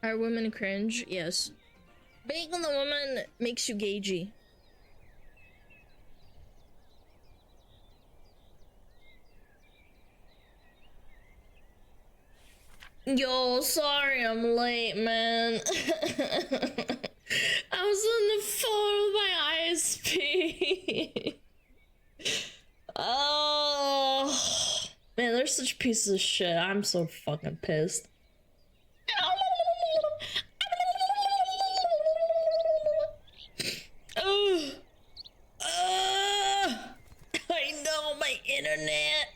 Are women cringe? Yes. Being the woman makes you gagey. Yo, sorry I'm late, man. I was on the phone with my ISP. Oh, man, they're such pieces of shit. I'm so fucking pissed. I know, my internet.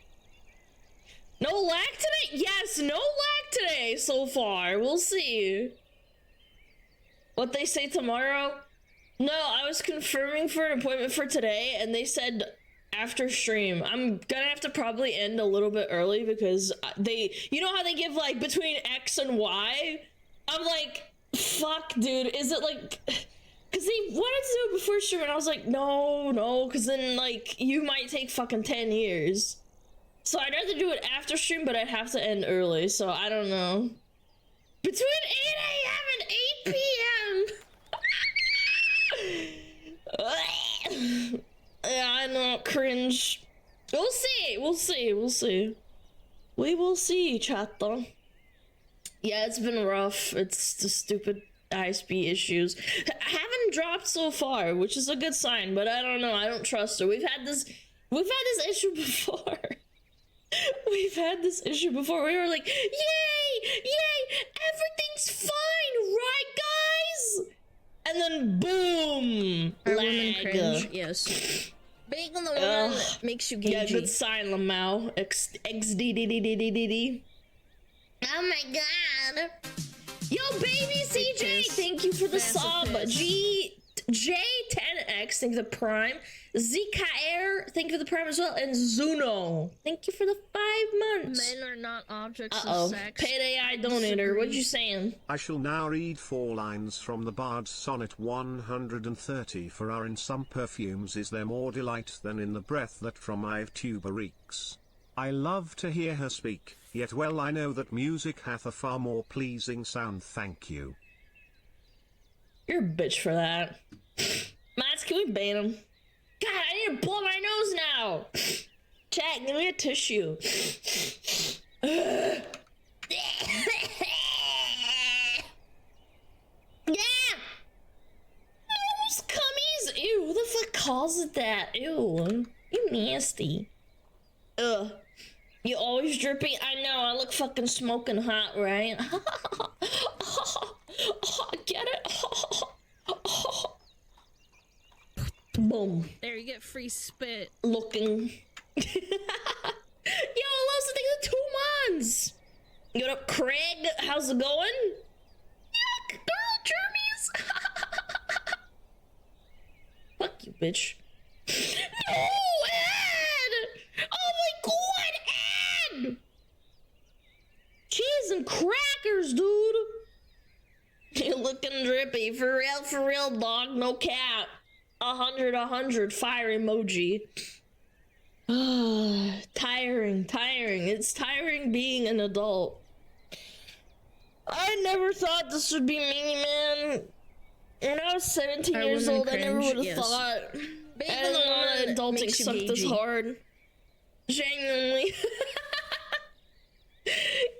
No lag today? Yes, no lag today so far. We'll see. What they say tomorrow? No, I was confirming for an appointment for today, and they said after stream. I'm gonna have to probably end a little bit early because they, you know how they give like between X and Y? I'm like, fuck, dude, is it like, because they wanted to do it before stream, and I was like, no, because then like you might take fucking 10 years. So I'd rather do it after stream, but I'd have to end early, so I don't know. Between 8 a.m. and 8 p.m. Yeah, I know, cringe. We'll see. We will see, chatta. Yeah, it's been rough. It's the stupid ISP issues. Haven't dropped so far, which is a good sign, but I don't know. I don't trust her. We've had this issue before. We've had this issue before. We were like, yay, everything's fine, right, guys? And then boom, lag. Cringe? Yes. Being the woman makes you gagey. Yeah, good sign, Lamau. XDDDDDD. Oh my god. Yo, baby CJ, thank you for the sub. J10X, thank you for the prime. ZKR, thank you for the prime as well. And Zuno, thank you for the 5 months. Men are not objects of sex. Payday I donator, what you saying? I shall now read 4 lines from the Bard's Sonnet 130. For in some perfumes is there more delight than in the breath that from my Vtuber reeks. I love to hear her speak, yet well I know that music hath a far more pleasing sound. Thank you. You're a bitch for that. Mats, can we ban him? God, I need to blow my nose now. Chat, give me a tissue. Yeah. Those cummies. Ew, who the fuck calls it that? Ew, you nasty. Ugh. You always drippy? I know, I look fucking smoking hot, right? Get it? Boom. There, you get free spit. Looking. Yo, Losa, thank you for 2 months. What up, Craig? How's it going? Yuck, girl, Jermies. Fuck you, bitch. No, Ed! Oh my god, Ed! Cheese and crackers, dude. You're looking drippy. For real, dog. No cap. 100, fire emoji. Tiring. It's tiring being an adult. I never thought this would be me, man. When I was 17 years old, cringe? I never would have Yes. thought. I didn't know that adulting sucked this hard. Genuinely.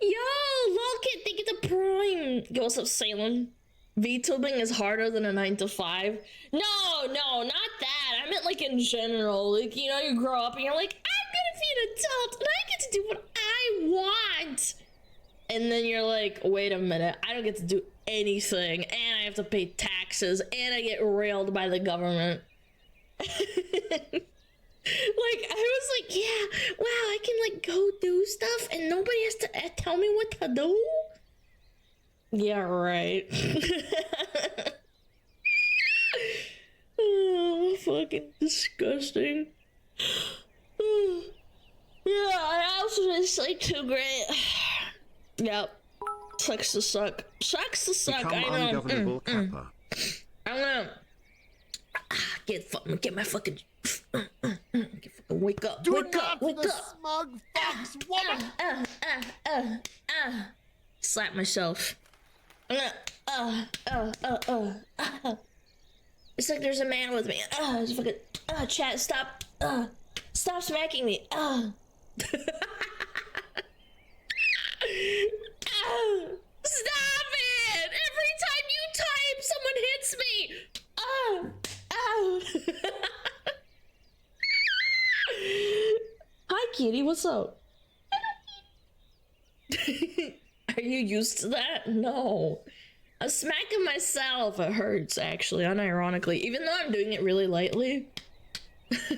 Yo, Lolkit, thank you to Prime. Yo, what's up, Salem? VTubing is harder than a 9 to 5. No, not that. I meant like in general. Like, you know, you grow up and you're like, I'm gonna be an adult and I get to do what I want. And then you're like, wait a minute, I don't get to do anything, and I have to pay taxes, and I get railed by the government. Like, I was like, yeah, wow, I can like go do stuff and nobody has to tell me what to do. Yeah, right. Oh, fucking disgusting. Yeah, I also just like too great. Yep. Sucks to suck. Sucks to suck, Become I know. ungovernable Kappa. I'm gonna get my fucking wake up. Do Wake not up, wake the up. smug fox woman. Slap myself. I'm gonna, It's like there's a man with me. Just fucking, chat, stop, stop smacking me. Stop it! Every time you type, someone hits me. Hi, kitty. What's up? Are you used to that? No. I'm smacking myself. It hurts, actually, unironically, even though I'm doing it really lightly. I'm not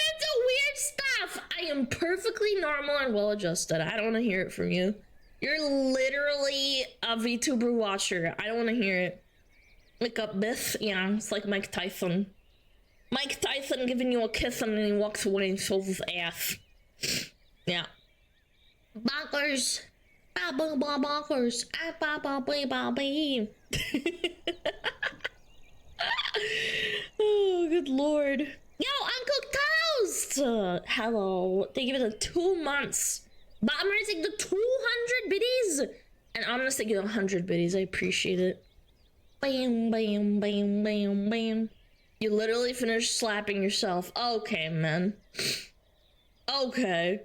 into weird stuff. I am perfectly normal and well-adjusted. I don't want to hear it from you. You're literally a VTuber watcher. I don't want to hear it. Wake up, Biff. Yeah, it's like Mike Tyson. Mike Tyson giving you a kiss and then he walks away and shows his ass. Yeah. Bonkers. Bonkers. Oh, good lord. Yo, Uncooked Toast! Hello. Thank you for the 2 months. But I'm raising the 200 biddies. And I'm gonna take you 100 biddies. I appreciate it. Bam, bam, bam, bam, bam. You literally finished slapping yourself. Okay, man. Okay.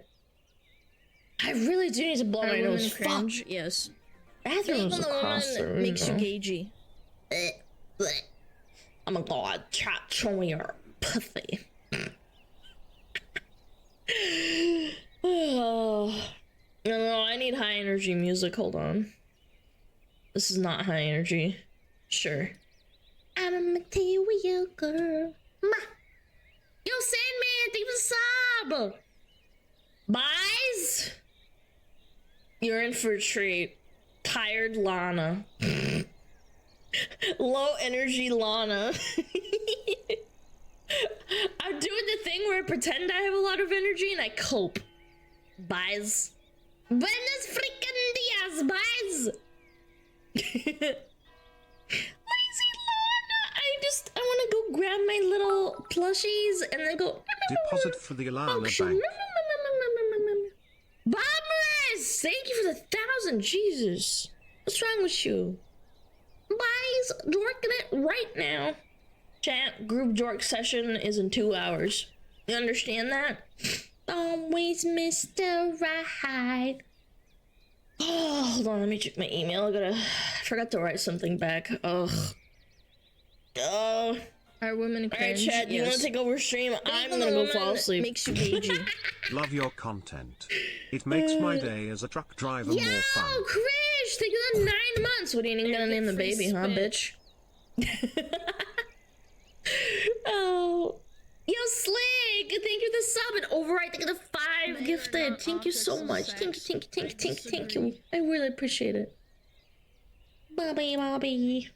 I really do need to blow my nose. Cringe. Fuck. Yes. Bathroom's across the room. Makes you gagey. Oh my god, chat, show me your pussy. Oh. No, I need high energy music. Hold on. This is not high energy. Sure. I'm a material girl. Ma. Yo, Sandman, thank you for the sub. Bajs? You're in for a treat. Tired Lana. Low energy Lana. I'm doing the thing where I pretend I have a lot of energy and I cope. Bajs. Buenos Fricken Dias, Bajs. Lazy Lana. I want to go grab my little plushies and then go. Deposit for the Alana Function. Bank. Bombers! Thank you for the 1,000. Jesus. What's wrong with you? Bajs, dorking it right now. Chat, group dork session is in 2 hours. You understand that? Always Mr. Right. Oh, hold on, let me check my email. I forgot to write something back. Ugh. Oh. Are women cringe? Alright, Chad, you want to take over stream? I'm gonna go fall asleep. Makes you gagey. Love your content. It makes my day as a truck driver more fun. Yo, Krish, thank you for 9 months. What are you gonna name the baby, huh, bitch? Oh. Yo, Slick, thank you for the sub and override. Thank you for the 5 gifted. Thank you so much. Thank you. I really appreciate it. Bobby.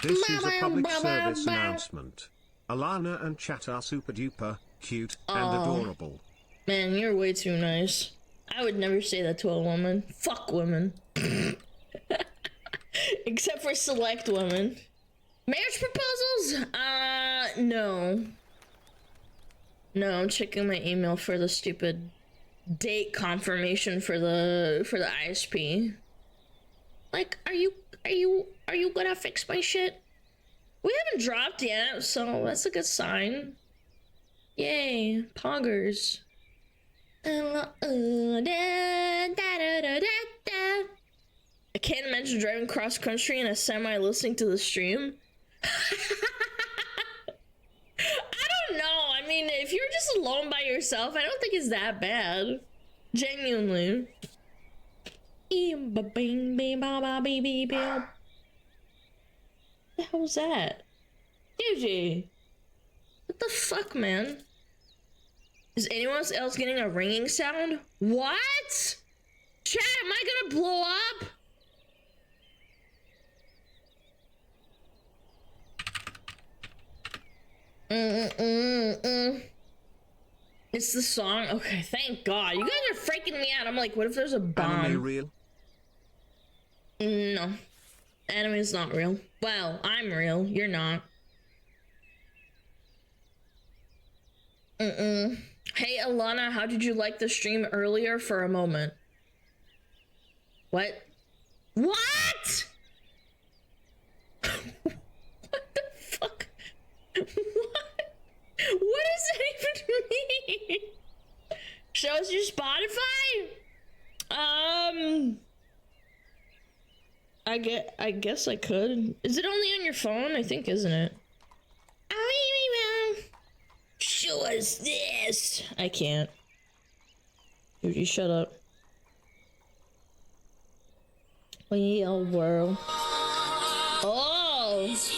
This is a public service announcement. Alana and Chat are super duper, cute, and adorable. Man, you're way too nice. I would never say that to a woman. Fuck women. Except for select women. Marriage proposals? No. No, I'm checking my email for the stupid date confirmation for the ISP. Like, are you gonna fix my shit? We haven't dropped yet, so that's a good sign. Yay, poggers. I can't imagine driving cross country in a semi listening to the stream. I don't know. I mean, if you're just alone by yourself, I don't think it's that bad. Genuinely. What the hell was that? Gigi. What the fuck, man? Is anyone else getting a ringing sound? What? Chat, am I gonna blow up? It's the song? Okay, thank God. You guys are freaking me out. I'm like, what if there's a bomb? Anime real? No. Anime is not real. Well, I'm real. You're not. Hey Alana, how did you like the stream earlier for a moment? What? What? What the fuck? What? What does that even mean? Shows your Spotify? I guess I could. Is it only on your phone? I think, isn't it? Show us this. I can't. Dude, you shut up. Real world. Oh. Dude,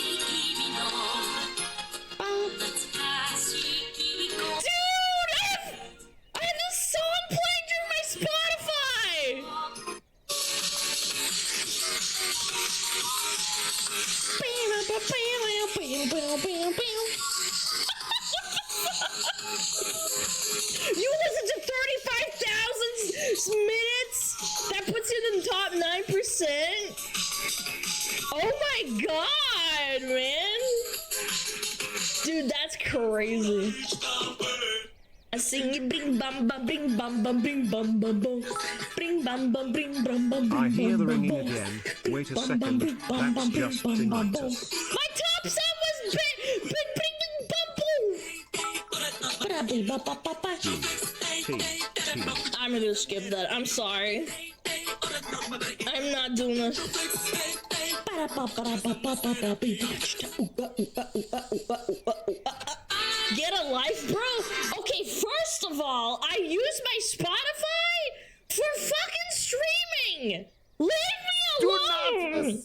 I have this song playing through my Spotify. You listen to 35,000 minutes? That puts you in the top 9%? Oh my god, man. Dude, that's crazy. I sing it bing bum bum bing bum bum bing bum bum bum bing bum bum bing bum bum bing. I hear the bum, ringing bum, again. Wait a bum, second, bum, bing, bum, that's bum, just bing, bum, bum, tinnitus. my top song was bing bing bing bing bum boom. I'm gonna skip that. I'm sorry. I'm not doing this. Get a life, bro. Okay, first of all, I use my Spotify for fucking streaming. Leave me alone.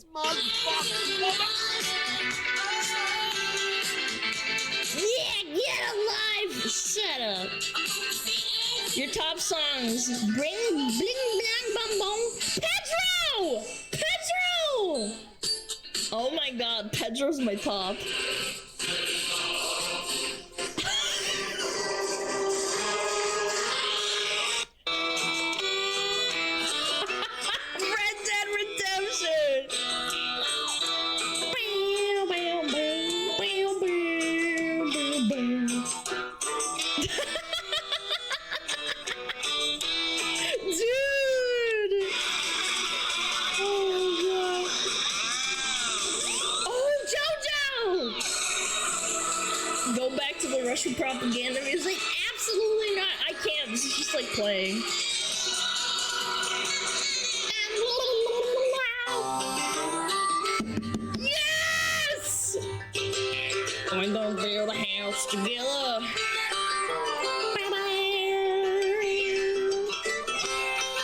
Yeah, get a life. Shut up. Your top songs. Bring bling blang bum bum. Pedro! Pedro! Oh my god, Pedro's my top. Red Dead Redemption! Dude! Oh god. Oh, JoJo! Go back to the Russian propaganda music? Absolutely not. I can't. This is just like playing. Yes! We're gonna build a house together.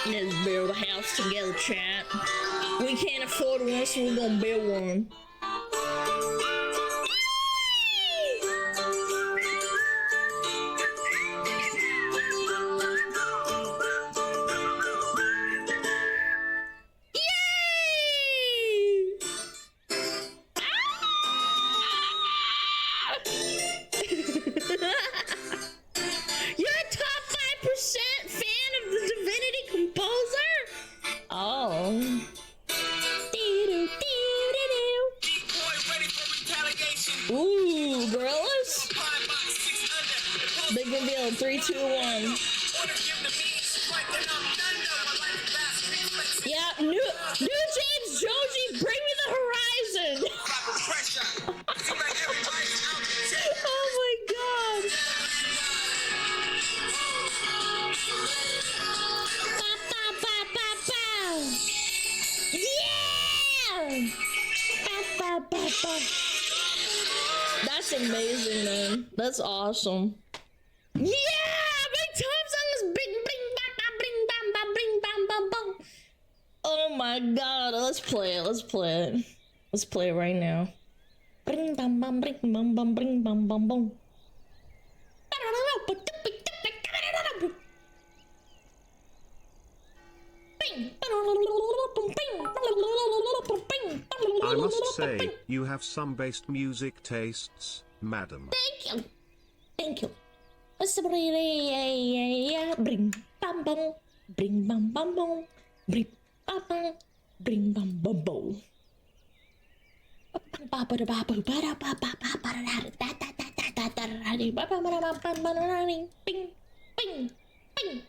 Let's build a house together, chat. We can't afford one, so we're gonna build one. Yay! You're a top 5% fan of the Divinity Composer? Oh. Ooh, gorillas? Big reveal, 3, 2, 1. Yeah, new James Joji, bring me the horizon. Oh my god. Ba, ba, ba, ba, ba. Yeah! Ba, ba, ba, ba. That's amazing, man. That's awesome. Yeah! My top song is bing bing ba ba bing bam ba bing bam bam bam. Oh my god, let's play it. Let's play it. Let's play it right now. Bring bam bam bring bam bam bring bam bam bam. I must say, you have some based music tastes, madam. Thank you. Thank you. Bring bam bam. Bring bam bam bam. Bring bam bam. Bring bam bam bam. Bing, bing.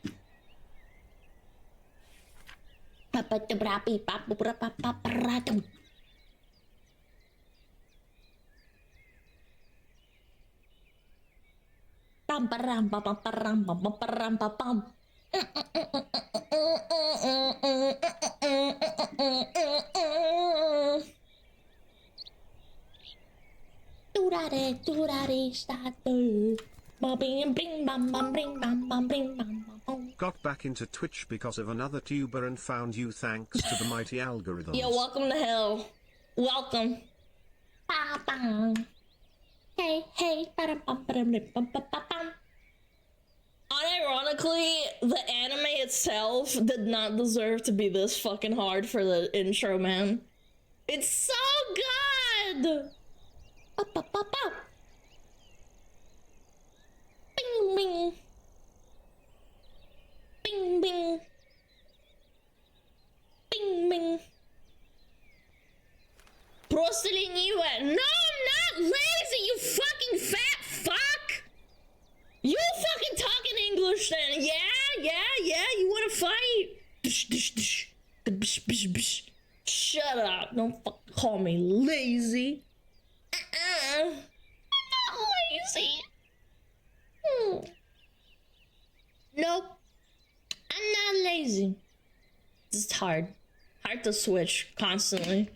Got back into Twitch because of another tuber and found you thanks to the mighty algorithms. Yo, welcome to hell. Welcome. Hey, hey. Unironically, the anime itself did not deserve to be this fucking hard for the intro, man. It's so good! Bing, bing. Bing, bing. Bing, bing. Просто ленивая. No, I'm not lazy, you fucking fat fuck! You fucking talking English then. Yeah, you wanna fight? Shut up. Don't fucking call me lazy. I'm not lazy. Nope. I'm not lazy. It's hard. Hard to switch constantly.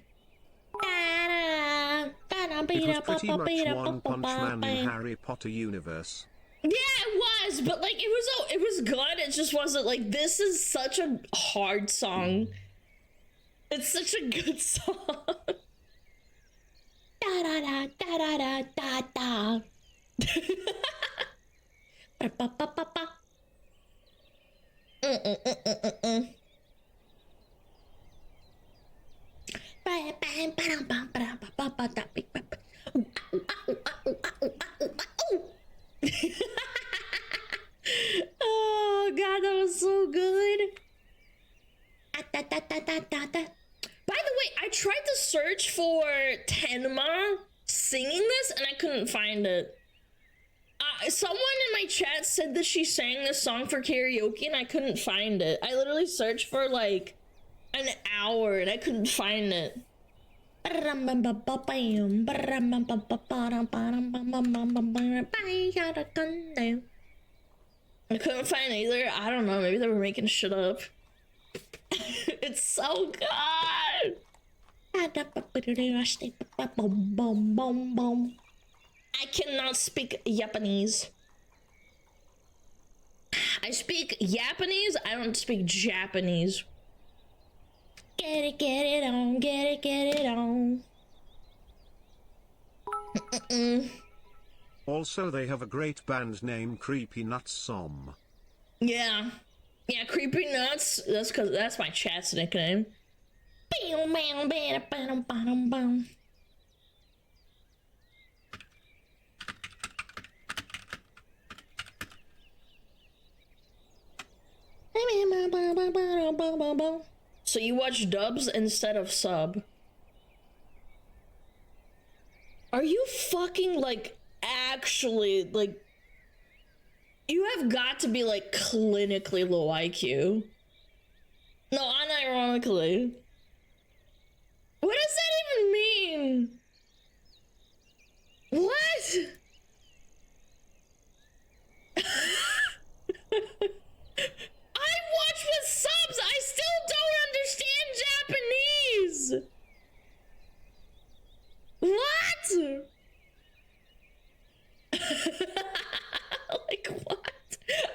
It was pretty much One Punch Man in Harry Potter universe. Yeah, it was, but like it was good. It just wasn't like, this is such a hard song. It's such a good song. Da da da da da da da. Ba ba ba ba ba. Oh god, that was so good. By the way, I tried to search for Tenma singing this and I couldn't find it. Someone in my chat said that she sang this song for karaoke and I couldn't find it. I literally searched for like an hour and I couldn't find it. I couldn't find it either. I don't know, maybe they were making shit up. It's so good. I cannot speak Japanese. I speak Japanese, I don't speak Japanese. Get it on, get it on. Also, they have a great band name, Creepy Nuts Som. Yeah, Creepy Nuts. That's my chat's nickname. So you watch dubs instead of sub? Are you fucking like actually like? You have got to be like clinically low IQ. No, unironically. What does that even mean? What? I watch with subs. I still don't understand Japanese. What? Like what?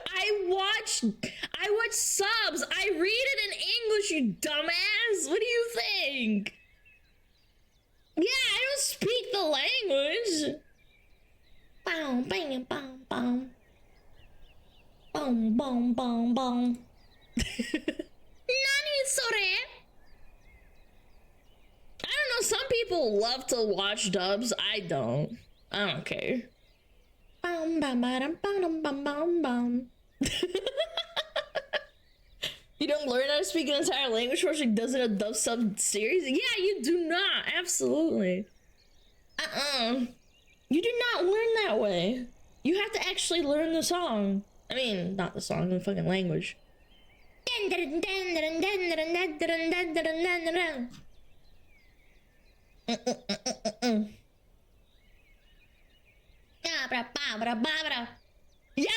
I watch subs. I read it in English, you dumbass. What do you think? Yeah, I don't speak the language. Boom, bang, boom, boom. Boom, boom, boom, boom. Nani sore? I don't know, some people love to watch dubs. I don't care. Bum, bum, bum, bum, bum, bum, bum. You don't learn how to speak an entire language before she does it in a dub sub series? Yeah, you do not. Absolutely. You do not learn that way. You have to actually learn the song. I mean, not the song, the fucking language. Yeah,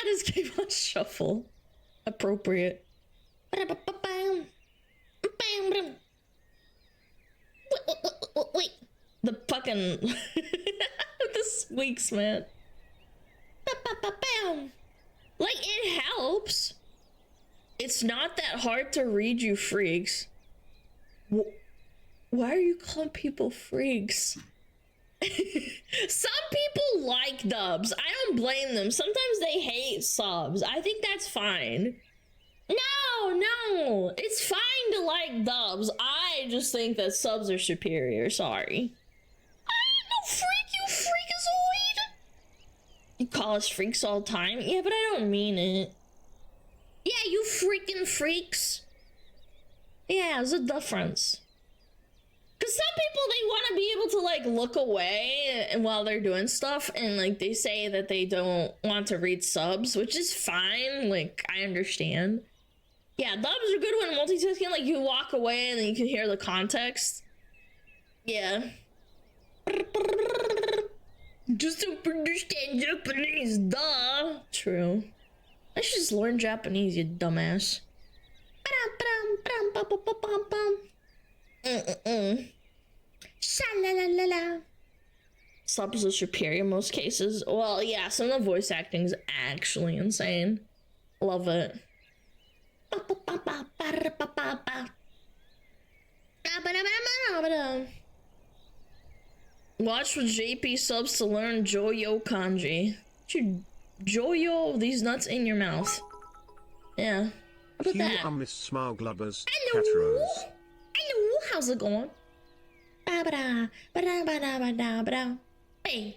this game on shuffle. Appropriate. Wait. The fucking this Weacts, man. Like, it helps. It's not that hard to read, you freaks. Why are you calling people freaks? Some people like dubs. I don't blame them. Sometimes they hate subs. I think that's fine. No, it's fine to like dubs. I just think that subs are superior. Sorry. I ain't no freak, you freakazoid. You call us freaks all the time? Yeah, but I don't mean it. Yeah, you freaking freaks. Yeah, there's a difference. Because some people, they want to be able to, like, look away and while they're doing stuff, and, like, they say that they don't want to read subs, which is fine. Like, I understand. Yeah, dubs are good when multitasking. Like, you walk away and then you can hear the context. Yeah. Just don't understand Japanese, duh. True. I should just learn Japanese, you dumbass. Sha-la-la-la-la. Subs are superior in most cases. Well, yeah, some of the voice acting is actually insane. Love it. Watch with JP subs to learn Joyo kanji. You Joyo these nuts in your mouth. Yeah. How about You that? are Miss Smugalana's Hello. Cat Rose. Hello. How's it going? Ba-ba-da, ba-da-ba-da-ba-da-ba-da. Hey.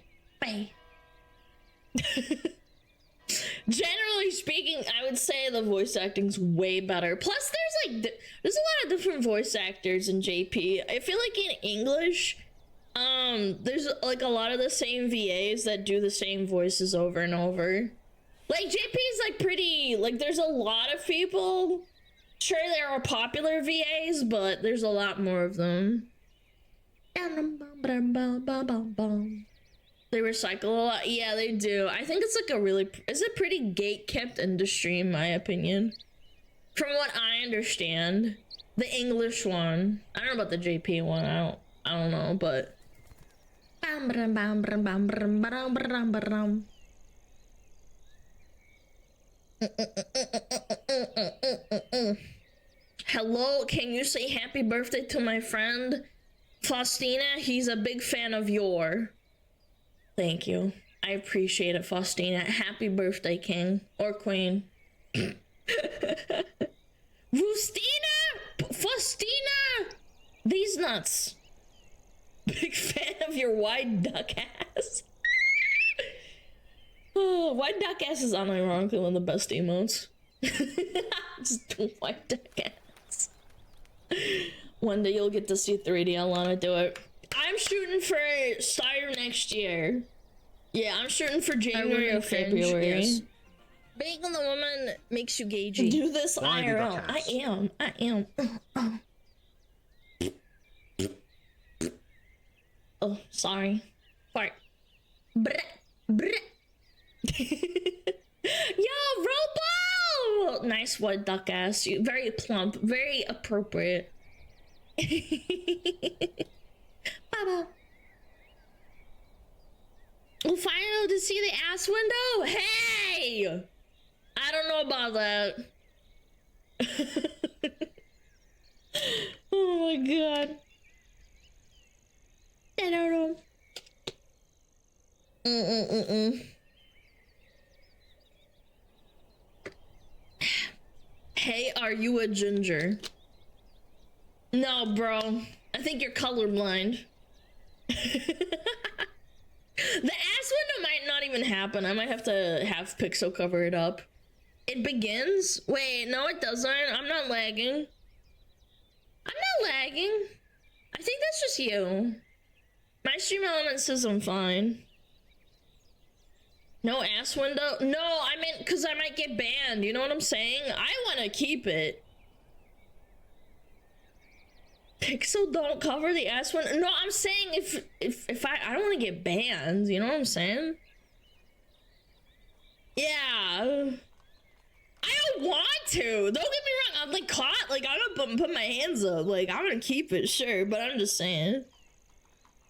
Generally speaking, I would say the voice acting's way better. Plus, there's there's a lot of different voice actors in JP. I feel like in English, there's like a lot of the same VAs that do the same voices over and over. Like JP is like pretty, like there's a lot of people. Sure, there are popular VAs, but there's a lot more of them. They recycle a lot. Yeah, they do. I think it's like it's a pretty gate-kept industry in my opinion. From what I understand. The English one. I don't know about the JP one. I don't know, but hello, can you say happy birthday to my friend Faustina? He's a big fan of your. Thank you. I appreciate it, Faustina. Happy birthday, king or queen. Faustina! These nuts. Big fan of your wide duck ass. Oh, wide duck ass is unironically one of the best emotes. Just wide duck ass. One day you'll get to see 3D. I want to do it. I'm shooting for start of next year. Yeah, I'm shooting for January or February. Yes. Being the woman makes you gagey. Do this IRL. I am. Oh, sorry. Fart. Brr. Yo, Robo! Nice white duck ass. Very plump. Very appropriate. Baba. We'll finally to see the ass window? Hey! I don't know about that. Oh my god. I don't know. Hey, are you a ginger? No, bro. I think you're colorblind. The ass window might not even happen. I might have to have Pixel cover it up. It begins? Wait, no it doesn't. I'm not lagging. I think that's just you. My stream element says I'm fine. No ass window? No, I meant because I might get banned. You know what I'm saying? I want to keep it. Pixel don't cover the ass window. No, I'm saying if I don't want to get banned. You know what I'm saying? Yeah. I don't want to. Don't get me wrong. I'm like caught. Like I'm gonna put my hands up. Like I'm gonna keep it, sure. But I'm just saying.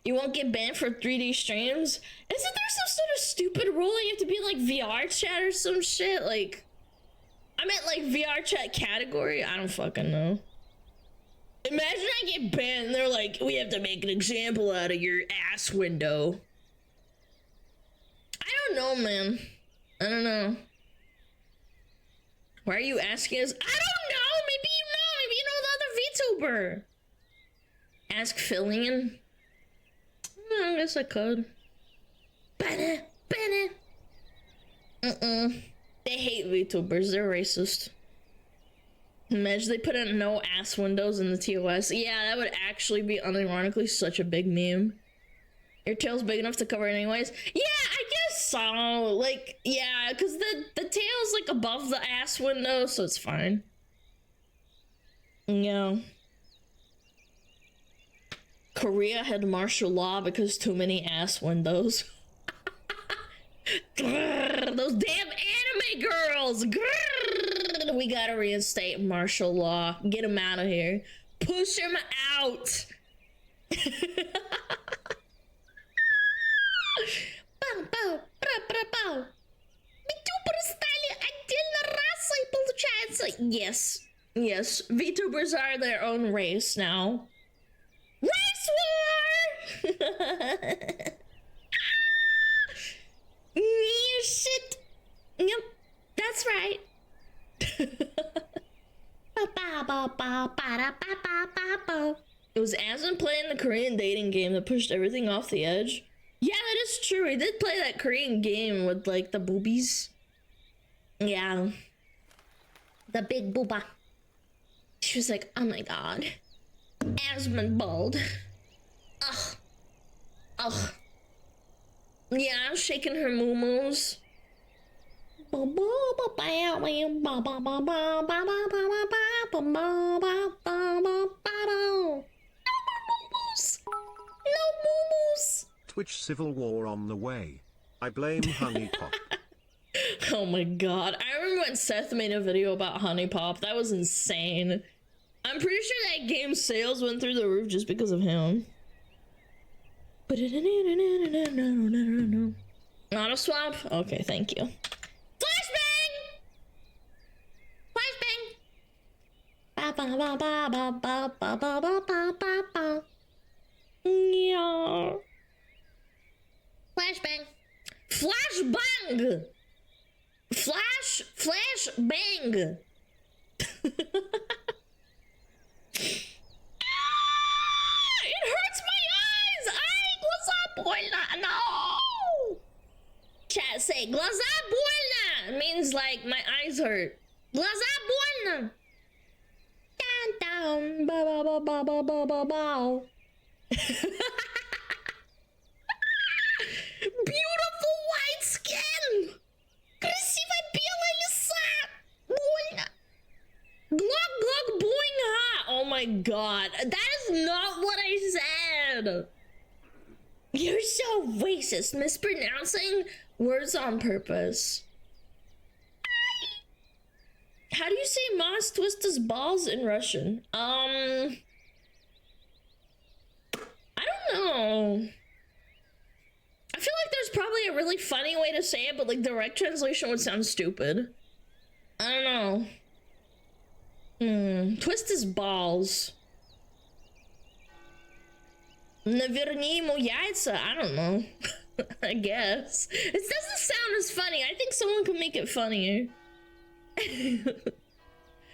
You won't get banned for 3D streams? Isn't there some sort of stupid rule? You have to be in, like, VR chat or some shit? Like, I meant, like, VR chat category? I don't fucking know. Imagine I get banned and they're like, we have to make an example out of your ass window. I don't know, man. I don't know. Why are you asking us? I don't know! Maybe you know! Maybe you know the other VTuber! Ask Fillion. I guess I could. Bennett. They hate VTubers. They're racist. Imagine they put in no ass windows in the TOS. Yeah, that would actually be unironically such a big meme. Your tail's big enough to cover it anyways. Yeah, I guess so. Like, yeah, because the tail's like above the ass window, so it's fine. Yeah. Korea had martial law because too many ass windows. Grrr, those damn anime girls! Grrr, we gotta reinstate martial law. Get them out of here. Push them out! Yes. Yes. VTubers are their own race now. Race war! You shit. Yep, that's right. It was Aslan playing the Korean dating game that pushed everything off the edge. Yeah, that is true. He did play that Korean game with like the boobies. Yeah. The big booba. She was like, oh my god. Aslan bald. Ugh. Ugh. Yeah, shaking her moo-moos. No moo-moos. Twitch civil war on the way. I blame Honey Pop. Oh my god. I remember when Seth made a video about Honey Pop. That was insane. I'm pretty sure that game's sales went through the roof just because of him. Not a swap? Okay, thank you. Flashbang! Flashbang! Yeah. Flashbang. Flashbang! Flashbang! It hurts my eyes! Ay, глаза больно! No! Chat say, глаза больно! Means like, my eyes hurt. Глаза больно! Down, down, ba ba ba ba ba ba ba ba. Beautiful white skin! Красивое белое лицо! Больно! Glug glug boing ha! Oh my god, that is not what I said! You're so racist, mispronouncing words on purpose. How do you say Moss twist his balls in Russian? I don't know. I feel like there's probably a really funny way to say it, but like direct translation would sound stupid. I don't know. Twist his balls. Наверни ему яйца. I don't know. I guess. It doesn't sound as funny. I think someone could make it funnier. Like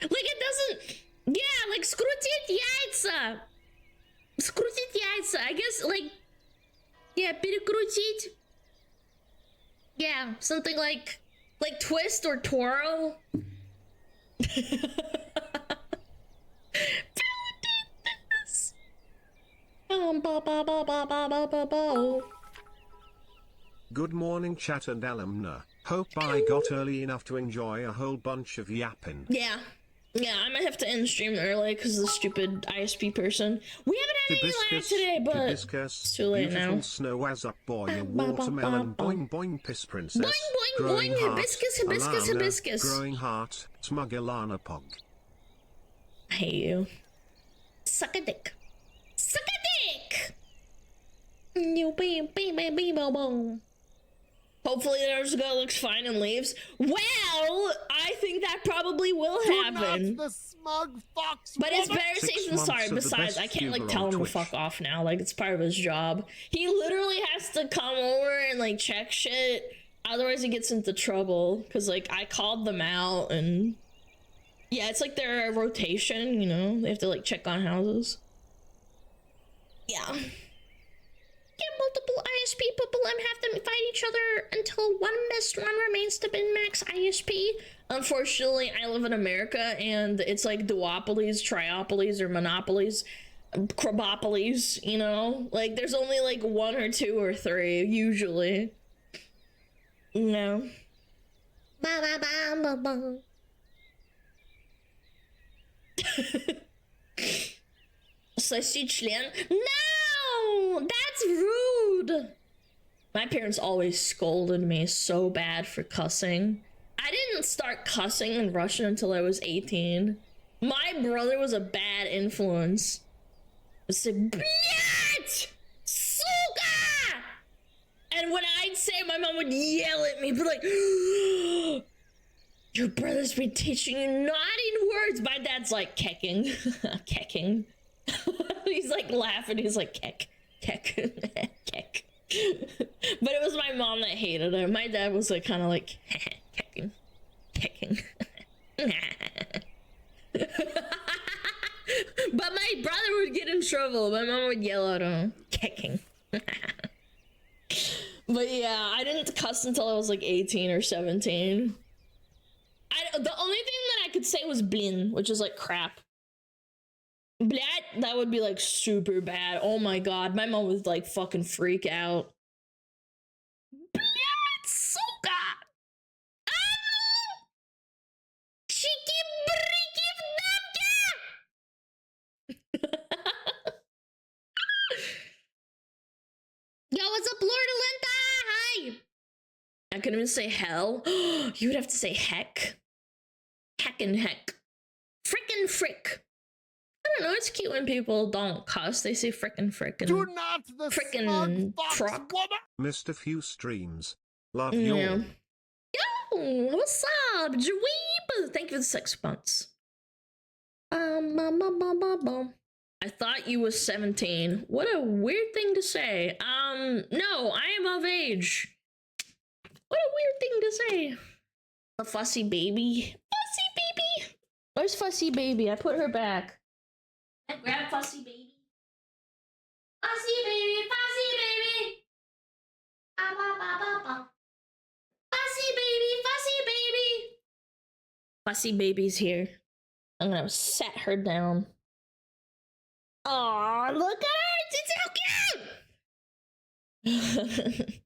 it doesn't. Yeah, like скрутить яйца. Скрутить яйца. I guess like. Yeah, перекрутить. Yeah, something like twist or twirl. Good morning, chat and alumna. Hope I got early enough to enjoy a whole bunch of yapping. Yeah. Yeah, I might have to end stream early because of the stupid ISP person. We haven't had any lag today, but hibiscus, it's too late beautiful now. snow as up boy, a watermelon, boing boing, piss princess, Boing, boing, growing boing, heart, hibiscus, hibiscus, Alana, hibiscus. growing heart, Smugalana pog. I hate you. Suck a dick. Suck a dick! You baby. Hopefully there's girl looks fine and leaves. Well, I think that probably will happen. Not the smug fox. But it's woman. better 6 safe than months sorry. of the Besides, best I can't like Vtuber tell on him to Twitch. fuck off now. Like it's part of his job. He literally has to come over and like check shit. Otherwise he gets into trouble. Cause like I called them out and yeah, it's like their rotation, you know? They have to like check on houses. Yeah. Get multiple ISP people and have them fight each other until one best one remains to bin max ISP. Unfortunately, I live in America and it's like duopolies, triopolies, or monopolies, crabopolies, you know? Like there's only like 1 or 2 or 3 usually. You know? Ba ba ba ba ba. Slice член. No! That's rude! My parents always scolded me so bad for cussing. I didn't start cussing in Russian until I was 18. My brother was a bad influence. I'd say, Blять! Suka! And when I'd say, my mom would yell at me, be like, your brother's been teaching you naughty words. My dad's like, kecking. Kecking. He's like laughing. He's like, keck. Keck. But it was my mom that hated him. My dad was like, kind of like, kecking. But my brother would get in trouble. My mom would yell at him, kecking. But yeah, I didn't cuss until I was like 18 or 17. The only thing that I could say was blin, which is like crap. Blat, that would be like super bad. Oh my god, my mom would like fucking freak out. Blat, suka! Anu! Chiki briki vdamka! Yo, what's up, Lord Alenta? Hi! I couldn't even say hell. You would have to say heck. Heckin' heck. Frickin' frick. I don't know, it's cute when people don't cuss. They say frickin' frickin'. Do not the Frickin' smug fox truck. woman. Missed a few streams. Love Yeah. you. Yo, what's up, Dweeb? Thank you for the 6 months. I thought you was 17. What a weird thing to say. No, I am of age. What a weird thing to say. A fussy baby. Fussy baby. Where's Fussy baby? I put her back. I grab Fussy baby. Fussy baby, Fussy baby. Ba ba ba ba ba. Fussy baby, Fussy baby. Fussy baby's here. I'm gonna set her down. Aw, look at her! It's so cute!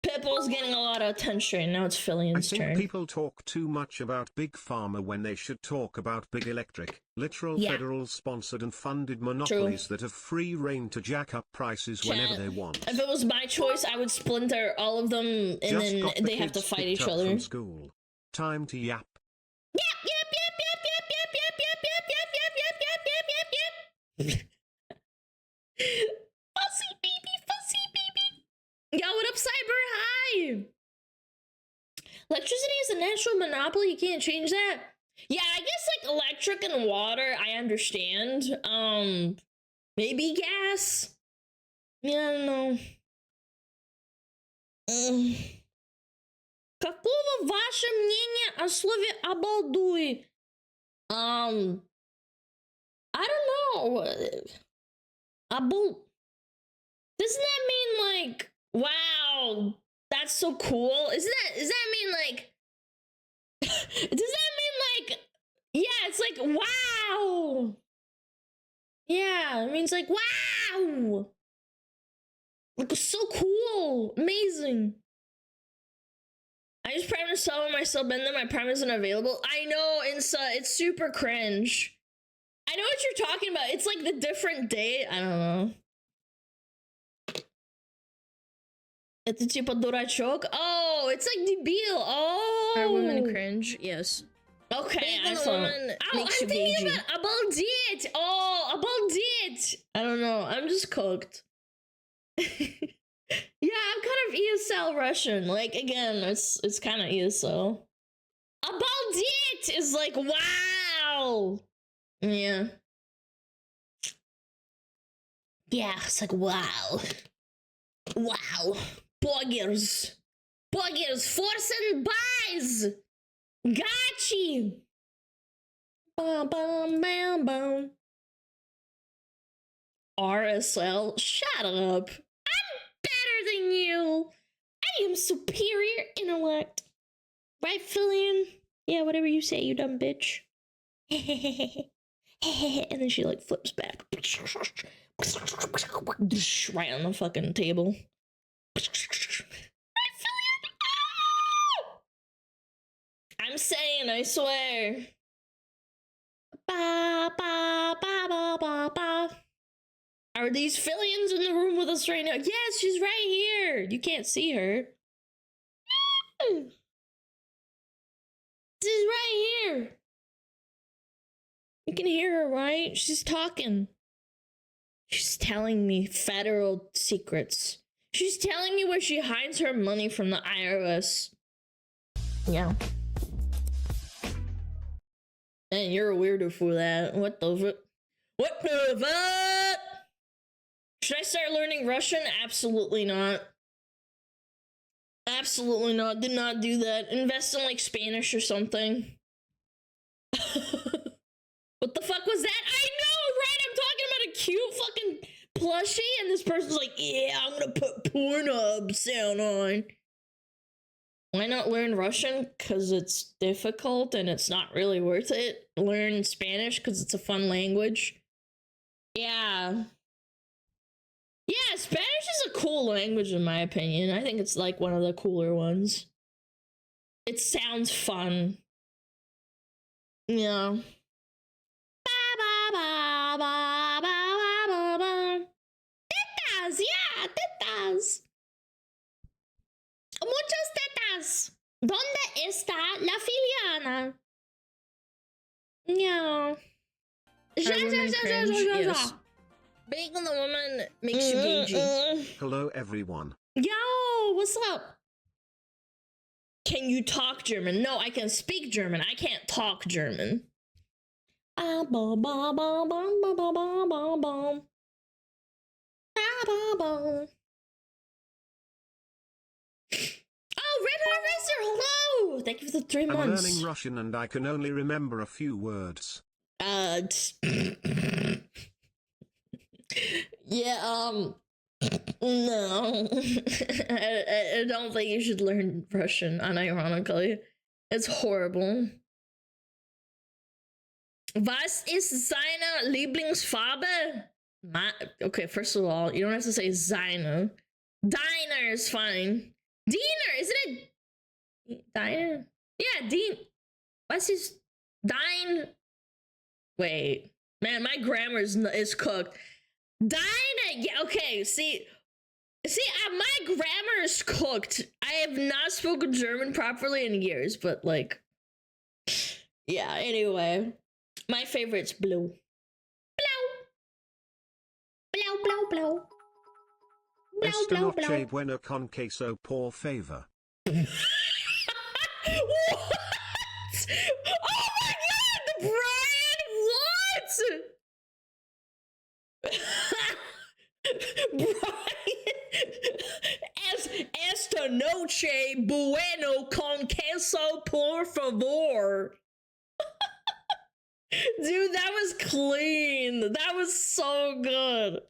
Pitbull's getting a lot of attention. Now it's I Fillian's think turn. people talk too much about Big Pharma when they should talk about Big Electric, literal Yeah. federal sponsored and funded monopolies that have free reign to jack up prices whenever they want. If it was my choice, I would splinter all of them and Just then got the they have to kids fight picked each up other. from school. Time to yap. Fussy baby. Yo, what up, Cyber? Hi. Electricity is a natural monopoly. You can't change that. Yeah, I guess like electric and water, I understand. Maybe gas. Yeah, I don't know. Какого ваше мнение о слове обалдуй? I don't know. Doesn't that mean like, wow, that's so cool? Does that mean like, does that mean like, yeah, it's like, wow. Yeah, it means like, wow. It was so cool. Amazing. I just Prime to sub on my sub and then my Prime isn't available. I know, it's super cringe. I know what you're talking about. It's like the different day. I don't know. Это типа дурачок. Oh, it's like debil. Oh. Are women cringe? Yes. Okay, Being a woman makes you thinking gagey. about it. Oh, about it. I don't know. I'm just cooked. Yeah, I'm kind of ESL Russian. Like again, it's kind of ESL. About it is like wow. Yeah. Yeah, it's like wow. Wow. Poggers. Poggers. Force and buys. Gotchi. Bum, bum, bam, bum. RSL, shut up. I'm better than you. I am superior intellect. Right, Fillion? Yeah, whatever you say, you dumb bitch. And then she like flips back. Right on the fucking table. I'm saying, I swear. Ba, ba, ba, ba, ba, ba. Are these Fillions in the room with us right now? Yes, she's right here. You can't see her. She's right here. You can hear her, right? She's talking. She's telling me federal secrets. She's telling me where she hides her money from the IRS. Yeah. Man, you're a weirdo for that. What the fuck? What the fuck? Should I start learning Russian? Absolutely not. Absolutely not. Did not do that. Invest in like Spanish or something. What the fuck was that? I know, right? I'm talking about a cute fucking plushie, and this person's like, yeah, I'm gonna put Pornhub sound on. Why not learn Russian? Because it's difficult and it's not really worth it. Learn Spanish because it's a fun language. Yeah. Yeah, Spanish is a cool language in my opinion. I think it's like one of the cooler ones. It sounds fun. Yeah. Tetas, yeah, tetas. Muchas tetas. ¿Dónde está la filiana? Yeah. Are women cringe? Yes. Being a woman makes you gagey. Hello everyone. Yo, what's up? Can you talk German? No, I can speak German. I can't talk German. Oh, Red Harvester, hello! Thank you for the 3 I'm months. learning Russian and I can only remember a few words. Yeah, no. I don't think you should learn Russian, unironically. It's horrible. Was ist seine Lieblingsfarbe? Okay, first of all, you don't have to say seine. Diner is fine. Diener, isn't it? Diner? Yeah, Was ist dein? Wait. Man, my grammar is cooked. Diner, yeah, okay, see, my grammar is cooked. I have not spoken German properly in years, but like, yeah, anyway. My favorite's blue. Blow. Blow, blow, blow. Blow, Esta blow, noche blow. buena con queso por favor. What? Oh my god, Brian, what? Brian, esta noche bueno con queso por favor. Dude, that was clean. That was so good.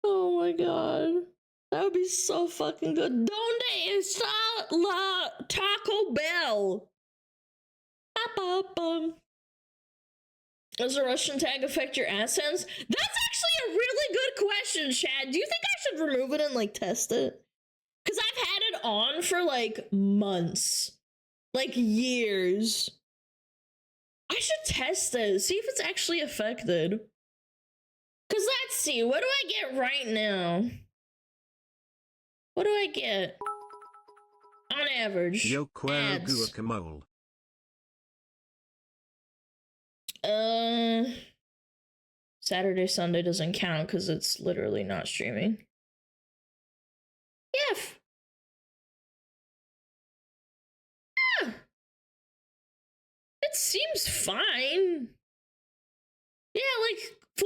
Oh my god. That would be so fucking good. ¿Dónde está la Taco Bell? Ba-ba-bum. Does a Russian tag affect your AdSense? That's actually a really good question, Chad. Do you think I should remove it and like test it? Because I've had it on for like months, like years. I should test it, see if it's actually affected. Because let's see, what do I get right now? What do I get? On average. Ads. Guacamole. Saturday, Sunday doesn't count because it's literally not streaming. Yeah. Yeah. It seems fine. Yeah, like $40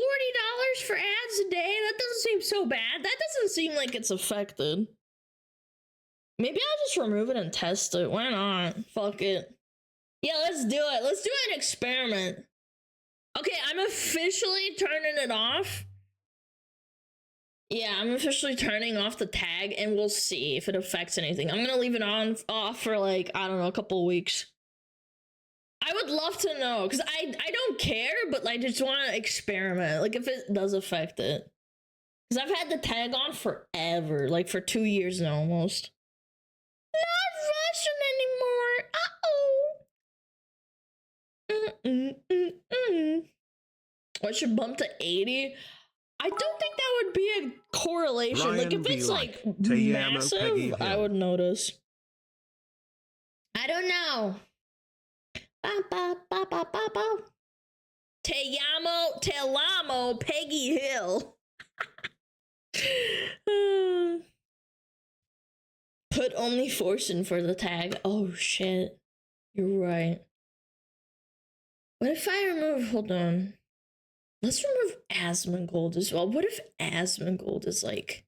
for ads a day. That doesn't seem so bad. That doesn't seem like it's affected. Maybe I'll just remove it and test it. Why not? Fuck it. Yeah, let's do it. Let's do an experiment. Okay, I'm officially turning it off. Yeah, I'm officially turning off the tag, and we'll see if it affects anything. I'm gonna leave it off for like, I don't know, a couple of weeks. I would love to know, because I don't care, but I just want to experiment, like if it does affect it. Because I've had the tag on forever, like for 2 years now almost. Not Russian anymore. What should bump to 80? I don't think that would be a correlation. Ryan, like if it's like massive, I would notice. I don't know. Te llamo Peggy Hill. Put only forcing for the tag. Oh shit. You're right. What if I remove, hold on. Let's remove Asmongold as well. What if Asmongold is like,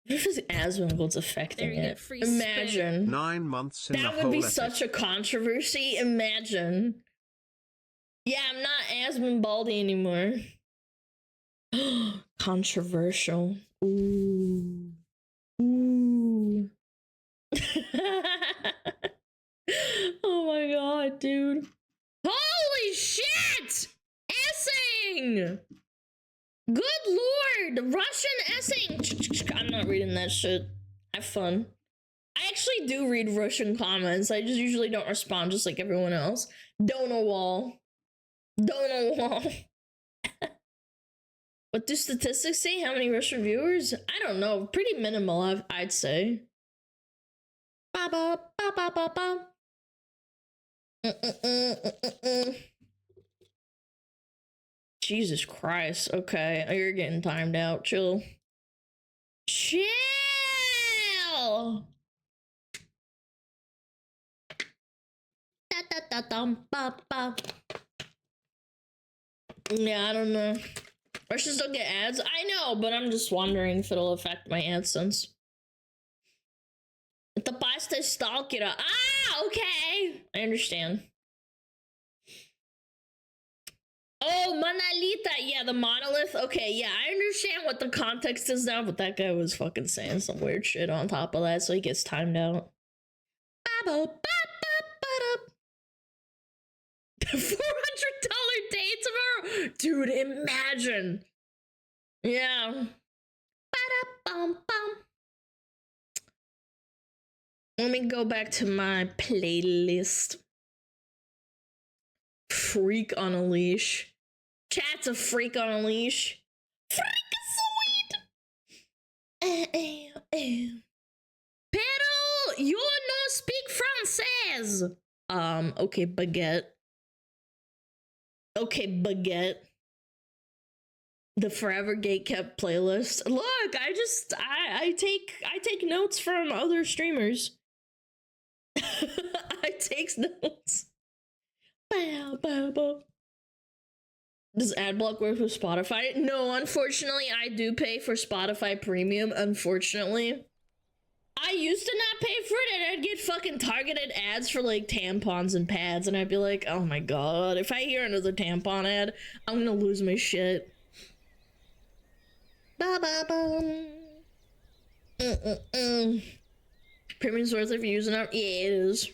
what if Asmongold's affecting it? Imagine. 9 months in that the would be hole such a controversy. Imagine. Yeah, I'm not Asmonbaldi anymore. Controversial. Ooh. Ooh. Oh my god, dude. Holy shit! Essing! Good lord! Russian essing! I'm not reading that shit. Have fun. I actually do read Russian comments. I just usually don't respond just like everyone else. Donor wall. Donor wall. What do statistics say? How many Russian viewers? I don't know. Pretty minimal, I'd say. Ba ba ba ba ba ba. Jesus Christ. Okay, you're getting timed out. Chill. Chill! Da, da, da, dum, ba, ba. Yeah, I don't know. Russians don't get ads? I know, but I'm just wondering if it'll affect my AdSense. The pasta stalker. Ah, okay. I understand. Oh, Monolita. Yeah, the monolith. Okay, yeah, I understand what the context is now, but that guy was fucking saying some weird shit on top of that, so he gets timed out. $400 day tomorrow. Dude, imagine. Yeah. Let me go back to my playlist. Freak on a leash. Chat's a freak on a leash. Freakazoid. Pero you no speak français. Okay, baguette. Okay, baguette. The Forever Gatekept playlist. Look, I take notes from other streamers. I take notes. Bow, bow, bow. Does adblock work with Spotify? No, unfortunately, I do pay for Spotify Premium, unfortunately. I used to not pay for it, and I'd get fucking targeted ads for, like, tampons and pads, and I'd be like, oh my god, if I hear another tampon ad, I'm gonna lose my shit. Ba-ba-bum. Premium's worth it for using it? Yeah, it is.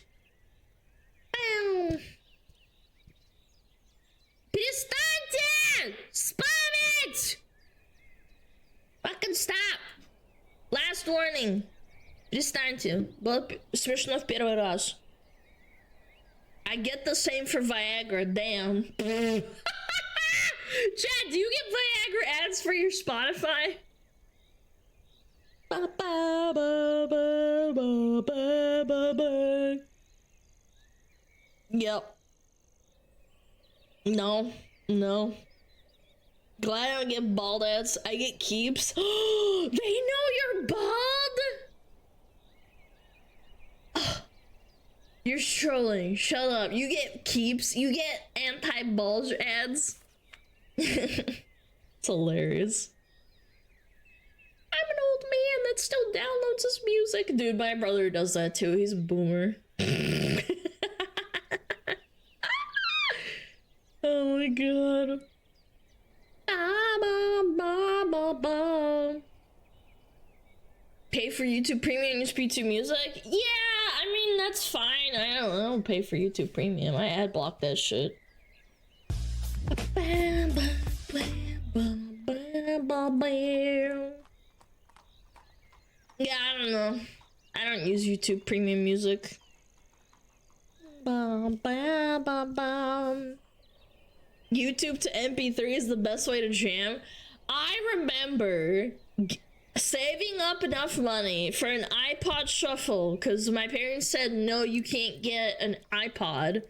last warning. Перестаньте. Было смешно в первый раз. I get the same for Viagra. Damn. Chad, do you get Viagra ads for your Spotify? Ba, ba, ba, ba, ba, ba, ba, ba. Yep. No. Glad I don't get bald ads. I get keeps. They know you're bald? You're trolling. Shut up. You get keeps. You get anti-bulge ads. It's hilarious. I'm an old man that still downloads his music. Dude, my brother does that too. He's a boomer. Oh my god. Pay for YouTube Premium, use YouTube Music? Yeah, I mean, that's fine. I don't pay for YouTube Premium. I ad block that shit. Yeah, I don't know. I don't use YouTube Premium Music. YouTube to MP3 is the best way to jam. I remember saving up enough money for an iPod Shuffle because my parents said, no, you can't get an iPod.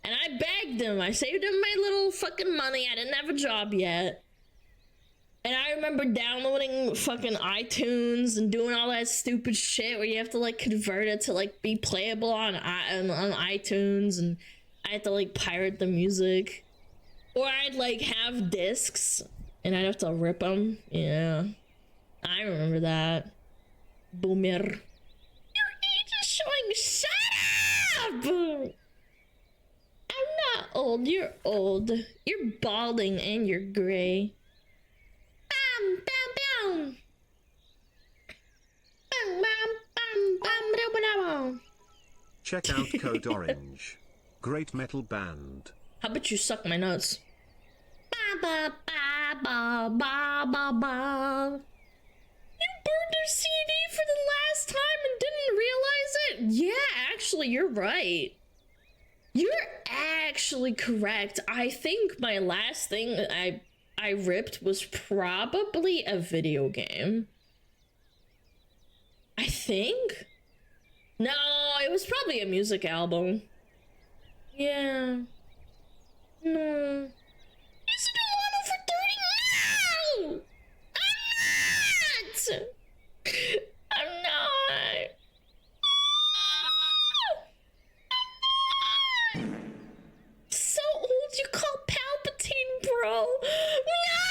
And I begged them. I saved them my little fucking money. I didn't have a job yet. And I remember downloading fucking iTunes and doing all that stupid shit where you have to like convert it to like be playable on iTunes, and I had to like pirate the music. Or I'd like have discs and I'd have to rip them. Yeah. I remember that. Boomer. Your age is showing. Shut up! I'm not old. You're old. You're balding and you're gray. Bam, bam, bam. Bam, bam, bam, bam, bam, bam. Check out Code Orange. Great metal band. How about you suck my nuts? Ba ba ba ba ba ba ba. You burned your CD for the last time and didn't realize it? Yeah, actually, you're right. You're actually correct. I think my last thing that I ripped was probably a video game. I think? No, it was probably a music album. Yeah. No. You said I'm on over 30 now! I'm not! So old you call Palpatine, bro? No!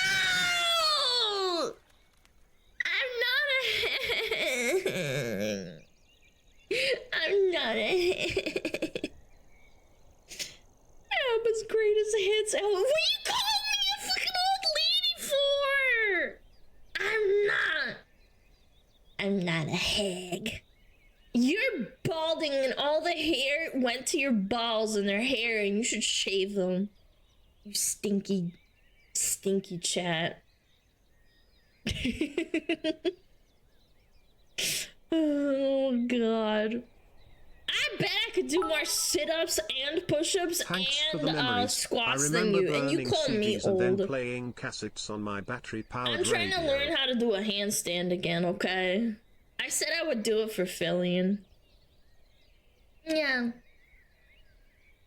I'm not a hag. I'm not a hag. Abba's greatest hits. What are you calling me a fucking old lady for? I'm not a hag. You're balding and all the hair went to your balls and their hair and you should shave them. You stinky chat. Oh god. I bet I could do more sit-ups and push-ups and squats than you, and you call me old. And then playing cassettes on my battery-powered I'm trying to learn how to do a handstand again, okay? I said I would do it for Fillion. Yeah.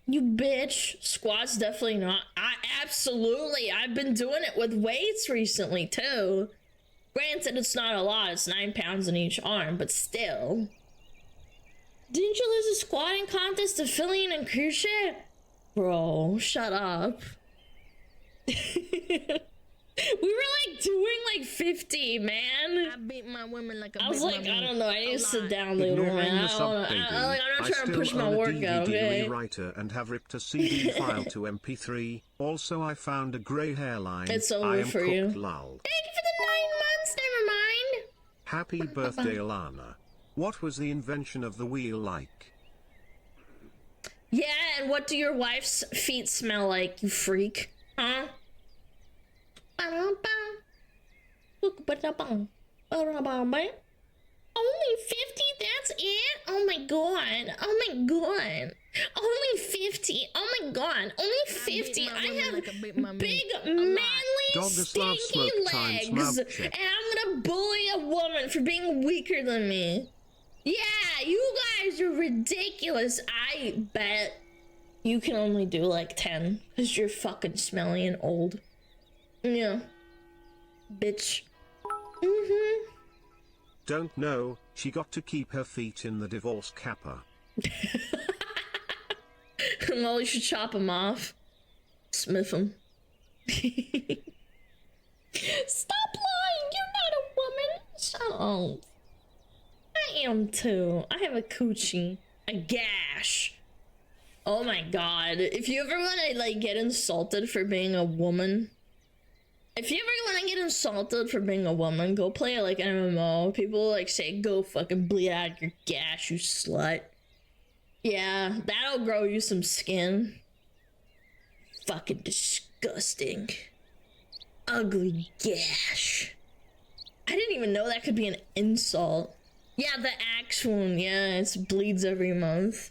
You bitch. Squats definitely not. Absolutely. I've been doing it with weights recently, too. Granted, it's not a lot. It's 9 pounds in each arm, but still. Didn't you lose a squatting contest to Fillion and Cruciate? Bro, shut up. We were like doing like 50, man. I beat my women like a I was like, I don't know. I need to sit down later, Ignoring man. the sub-baby, I'm not trying to push my own a workout, DVD okay? rewriter and have ripped a CD file to MP3. Also, I found a grey hairline. It's over I am for cooked, you. lol. Thank you for the 9 months. Never mind. Happy birthday, Alana. What was the invention of the wheel like? Yeah, and what do your wife's feet smell like, you freak? Huh? 50? That's it? Oh my god. Oh my god. Only 50. Oh my god. Only 50. I have big, manly, Doggers love stinky smoke times legs. mouth And check. I'm gonna bully a woman for being weaker than me. Yeah, you guys are ridiculous. I bet you can only do like 10 because you're fucking smelly and old. Yeah. Bitch. Mm-hmm. Don't know, she got to keep her feet in the divorce capper. Well, you should chop him off. Smith him. Stop lying! You're not a woman! Shut up. I am too. I have a coochie. A gash. Oh my god. If you ever wanna like get insulted for being a woman, go play like MMO. People like say go fucking bleed out your gash, you slut. Yeah, that'll grow you some skin. Fucking disgusting. Ugly gash. I didn't even know that could be an insult. Yeah, the axe wound. Yeah, it bleeds every month.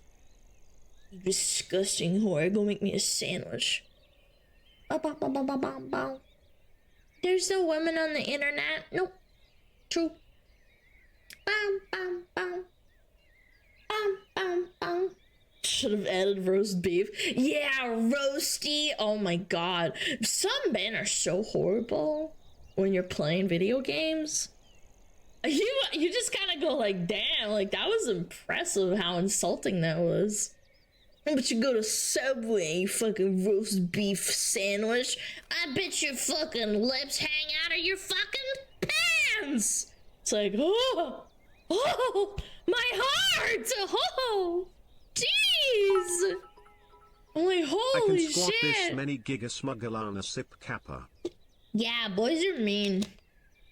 You disgusting whore. Go make me a sandwich. There's no women on the internet. Nope. True. Should have added roast beef. Yeah, roasty. Oh my god. Some men are so horrible when you're playing video games. You just kind of go like, damn, like that was impressive how insulting that was. But you go to Subway, you fucking roast beef sandwich. I bet your fucking lips hang out of your fucking pants. It's like, oh, my heart. Oh, jeez. I'm like, I holy can squat shit. this many giga Smugalana sip kappa. Yeah, boys are mean.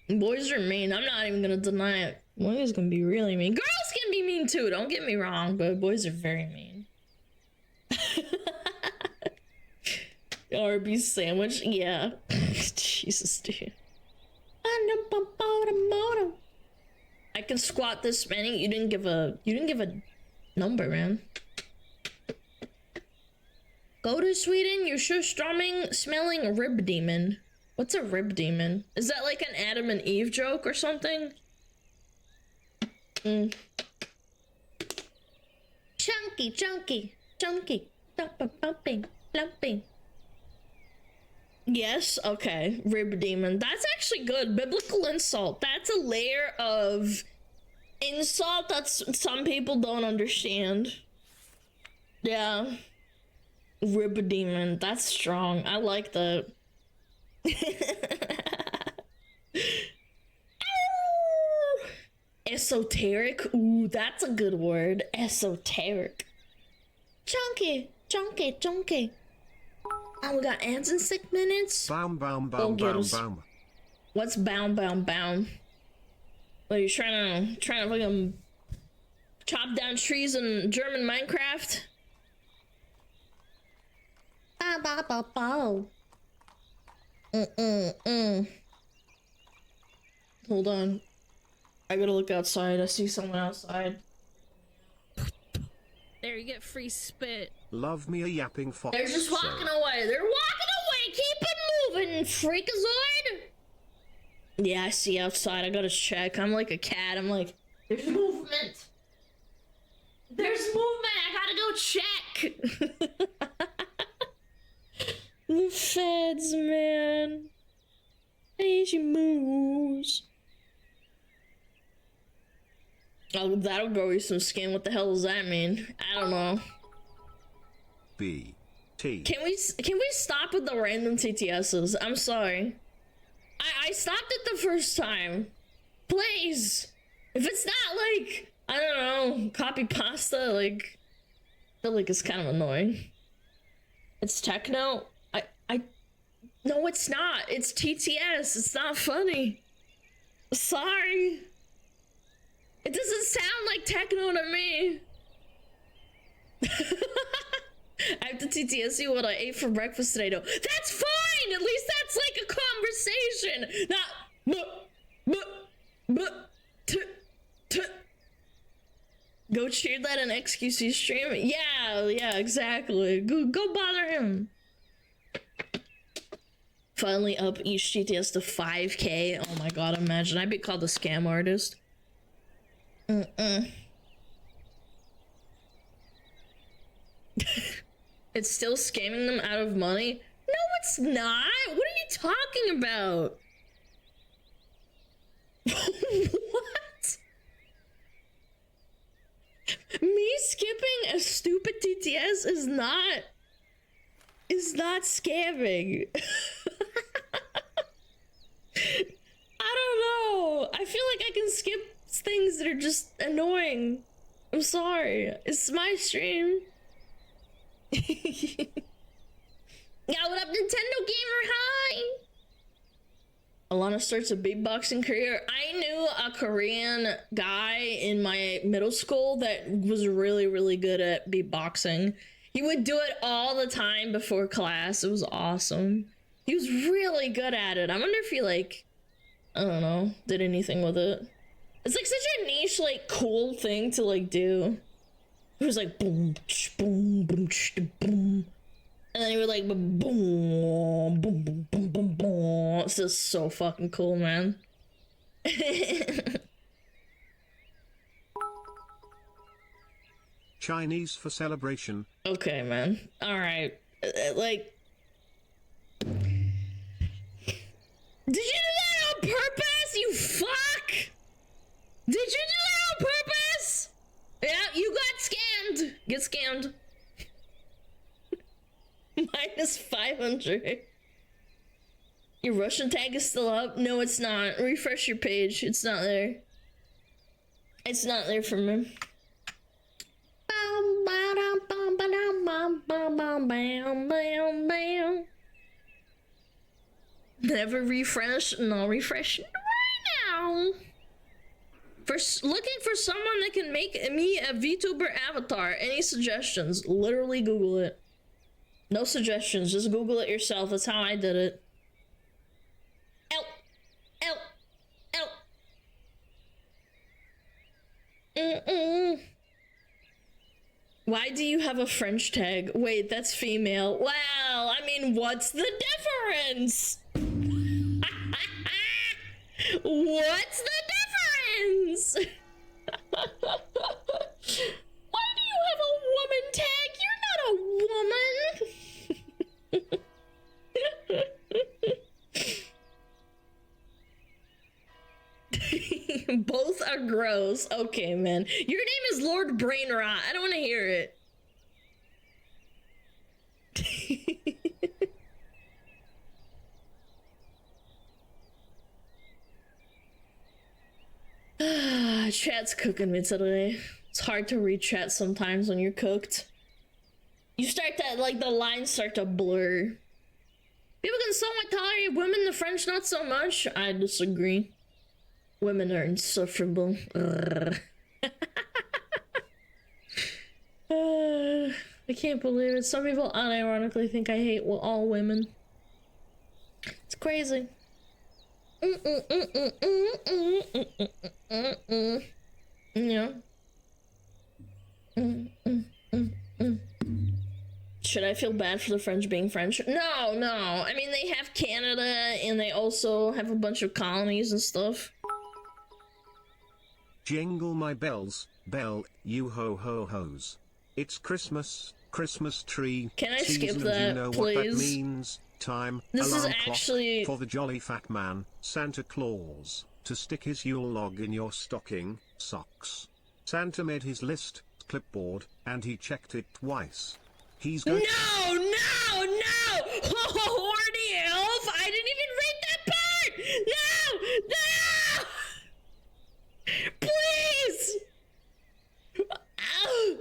Boys are mean. I'm not even gonna deny it. Boys can be really mean. Girls can be mean too, don't get me wrong, but boys are very mean. Arby's sandwich, yeah. Jesus, dude. I can squat this many. You didn't give a number, man. Go to Sweden. You're sure smelling rib demon. What's a rib demon? Is that like an Adam and Eve joke or something? Chunky. Lumping. Yes, okay. Rib demon. That's actually good. Biblical insult. That's a layer of insult that some people don't understand. Yeah. Rib demon. That's strong. I like that. Esoteric. Ooh, that's a good word. Esoteric. Chunky. Oh, we got ants in 6 minutes. Baum. What's bound? What are you trying to fucking chop down trees in German Minecraft? Hold on. I gotta look outside. I see someone outside. There, you get free spit. Love me a yapping fox. They're just walking away. They're walking away. Keep it moving, freakazoid. Yeah, I see outside. I gotta check. I'm like a cat. I'm like, there's movement. I gotta go check. The feds, man. Easy moves. Oh, that'll grow you some skin. What the hell does that mean? I don't know. B. T. Can we stop with the random TTSs? I'm sorry. I stopped it the first time. Please. If it's not like, I don't know, copy pasta, like, I feel like it's kind of annoying. It's techno. No, it's not. It's TTS. It's not funny. Sorry. It doesn't sound like techno to me. I have to TTS you what I ate for breakfast today, though. That's fine! At least that's like a conversation! Not Go cheer that an XQC stream. Yeah, exactly. Go bother him. Finally up each GTS to 5K. Oh my god, imagine. I'd be called a scam artist. It's still scamming them out of money? No, it's not. What are you talking about? What? Me skipping a stupid TTS is not scamming. I don't know. I feel like I can skip things that are just annoying. I'm sorry. It's my stream. Yeah, what up, Nintendo Gamer? Hi! Alana starts a beatboxing career. I knew a Korean guy in my middle school that was really, really good at beatboxing. He would do it all the time before class. It was awesome. He was really good at it. I wonder if he, like, I don't know, did anything with it. It's like such a niche, like, cool thing to, like, do. It was like boom, boom, boom, boom. And then he would like boom, boom, boom, boom, boom, boom. It's just so fucking cool, man. Chinese for celebration. Okay, man. All right. Like, did you do that on purpose? You fuck! Did you do that on purpose? Yeah, you got scammed. Get scammed. Minus 500. Your Russian tag is still up? No, it's not. Refresh your page. It's not there. It's not there for me. Never refresh? No, refresh right now. Looking for someone that can make me a VTuber avatar. Any suggestions? Literally Google it. No suggestions, just Google it yourself. That's how I did it. L. Why do you have a French tag? Wait, that's female. Well, I mean, what's the difference? What's the difference? Why do you have a woman tag? You're not a woman. Both are gross. Okay, man. Your name is Lord Brainrot. I don't want to hear it. Chat's cooking me today. It's hard to read chat sometimes when you're cooked. You start to, like, the lines start to blur. People can somewhat tolerate women, the French not so much. I disagree. Women are insufferable. I can't believe it. Some people unironically think I hate all women. It's crazy. Yeah. Should I feel bad for the French being French? No. I mean, they have Canada and they also have a bunch of colonies and stuff. Jingle my bells, bell, you ho ho ho's. It's Christmas tree. Can I season, skip that, you know please? what that means. Time, This is alarm actually clock for the jolly fat man, Santa Claus, to stick his Yule log in your stocking, socks. Santa made his list, clipboard, and he checked it twice. He's going No! Horny elf! I didn't even read that part! No! Please! Ow.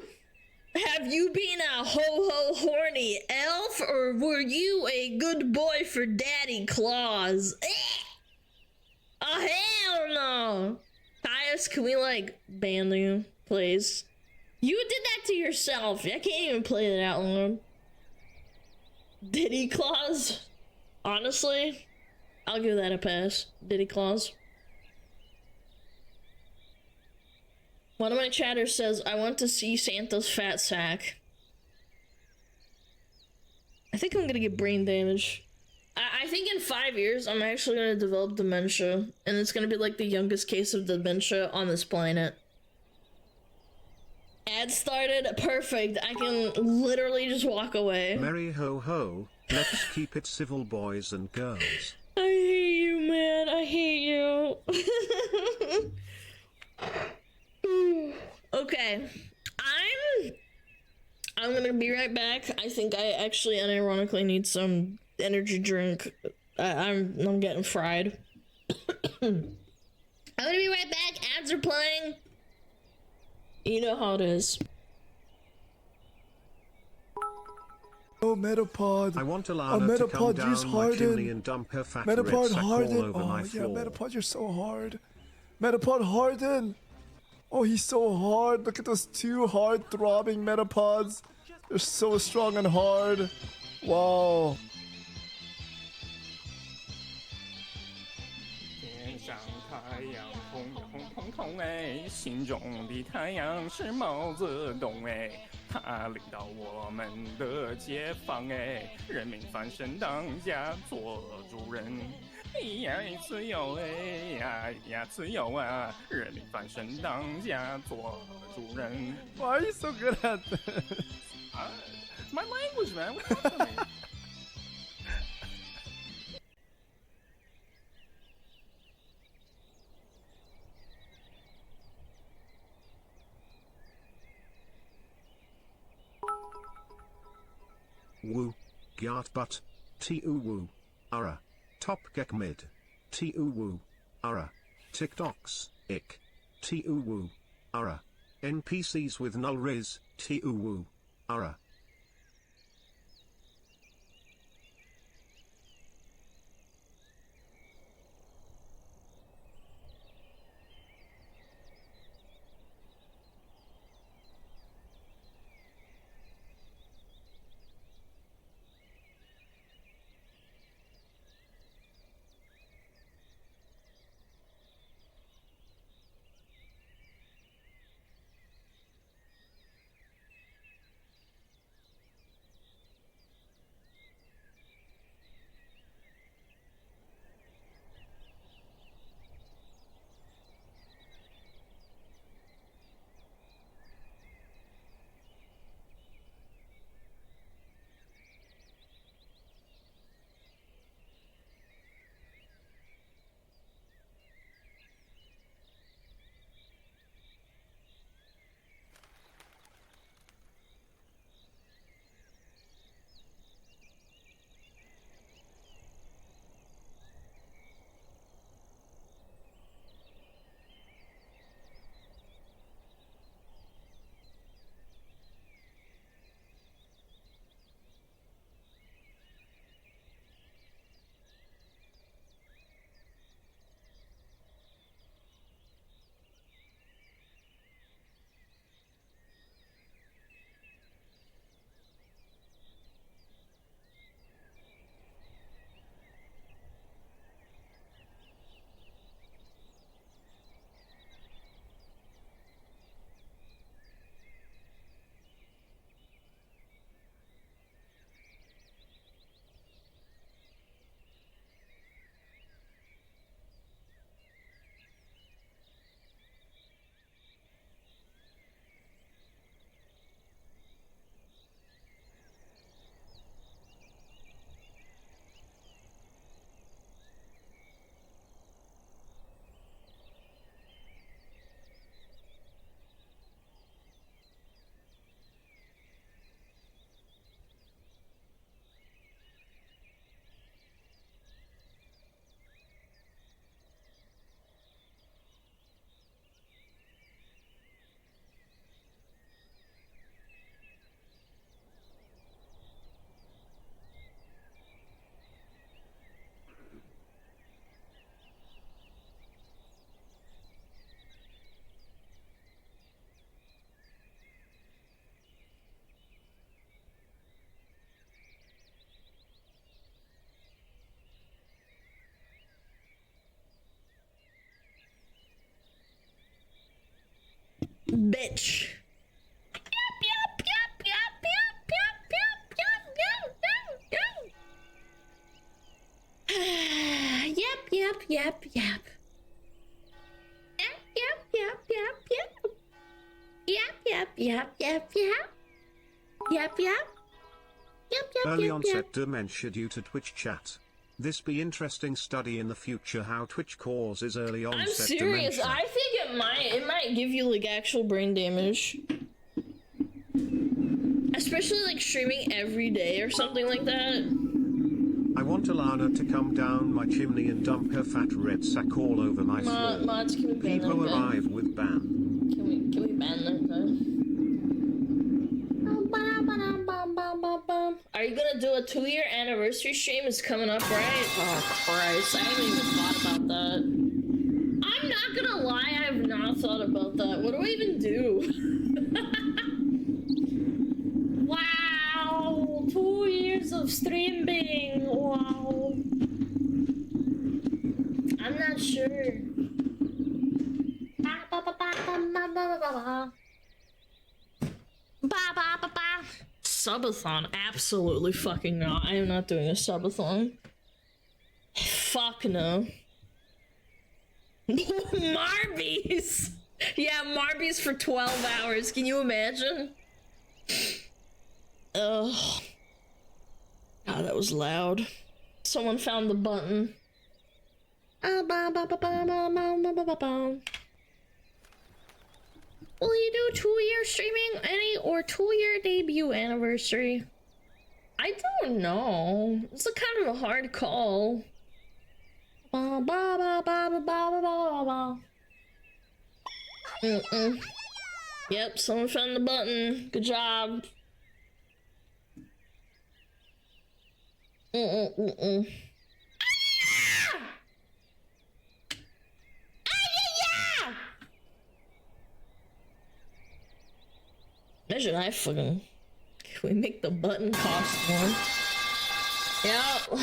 Have you been a ho-ho horny elf, or were you a good boy for Daddy Claus? Oh, hell no! Caius, can we, like, ban you, please? You did that to yourself. I can't even play that out loud. Diddy Claus? Honestly, I'll give that a pass. Diddy Claus. One of my chatters says, I want to see Santa's fat sack. I think I'm gonna get brain damage. I think in 5 years, I'm actually gonna develop dementia, and it's gonna be like the youngest case of dementia on this planet. Ad started, perfect. I can literally just walk away. Merry ho ho, let's keep it civil, boys and girls. I hate you, man. I hate you. Okay. I'm gonna be right back. I think I actually unironically need some energy drink. I'm getting fried. I'm gonna be right back. Ads are playing. You know how it is. Oh, Metapod. I want Alana to come down my chimney and dump her fat red Metapod sack all Harden. over Oh, my yeah, floor. Metapod, you're so hard. Metapod Harden. Oh, he's so hard. Look at those two hard throbbing Metapods. They're so strong and hard. Wow. 天上太阳红红彤彤哎，心中的太阳是毛泽东哎，他领导我们的解放哎，人民翻身当家做主人。哎呀，自由哎呀呀，自由啊！人民翻身当家做主人。 Why are you so good at this? My language, man. What's happening? Woo, gyat butt, woo, ara, top gek mid, woo, ara, TikToks, ick, woo, ara, NPCs with null riz, woo, ara. Twitch. Yep. Early onset dementia due to Twitch chat. This be interesting study in the future how Twitch causes early onset I'm serious. dementia. I think it might give you like actual brain damage. Especially like streaming every day or something like that. I want Alana to come down my chimney and dump her fat red sack all over my floor. Mods, can we ban People that guy? arrive with ban. Can we ban that guy? Are you gonna do a 2-year anniversary stream? It's coming up, right? Oh Christ, I haven't even thought about that. I'm not gonna lie, I have not thought about that. What do I even do? Wow, 2 years of streaming. Wow. I'm not sure. Subathon? Absolutely fucking not. I am not doing a subathon. Fuck no. Marbies! Yeah, Marbies for 12 hours. Can you imagine? Ugh. God, that was loud. Someone found the button. Will you do 2-year streaming, any, or 2-year debut anniversary? I don't know. It's a kind of a hard call. Yep, someone found the button. Good job. Imagine I fucking... Can we make the button cost more? Yep.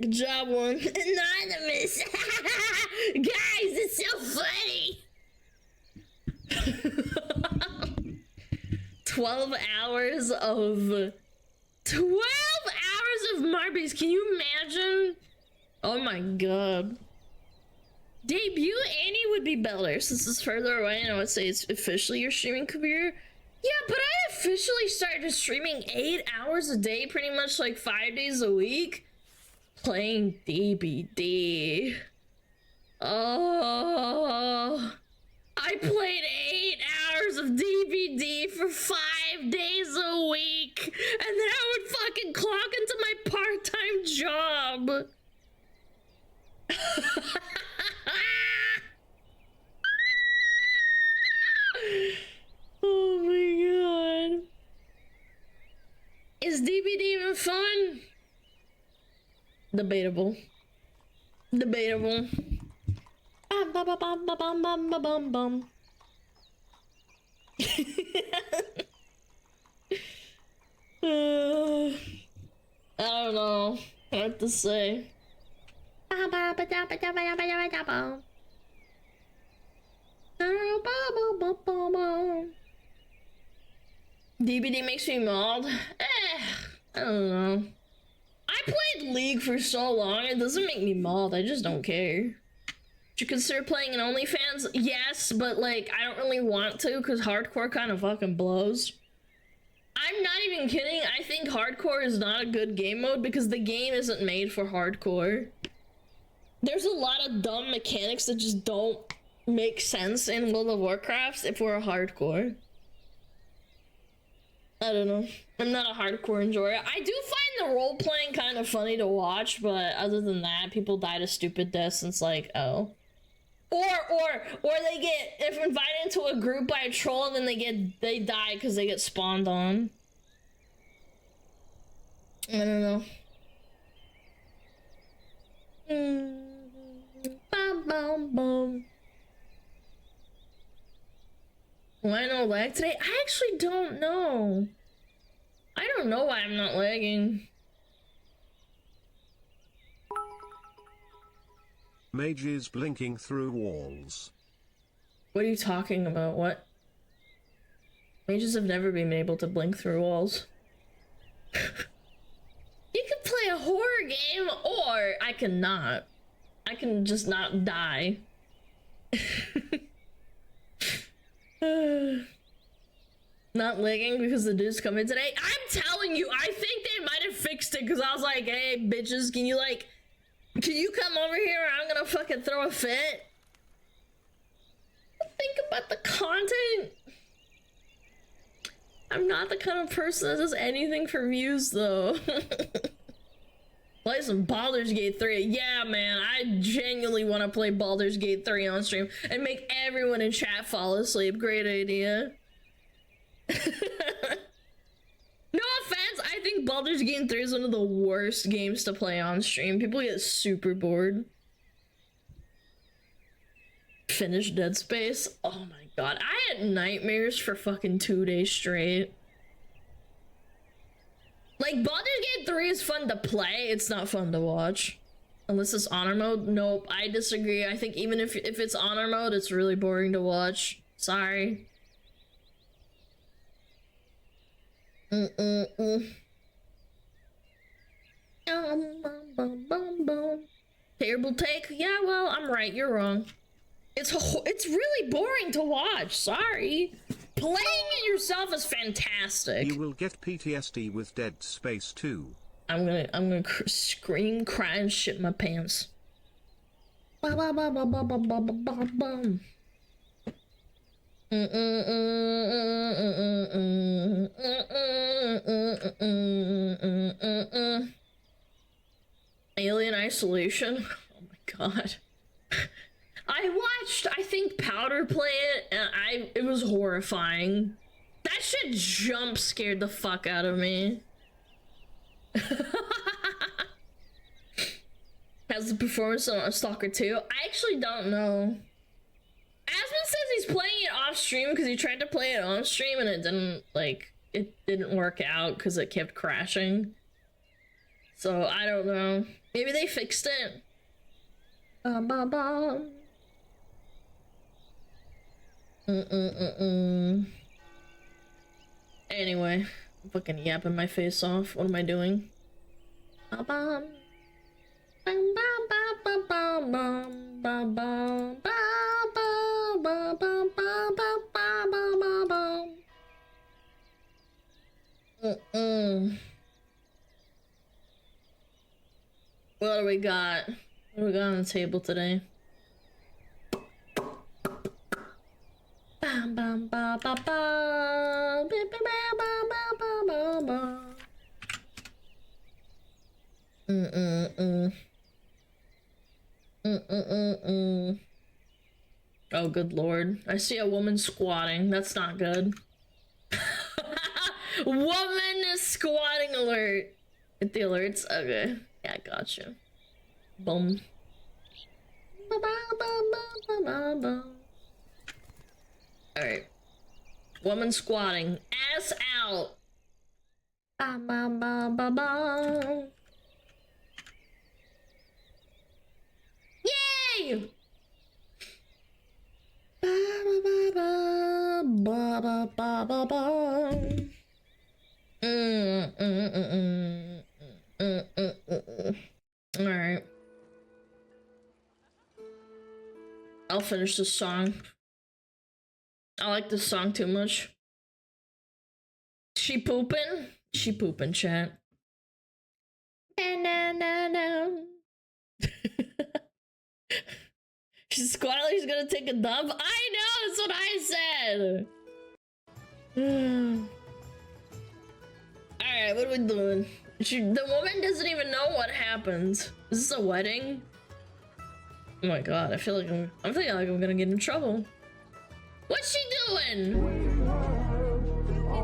Good job, one. Anonymous! Guys, it's so funny! 12 hours of... 12 hours of Marbies! Can you imagine? Oh my god. Debut Annie would be better since it's further away, and I would say it's officially your streaming career. Yeah, but I officially started streaming 8 hours a day, pretty much like 5 days a week. Playing DBD. Oh, I played 8 hours of DBD for 5 days a week, and then I would fucking clock into my part-time job. Oh my god. Is DBD even fun? Debatable. Debatable. Bum, bum, bum, bum, bum, bum, bum, bum, bum. I don't know what to say. DBD makes me mauled. I don't know. I played League for so long, it doesn't make me mauled. I just don't care. Would you consider playing an OnlyFans? Yes, but like, I don't really want to because hardcore kind of fucking blows. I'm not even kidding. I think hardcore is not a good game mode because the game isn't made for hardcore. There's a lot of dumb mechanics that just don't make sense in World of Warcraft if we're a hardcore. I don't know. I'm not a hardcore enjoyer. I do find the role-playing kind of funny to watch, but other than that, people die to stupid deaths and it's like, oh. Or they get, if invited into a group by a troll, then they die because they get spawned on. I don't know. Bum, bum, bum. Why no lag today? I actually don't know. I don't know why I'm not lagging. Mages blinking through walls. What are you talking about? What? Mages have never been able to blink through walls. You can play a horror game, or I cannot. I can just not die. Not lagging because the dudes come in today. I'm telling you, I think they might have fixed it because I was like, hey, bitches, can you come over here or I'm gonna fucking throw a fit? Think about the content. I'm not the kind of person that does anything for views, though. Play some Baldur's Gate 3. Yeah, man, I genuinely want to play Baldur's Gate 3 on stream and make everyone in chat fall asleep. Great idea. No offense, I think Baldur's Gate 3 is one of the worst games to play on stream. People get super bored. Finish Dead Space. Oh my god, I had nightmares for fucking 2 days straight. Like, Baldur's Gate 3 is fun to play, it's not fun to watch. Unless it's honor mode. Nope, I disagree. I think even if it's honor mode, it's really boring to watch. Sorry. Terrible take. Yeah, well, I'm right, you're wrong. It's really boring to watch. Sorry. Playing it yourself is fantastic. You will get PTSD with Dead Space 2. I'm gonna scream, cry, and shit my pants. Alien Isolation. Oh my god. I watched, I think, Powder play it, and it was horrifying. That shit jump scared the fuck out of me. How's the performance on Stalker 2? I actually don't know. Asmund says he's playing it off stream because he tried to play it on stream and it didn't work out because it kept crashing. So I don't know. Maybe they fixed it. Anyway, I'm fucking yapping my face off. What am I doing? What do we got? What do we got on the table today? Oh, good lord. I see a woman squatting. That's not good. Woman is squatting alert. Hit the alerts? Okay. Yeah, gotcha. Boom. Alright. Woman squatting. Ass out. Yay! Alright. I'll finish this song. I like this song too much. She poopin'? She poopin', chat. She's squatting like she's gonna take a dump. I know, that's what I said. Alright, what are we doing? The woman doesn't even know what happened. Is this a wedding? Oh my god, I feel like I'm thinking like I'm gonna get in trouble. What's she doing?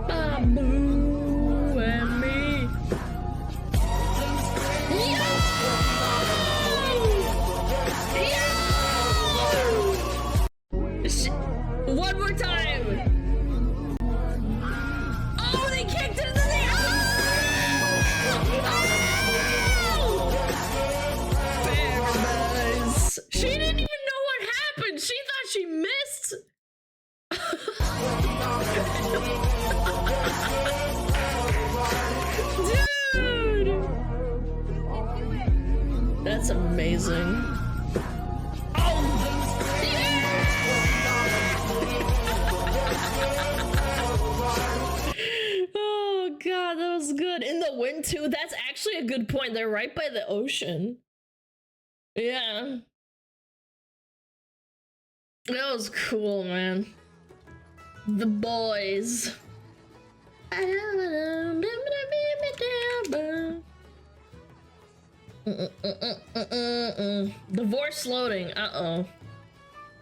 Babu and me. Yo! Yo! One more time. Oh, they kicked it in the knee. Oh! Paradise. She didn't even know what happened. She thought she missed. amazing. Oh god, that was good. In the wind too. That's actually a good point. They're right by the ocean. Yeah. That was cool, man. The boys. Divorce loading. Uh-oh.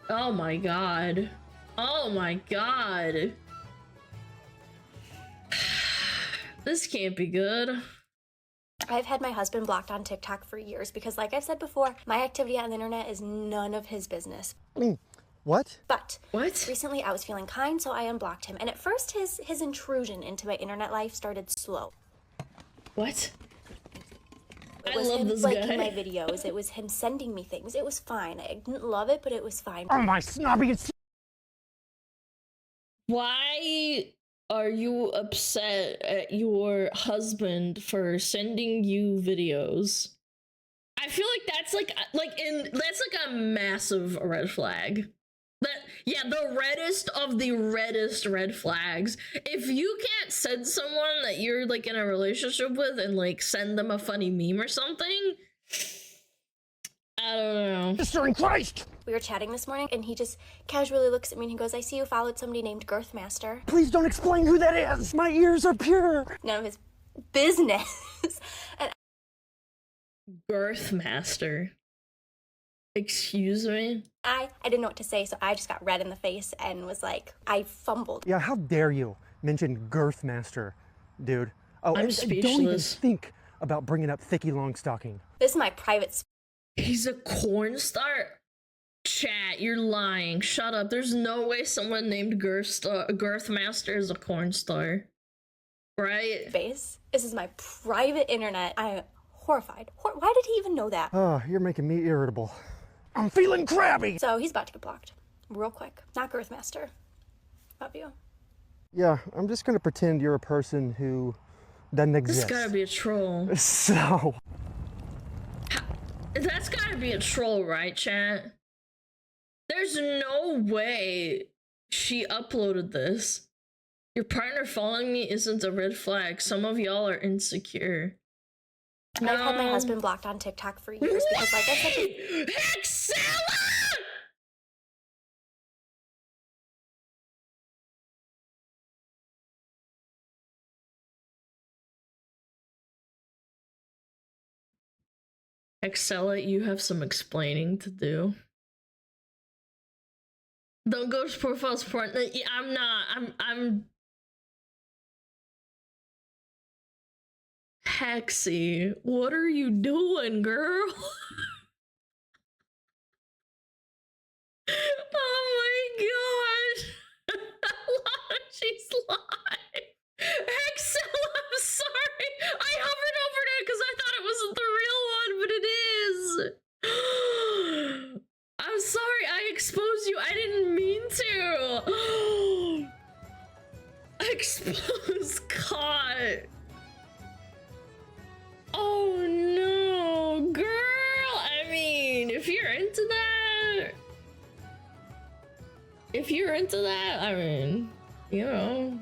Oh my god. Oh my god. This can't be good. I've had my husband blocked on TikTok for years because, like I've said before, my activity on the internet is none of his business. What? But What? recently I was feeling kind, so I unblocked him. And at first his intrusion into my internet life started slow. What? It I was love him this liking guy. my videos. It was him sending me things. It was fine. I didn't love it, but it was fine. Oh, my snobby. Why are you upset at your husband for sending you videos? I feel like that's that's like a massive red flag. The reddest of the reddest red flags. If you can't send someone that you're like in a relationship with and like send them a funny meme or something, I don't know. Sister in Christ! We were chatting this morning, and he just casually looks at me and he goes, "I see you followed somebody named Girthmaster." Please don't explain who that is. My ears are pure. None of his business. And Girthmaster. Excuse me? I didn't know what to say, so I just got red in the face and was like, I fumbled. Yeah, how dare you mention Girthmaster, dude. Oh, I'm and don't even speechless. think about bringing up Thicky Longstocking. This is my private He's a corn star? Chat, you're lying. Shut up. There's no way someone named Girthmaster is a corn star. Right? space. This is my private internet. I am horrified. Why did he even know that? Oh, you're making me irritable. I'm feeling crabby. So he's about to get blocked. Real quick. Not Girthmaster. Love you. Yeah, I'm just gonna pretend you're a person who doesn't This exist. gotta be a troll. So, That's gotta be a troll, right, chat? There's no way she uploaded this. Your partner following me isn't a red flag. Some of y'all are insecure. I've had my husband blocked on TikTok for years because, like I said, Hexella! Excella, you have some explaining to do. Don't go to profile support. Yeah, I'm not. I'm Hexy, what are you doing, girl? Oh my god. She's live. Hexella, I'm sorry. I hovered over it because I thought it wasn't the real one, but it is. I'm sorry, I exposed you. I didn't mean to. Expose caught. Oh no, girl. I mean, if you're into that, I mean, you know,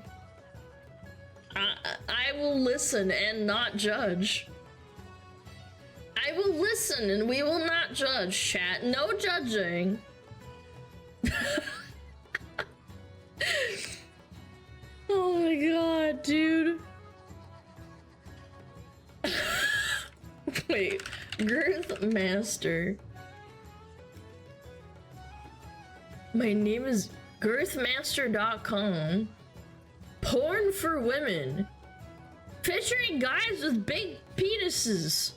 I will listen and not judge. I will listen and we will not judge, chat. No judging. Oh my god, dude. Wait, Girthmaster. My name is girthmaster.com. Porn for women. Featuring guys with big penises.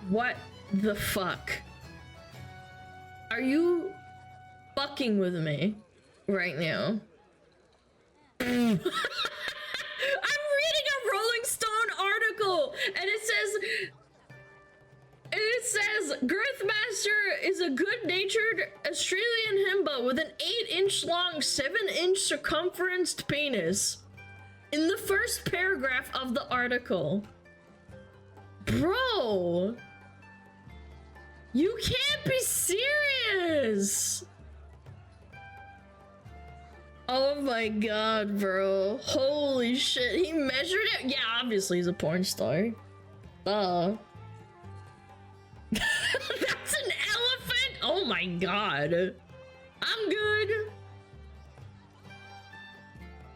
What the fuck? Are you fucking with me right now? I'm reading a Rolling Stone article and it says Girthmaster is a good-natured Australian himbo with an 8-inch long, 7-inch circumferenced penis. In the first paragraph of the article. Bro! You can't be serious! Oh my god, bro. Holy shit. He measured it? Yeah, obviously he's a porn star. That's an elephant? Oh my god. I'm good.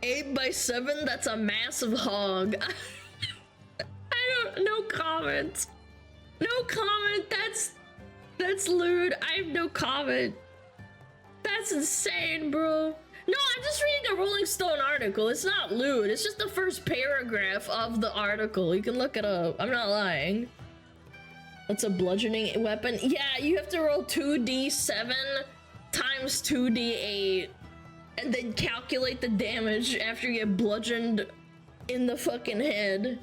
8x7, that's a massive hog. No comment. No comment. That's lewd. I have no comment. That's insane, bro. No, I'm just reading a Rolling Stone article. It's not lewd. It's just the first paragraph of the article. You can look it up. I'm not lying. That's a bludgeoning weapon. Yeah, you have to roll 2d7 times 2d8 and then calculate the damage after you get bludgeoned in the fucking head.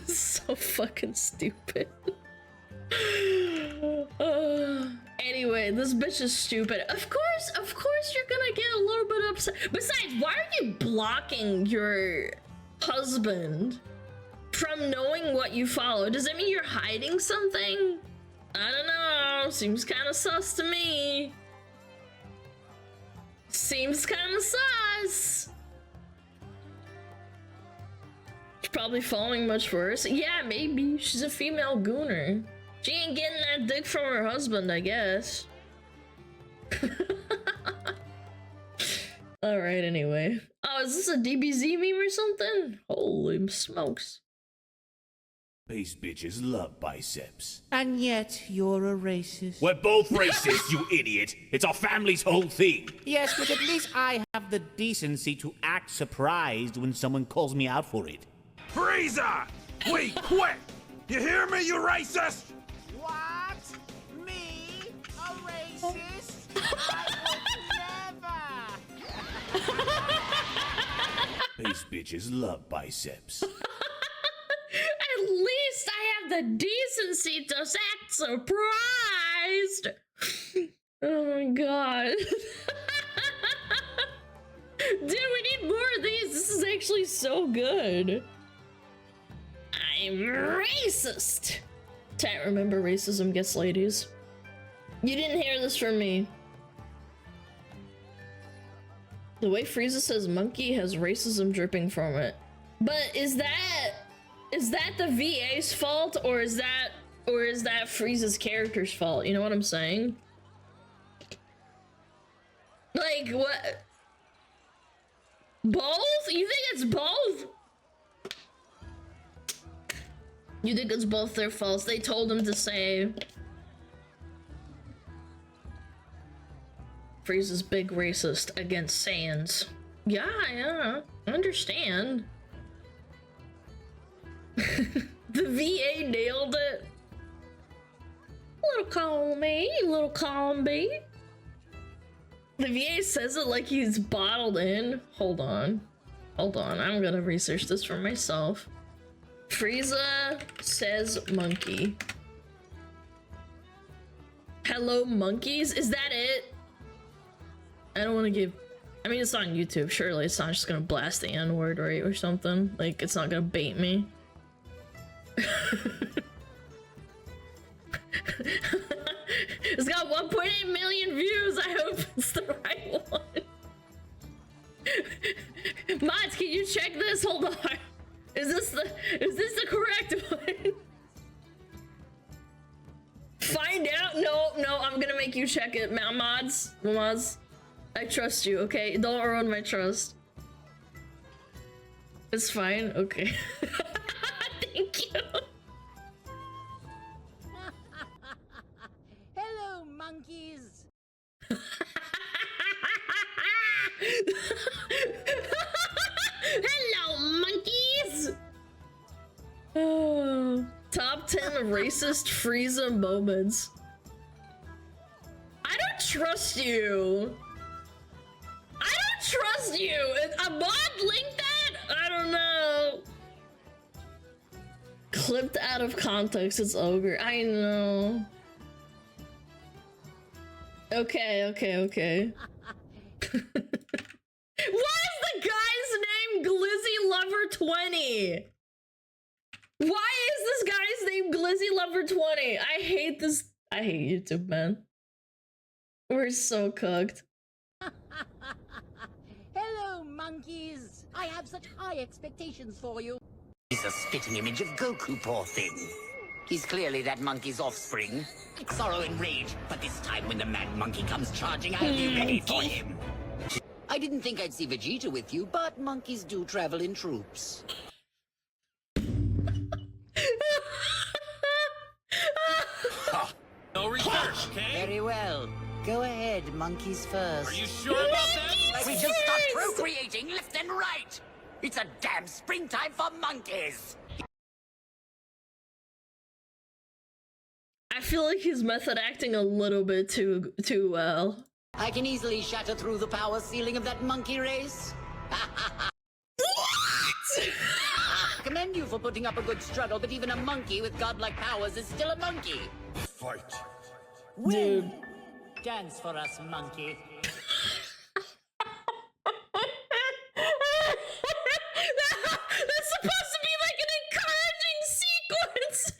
So fucking stupid. Anyway, this bitch is stupid. Of course you're gonna get a little bit upset. Besides, why are you blocking your husband from knowing what you follow? Does that mean you're hiding something? I don't know. Seems kind of sus to me. Seems kind of sus. She's probably following much worse. Yeah, maybe. She's a female gooner. She ain't getting that dick from her husband, I guess. Alright, anyway. Oh, is this a DBZ meme or something? Holy smokes. These bitches love biceps. And yet you're a racist. We're both racist, you idiot. It's our family's whole thing. Yes, but at least I have the decency to act surprised when someone calls me out for it. Frieza! Wait, quick! You hear me, you racist? What? Me? A racist? I would never! These bitches love biceps. At least I have the decency to act surprised. Oh my god. Dude, we need more of these. This is actually so good. I'm racist. Can't remember racism gets ladies. You didn't hear this from me. The way Frieza says monkey has racism dripping from it. But is that the VA's fault, or is that Frieza's character's fault? You know what I'm saying? Like, what? Both? You think it's both? You think it's both their faults? They told him to say Frieza's big racist against Saiyans. Yeah, I understand. The VA nailed it. Little column A, little column B. The VA says it like he's bottled in. Hold on. I'm gonna research this for myself. Frieza says monkey. Hello, monkeys? Is that it? I don't want to give... I mean, it's on YouTube. Surely it's not just gonna blast the N-word, right? Or something. Like, it's not gonna bait me. It's got 1.8 million views. I hope it's the right one. Mods, can you check this? Hold on. Is this the correct one? Find out? No, I'm gonna make you check it. Mods, I trust you, okay? Don't ruin my trust. It's fine, okay. Thank you. Hello, monkeys! Hello, monkeys! Oh, top 10 racist Frieza moments. I don't trust you. A mod linked that? I don't know. Clipped out of context, it's ogre. I know. Okay. Why is the guy's name Why is this guy's name Glizzy Lover 20? I hate this. I hate YouTube, man. We're so cooked. Hello, monkeys. I have such high expectations for you. He's a spitting image of Goku, poor thing. He's clearly that monkey's offspring. Sorrow and rage, but this time when the mad monkey comes charging, I'll be ready for him. I didn't think I'd see Vegeta with you, but monkeys do travel in troops. No research, okay? Very well. Go ahead, monkeys first. Are you sure about that? We just start procreating left and right. It's a damn springtime for monkeys. I feel like he's method acting a little bit too well. I can easily shatter through the power ceiling of that monkey race. What? Commend you for putting up a good struggle, but even a monkey with godlike powers is still a monkey. Fight. Dude. Dance for us, monkey. That's supposed to be like an encouraging sequence.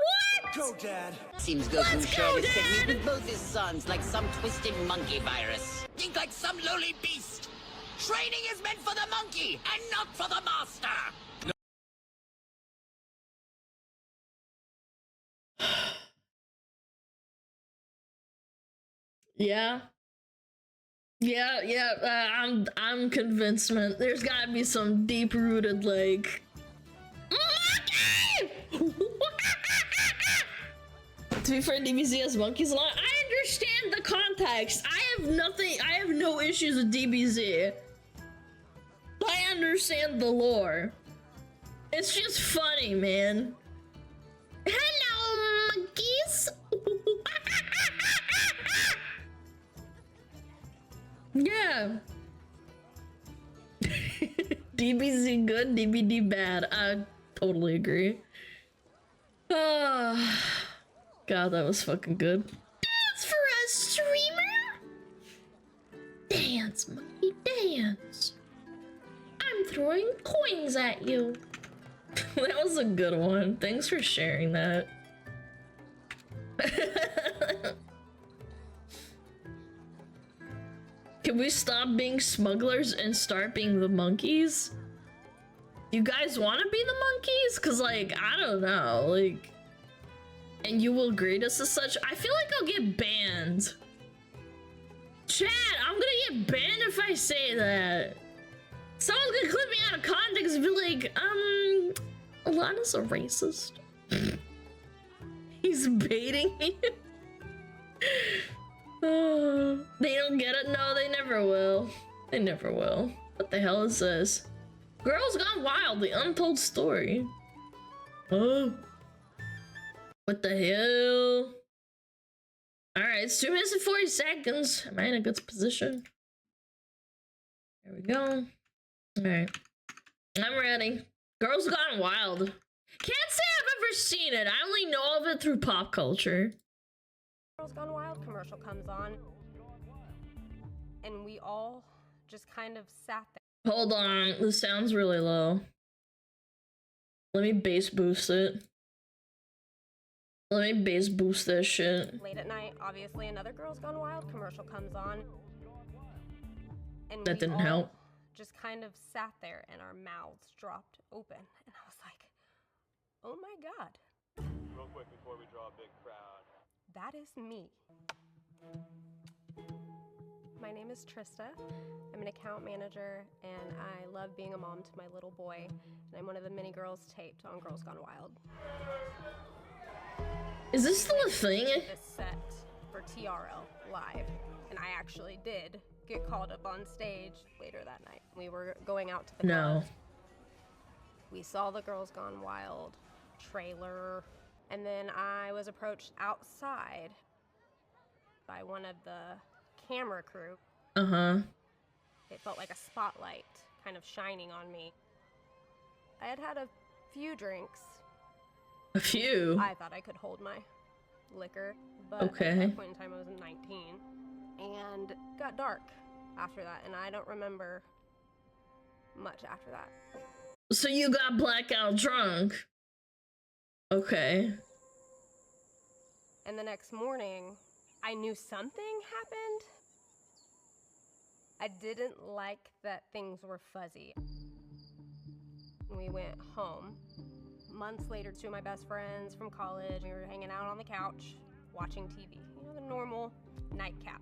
What? Go, Dad. Seems Goku shared his technique with both his sons like some twisted monkey virus. Think like some lowly beast. Training is meant for the monkey and not for the master. Yeah. I'm convinced, man. There's gotta be some deep-rooted, like... To be fair, DBZ has monkeys a lot. I understand the context. I have no issues with DBZ. I understand the lore. It's just funny, man. Hello, monkeys! Yeah. DBZ good, DBD bad. I totally agree. God, that was fucking good. Dance for us, streamer! Dance, monkey, dance. I'm throwing coins at you. That was a good one. Thanks for sharing that. Can we stop being smugglers and start being the monkeys? You guys want to be the monkeys? Cause like, I don't know, like, and you will greet us as such. I feel like I'll get banned. Chat, I'm gonna get banned if I say that. Someone's gonna clip me out of context and be like, Alana's a racist. He's baiting me. They don't get it? No, they never will. They never will. What the hell is this? Girls Gone Wild, the untold story. Oh. What the hell? Alright, it's 2 minutes and 40 seconds. Am I in a good position? There we go. Alright. I'm ready. Girls Gone Wild. Can't say I've ever seen it. I only know of it through pop culture. Girls Gone Wild commercial comes on, and we all just kind of sat there. Hold on, the sound's really low. Let me bass boost it. Let me bass boost this shit. Late at night, obviously another Girls Gone Wild commercial comes on, and that didn't help. Just kind of sat there, and our mouths dropped open, and I was like, "Oh my god!" Real quick before we draw a big crowd. That is me. My name is Trista. I'm an account manager, and I love being a mom to my little boy. And I'm one of the mini girls taped on Girls Gone Wild. Is this still a thing? This set for TRL live, and I actually did get called up on stage later that night. We were going out to the car. We saw the Girls Gone Wild trailer. And then I was approached outside by one of the camera crew. Uh-huh. It felt like a spotlight kind of shining on me. I had had a few drinks. A few? I thought I could hold my liquor, but okay. At that point in time I was 19. And it got dark after that, and I don't remember much after that. So you got blackout drunk. Okay. And the next morning, I knew something happened. I didn't like that things were fuzzy. We went home. Months later, two of my best friends from college, we were hanging out on the couch, watching TV. You know, the normal nightcap.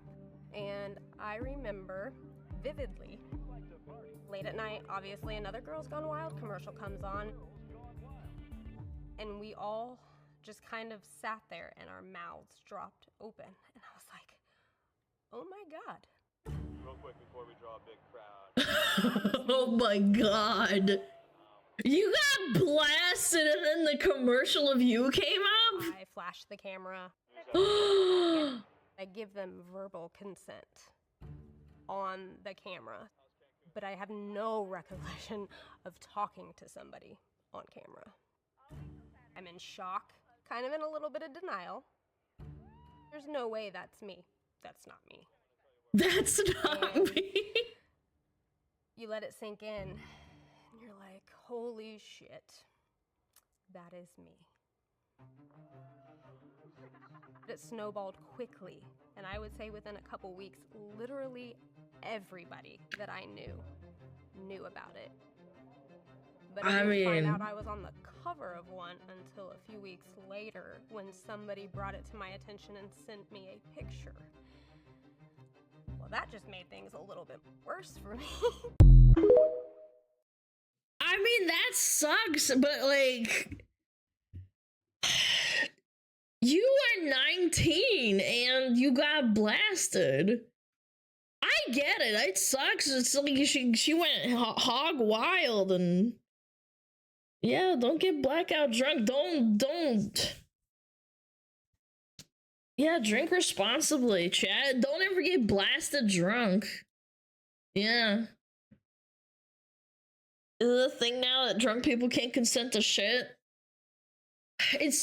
And I remember vividly, late at night, obviously another Girls Gone Wild commercial comes on. And we all just kind of sat there and our mouths dropped open. And I was like, oh my God. Real quick before we draw a big crowd. Oh my God. You got blasted and then the commercial of you came up? I flashed the camera. I give them verbal consent on the camera, but I have no recollection of talking to somebody on camera. I'm in shock, kind of in a little bit of denial. There's no way that's me. That's not me. That's not me. You let it sink in, and you're like, holy shit, that is me. It snowballed quickly, and I would say within a couple weeks, literally everybody that I knew about it. But I didn't find out I was on the cover of one until a few weeks later when somebody brought it to my attention and sent me a picture. Well, that just made things a little bit worse for me. I mean, that sucks, but like, you are 19 and you got blasted. I get it. It sucks. It's like she went hog wild and yeah, don't get blackout drunk. Don't. Yeah, drink responsibly, chat. Don't ever get blasted drunk. Yeah. Is it a thing now that drunk people can't consent to shit? It's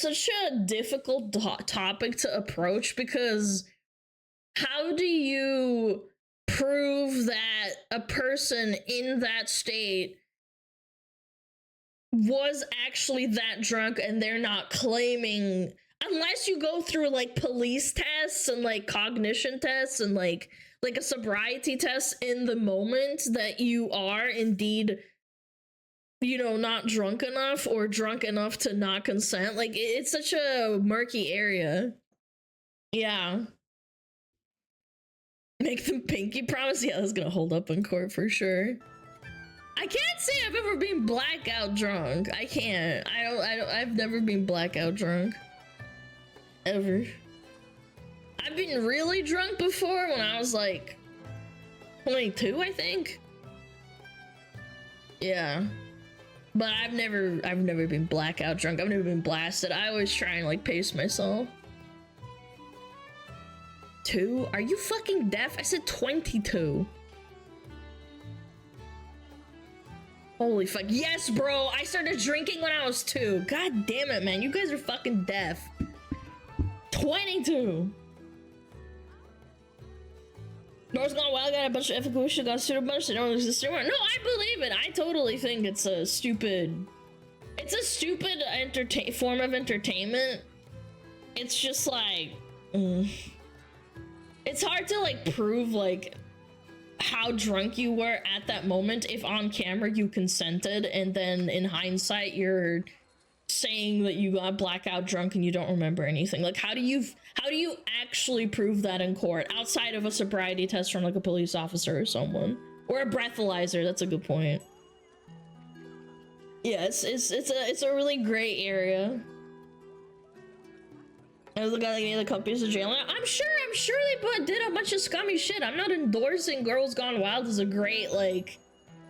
such a difficult topic to approach because how do you prove that a person in that state was actually that drunk and they're not claiming, unless you go through like police tests and like cognition tests and like a sobriety test in the moment that you are indeed, you know, not drunk enough or drunk enough to not consent. Like it's such a murky area. Yeah. Make them pinky promise. Yeah, that's gonna hold up in court for sure. I can't say I've ever been blackout drunk. I can't. I've never been blackout drunk. Ever. I've been really drunk before when I was like 22, I think. Yeah. But I've never been blackout drunk. I've never been blasted. I always try and like pace myself. 2? Are you fucking deaf? I said 22. Holy fuck. Yes, bro. I started drinking when I was 2. God damn it, man. You guys are fucking deaf. 22. Girls Gone Wild got a bunch of ethical shit, got sued a bunch, they don't exist anymore. No, I believe it. I totally think it's a stupid form of entertainment. It's just like, it's hard to like prove like how drunk you were at that moment if on camera you consented and then in hindsight you're saying that you got blackout drunk and you don't remember anything. Like how do you actually prove that in court outside of a sobriety test from like a police officer or someone, or a breathalyzer? That's a good point. Yeah, it's a really gray area. I the guy that gave the companies to jail. I'm sure they did a bunch of scummy shit. I'm not endorsing Girls Gone Wild as a great, like,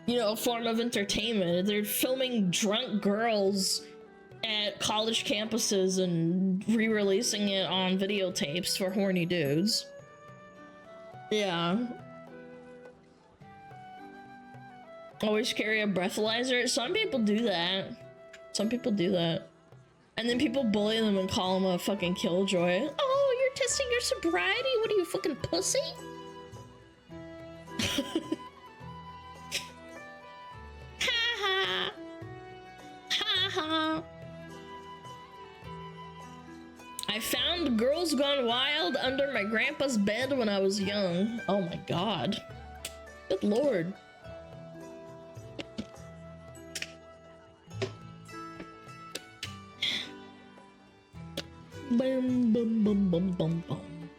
you know, form of entertainment. They're filming drunk girls at college campuses and re-releasing it on videotapes for horny dudes. Yeah. Always carry a breathalyzer. Some people do that. And then people bully them and call them a fucking killjoy. Oh, you're testing your sobriety? What are you, fucking pussy? Ha I found Girls Gone Wild under my grandpa's bed when I was young. Oh my god. Good lord. Boom, boom, boom, boom, boom, boom.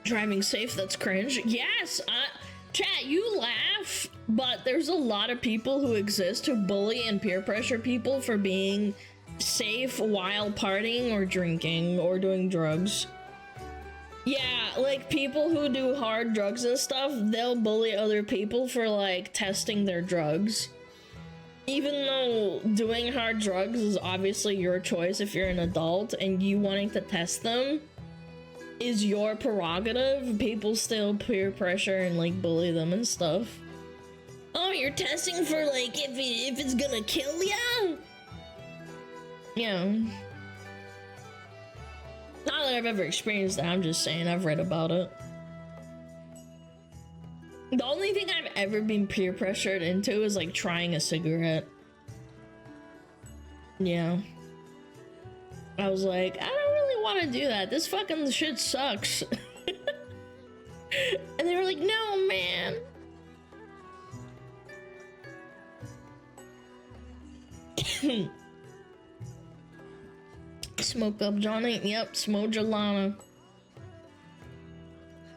Driving safe, that's cringe. Yes, chat, you laugh, but there's a lot of people who exist who bully and peer pressure people for being safe while partying or drinking or doing drugs. Yeah, like people who do hard drugs and stuff, they'll bully other people for like testing their drugs. Even though doing hard drugs is obviously your choice if you're an adult, and you wanting to test them is your prerogative, people still peer pressure and like bully them and stuff. Oh, you're testing for like if it's gonna kill ya? Yeah. Not that I've ever experienced that, I'm just saying I've read about it. The only thing I've ever been peer pressured into is like trying a cigarette. Yeah. I was like, I don't really want to do that. This fucking shit sucks. And they were like, no, man. Smoke up Johnny. Yep, Smugalana.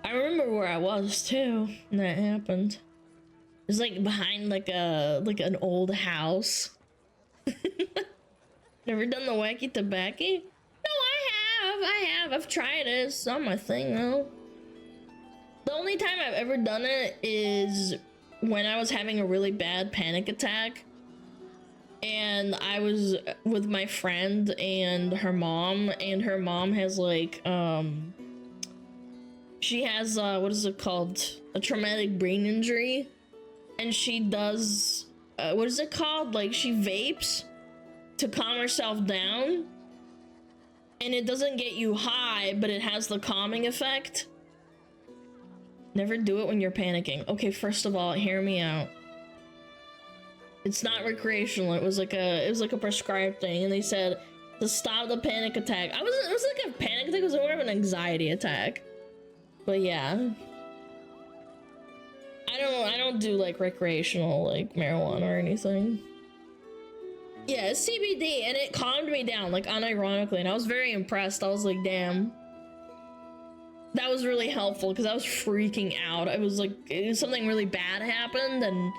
I remember where I was too when that happened. It was like behind like an old house. Never done the wacky tobacco? No, I have. I've tried it. It's not my thing though. The only time I've ever done it is when I was having a really bad panic attack. And I was with my friend and her mom has like, she has, what is it called? A traumatic brain injury. And she does, what is it called? Like, she vapes to calm herself down. And it doesn't get you high, but it has the calming effect. Never do it when you're panicking. Okay, first of all, hear me out. It's not recreational. It was like a prescribed thing, and they said to stop the panic attack. It was like a panic attack. It was more of an anxiety attack. But yeah, I don't do like recreational like marijuana or anything. Yeah, it's CBD, and it calmed me down like unironically, and I was very impressed. I was like, damn, that was really helpful because I was freaking out. I was like, something really bad happened, and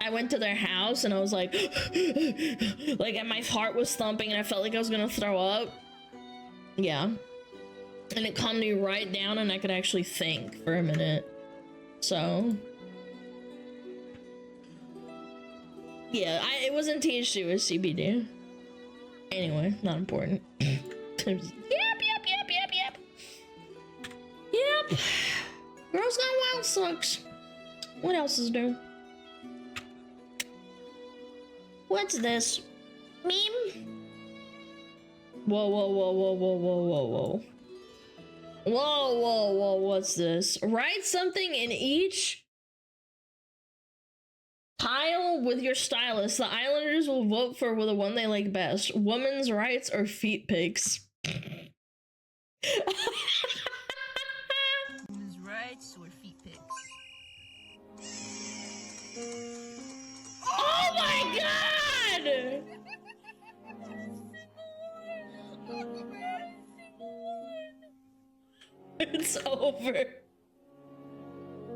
I went to their house and I was like, like, and my heart was thumping and I felt like I was gonna throw up. Yeah. And it calmed me right down and I could actually think for a minute. So. Yeah, it wasn't THC, it was CBD. Anyway, not important. Yep. Yep. Girls Gone Wild sucks. What else is new? What's this? Meme? Whoa, whoa, whoa, whoa, whoa, whoa, whoa, whoa. Whoa, whoa, whoa, what's this? Write something in each tile with your stylist. The Islanders will vote for the one they like best. Women's rights or feet pics? Women's rights or feet pics? Oh my god! It's over.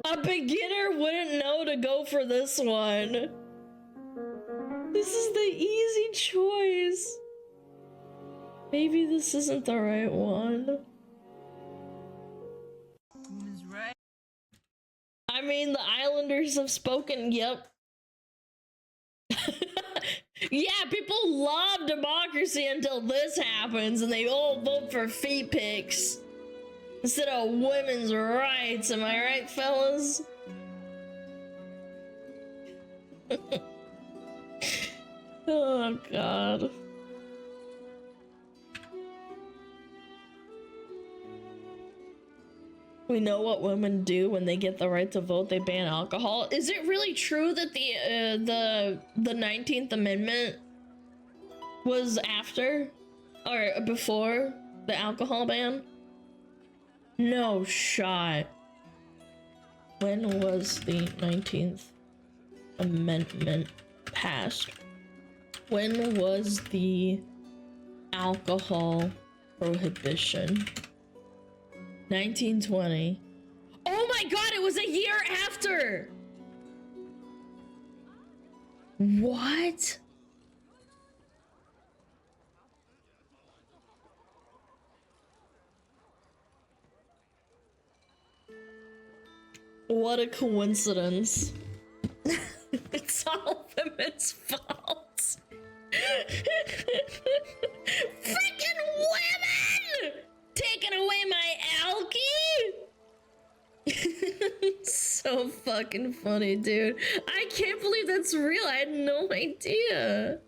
A beginner wouldn't know to go for this one. This is the easy choice. Maybe this isn't the right one. Women's rights. I mean, the Islanders have spoken, yep. Yeah, people love democracy until this happens and they all vote for feet pics instead of women's rights. Am I right, fellas? Oh, God. We know what women do when they get the right to vote. They ban alcohol. Is it really true that the 19th Amendment was after or before The alcohol ban? No shot. When was the 19th Amendment passed? When was the alcohol prohibition? 1920. Oh my god, it was a year after! What? What a coincidence. It's all women's fault. Freaking women! Taking away my alky? So fucking funny, dude. I can't believe that's real. I had no idea.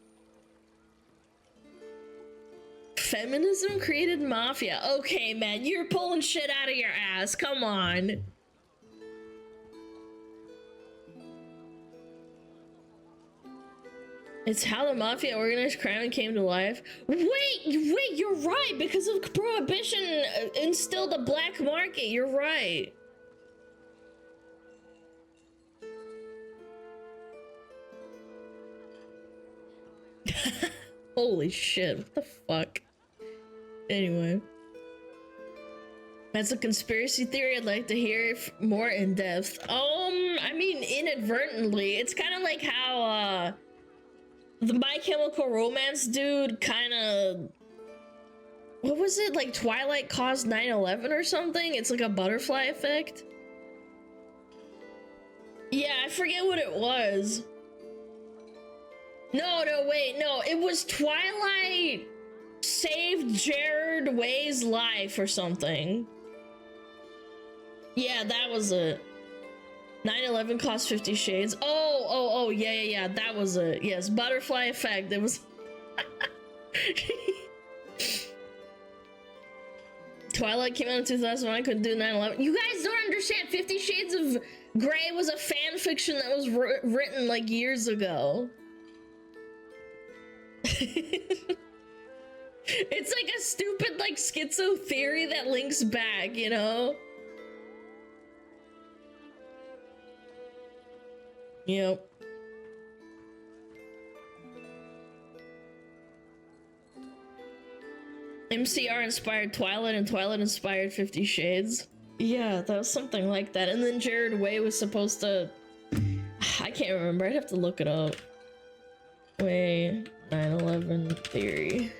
Feminism created mafia. Okay, man, you're pulling shit out of your ass. Come on. It's how the mafia organized crime and came to life. Wait, you're right. Because of prohibition instilled a black market. You're right. Holy shit, what the fuck? Anyway. That's a conspiracy theory I'd like to hear more in depth. I mean, inadvertently. It's kind of like how, the My Chemical Romance dude kind of... What was it? Like Twilight caused 9/11 or something? It's like a butterfly effect? Yeah, I forget what it was. No, wait, no. It was Twilight saved Jared Way's life or something. Yeah, that was it. 9/11 caused 50 Shades. Oh, yeah, that was it. Yes, butterfly effect. It was... Twilight came out in 2001. I couldn't do 9/11. You guys don't understand. 50 Shades of Grey was a fan fiction that was written like years ago. It's like a stupid like schizo theory that links back, you know? Yep. MCR inspired Twilight and Twilight inspired 50 Shades. Yeah, that was something like that. And then Jared Way was supposed to... I can't remember. I'd have to look it up. Way 9/11 theory.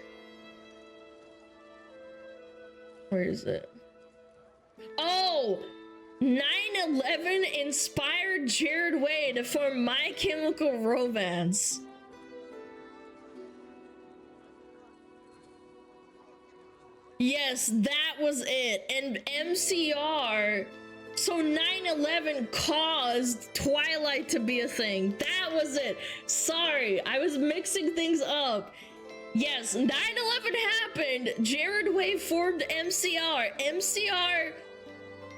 Where is it? Oh! 9/11 inspired Jared Way to form My Chemical Romance. Yes, that was it. And MCR... So 9/11 caused Twilight to be a thing. That was it. Sorry, I was mixing things up. Yes, 9/11 happened. Jared Way formed MCR. MCR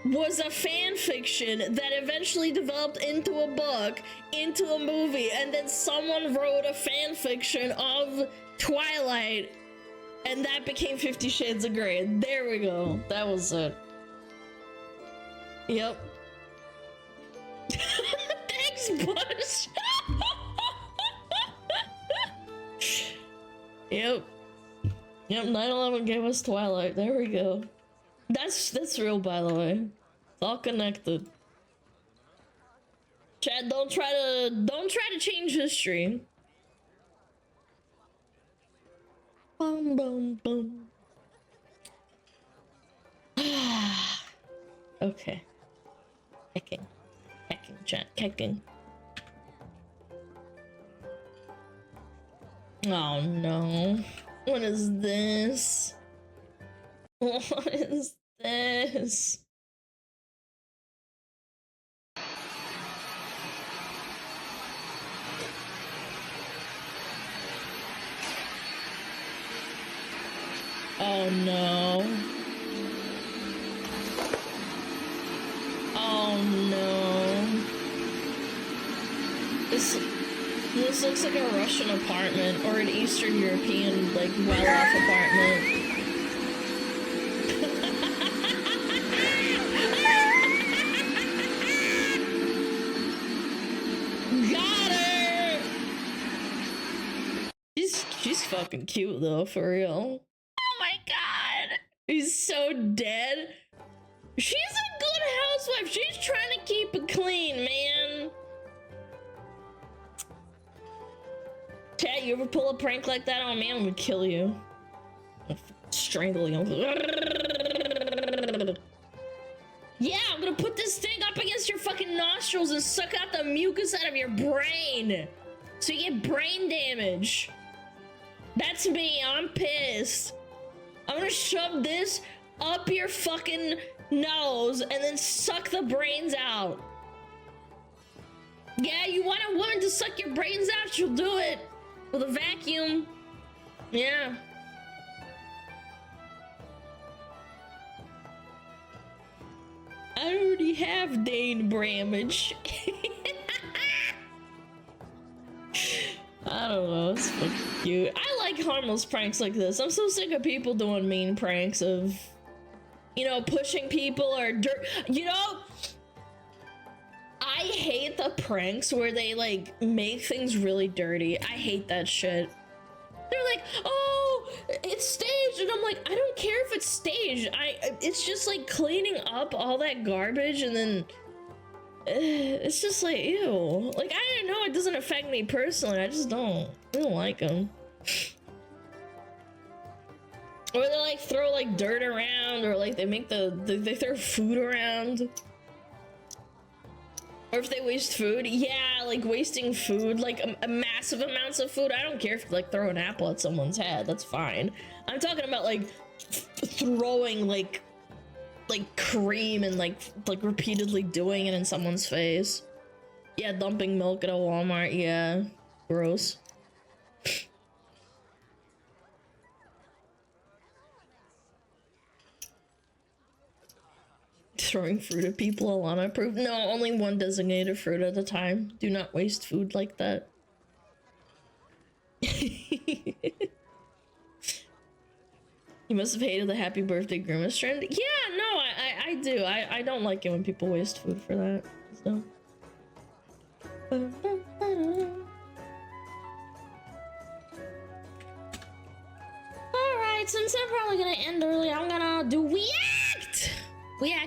was a fan fiction that eventually developed into a book, into a movie, and then someone wrote a fan fiction of Twilight, and that became 50 Shades of Grey. There we go. That was it. Yep. Thanks, Bush. Yep. 9/11 gave us Twilight. There we go. That's real, by the way. It's all connected. Chad, don't try to change history. Boom, boom, boom. Okay. Hacking, chat, hacking. Oh no. What is this? What is this? Oh no. Oh no. This looks like a Russian apartment or an Eastern European, like, well-off apartment. fucking cute though, for real. Oh my god! He's so dead. She's a good housewife. She's trying to keep it clean, man. Chat, you ever pull a prank like that on me? I'm gonna kill you. I'm gonna strangle you. Yeah, I'm gonna put this thing up against your fucking nostrils and suck out the mucus out of your brain. So you get brain damage. That's me, I'm pissed. I'm gonna shove this up your fucking nose and then suck the brains out. Yeah, you want a woman to suck your brains out? She'll do it with a vacuum. Yeah. I already have Dane Bramage. I don't know, it's fucking cute. I like harmless pranks like this. I'm so sick of people doing mean pranks of, you know, pushing people or dirt. You know, I hate the pranks where they like make things really dirty. I hate that shit. They're like, oh, it's staged, and I'm like, I don't care if it's staged. It's just like cleaning up all that garbage, and then it's just like, ew. Like, I know it doesn't affect me personally. I just don't like them. Or they like throw like dirt around, or like they make they throw food around. Or if they waste food, yeah, like wasting food, like a massive amounts of food. I don't care if you like throw an apple at someone's head, that's fine. I'm talking about like throwing like cream and like repeatedly doing it in someone's face. Yeah, dumping milk at a Walmart, yeah, gross. Throwing fruit at people, Alana approved. No, only one designated fruit at a time. Do not waste food like that. You must have hated the happy birthday grimace trend. Yeah, no, I do. I don't like it when people waste food for that. So. Alright, since I'm probably gonna end early, I'm gonna do Weact! Weact.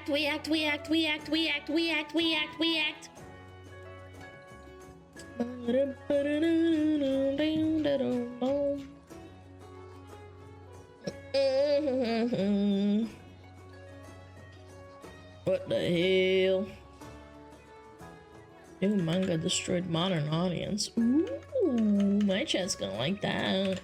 What the hell? New manga destroyed modern audience. Ooh, my chat's gonna like that.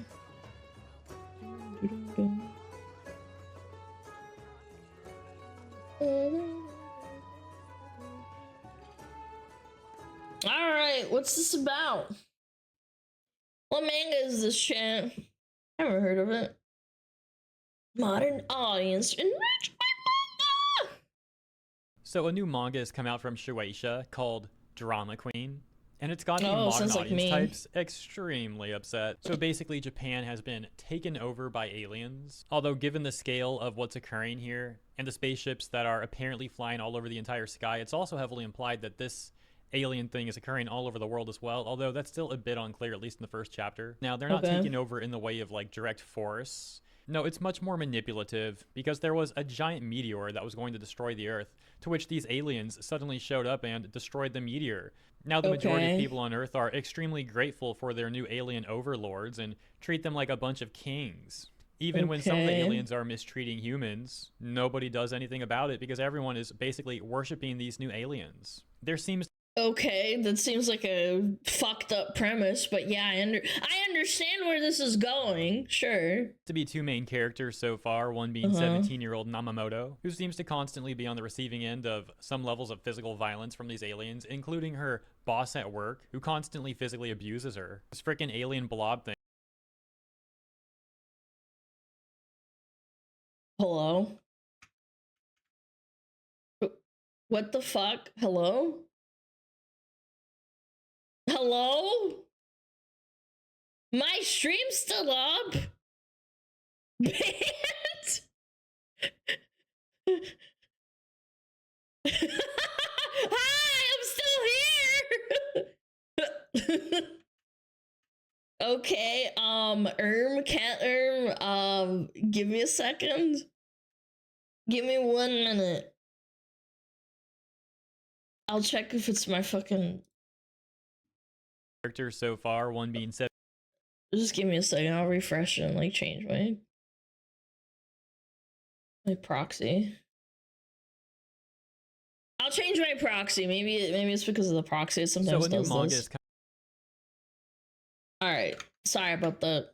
Alright, what's this about? What manga is this, chat? Never heard of it. Modern audience enriched by manga! So a new manga has come out from Shueisha called Drama Queen, and it's gotten modern audience types extremely upset. So basically Japan has been taken over by aliens, although given the scale of what's occurring here and the spaceships that are apparently flying all over the entire sky, it's also heavily implied that this alien thing is occurring all over the world as well, although that's still a bit unclear, at least in the first chapter. Now, they're not taking over in the way of like direct force. No, it's much more manipulative, because there was a giant meteor that was going to destroy the Earth, to which these aliens suddenly showed up and destroyed the meteor. Now the majority of people on Earth are extremely grateful for their new alien overlords and treat them like a bunch of kings. Even when some of the aliens are mistreating humans, nobody does anything about it because everyone is basically worshiping these new aliens. There seems Okay, that seems like a fucked up premise, but yeah, I understand where this is going, sure. to be two main characters so far, one being 17-year-old Namamoto, who seems to constantly be on the receiving end of some levels of physical violence from these aliens, including her boss at work, who constantly physically abuses her. This frickin' alien blob thing. Hello? What the fuck? Hello? Hello? My stream's still up? Banned? Hi, I'm still here! Okay, Cat give me a second. Give me 1 minute. I'll check if it's my fucking... Characters so far, one being 7. Just give me a second, I'll refresh and like change my proxy. I'll change my proxy. Maybe it's because of the proxy. It sometimes So a new does manga this. is All right, sorry about that.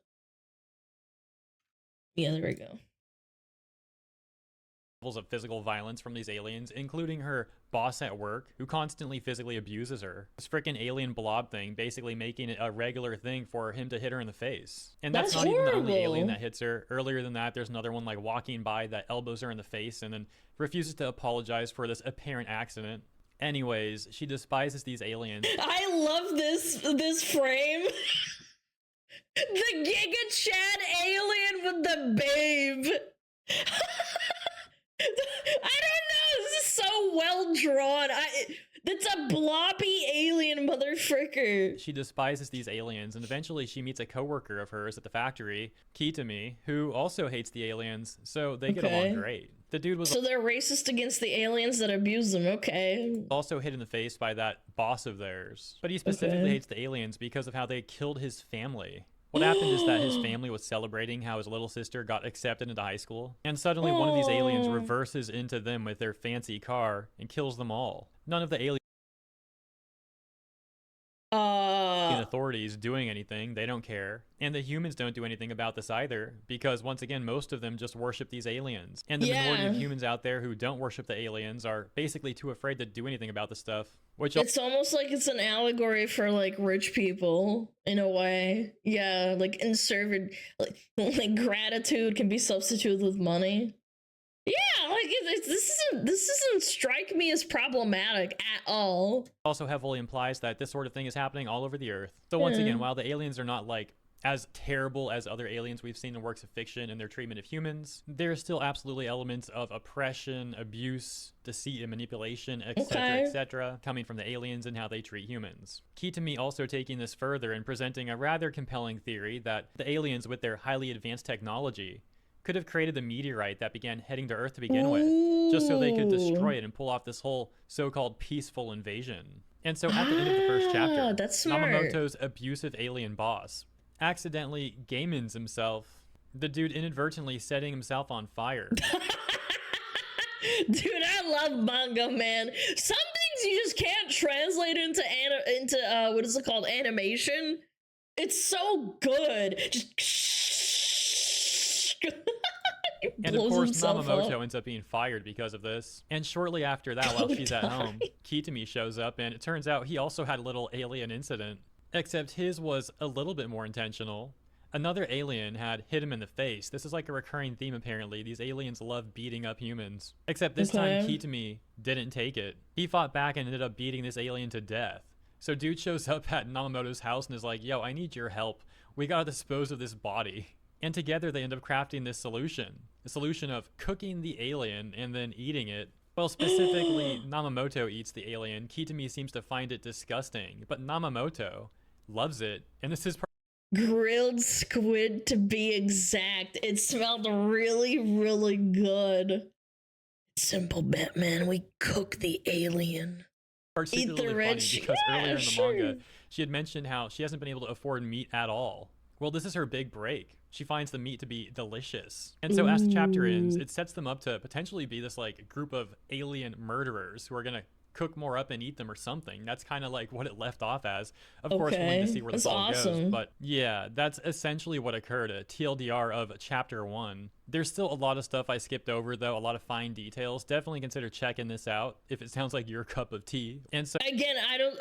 Yeah, there we go. levels of physical violence from these aliens, including her boss at work, who constantly physically abuses her. This frickin' alien blob thing basically making it a regular thing for him to hit her in the face. And that's not even the only alien that hits her. Earlier than that, there's another one like walking by that elbows her in the face and then refuses to apologize for this apparent accident. Anyways, she despises these aliens. I love this frame. The Giga Chad alien with the babe. I don't know. This is so well drawn. That's a blobby alien motherfucker. She despises these aliens, and eventually she meets a coworker of hers at the factory, Kitami, who also hates the aliens, so they get along great. The dude was they're racist against the aliens that abuse them, okay. Also hit in the face by that boss of theirs. But he specifically hates the aliens because of how they killed his family. What happened is that his family was celebrating how his little sister got accepted into high school, and suddenly one of these aliens reverses into them with their fancy car and kills them all. None of the alien authorities doing anything, they don't care. And the humans don't do anything about this either, because once again, most of them just worship these aliens. And the minority of humans out there who don't worship the aliens are basically too afraid to do anything about the stuff. Which it's almost like it's an allegory for like rich people in a way. Yeah, like like gratitude can be substituted with money. Yeah, like this doesn't strike me as problematic at all. Also heavily implies that this sort of thing is happening all over the earth. So once again, while the aliens are not like as terrible as other aliens we've seen in works of fiction and their treatment of humans, there are still absolutely elements of oppression, abuse, deceit, and manipulation, etc., coming from the aliens and how they treat humans. Key to me also taking this further and presenting a rather compelling theory that the aliens with their highly advanced technology could have created the meteorite that began heading to Earth to begin with, just so they could destroy it and pull off this whole so-called peaceful invasion. And so at the end of the first chapter, Namamoto's abusive alien boss accidentally gamins himself, the dude inadvertently setting himself on fire. Dude, I love manga, man. Some things you just can't translate into what is it called, animation. It's so good. Just and of course, Namamoto ends up being fired because of this. And shortly after that, while she's at home, Kitami shows up, and it turns out he also had a little alien incident. Except his was a little bit more intentional. Another alien had hit him in the face. This is like a recurring theme apparently. These aliens love beating up humans. Except this time Kitami didn't take it. He fought back and ended up beating this alien to death. So dude shows up at Namamoto's house and is like, yo, I need your help. We gotta dispose of this body. And together they end up crafting this solution. The solution of cooking the alien and then eating it. Well, specifically, Namamoto eats the alien. Kitami seems to find it disgusting, but Namamoto loves it, and this is grilled squid to be exact. It smelled really, really good. Simple Batman, we cook the alien. Particularly eat the rich. Funny because earlier in the manga, she had mentioned how she hasn't been able to afford meat at all. Well, this is her big break. She finds the meat to be delicious. And so as the chapter ends, it sets them up to potentially be this like group of alien murderers who are gonna cook more up and eat them or something. That's kind of like what it left off as. Of course, we'll need to see where this all goes. But yeah, that's essentially what occurred. A TLDR of chapter 1. There's still a lot of stuff I skipped over though, a lot of fine details. Definitely consider checking this out if it sounds like your cup of tea. And so again, I don't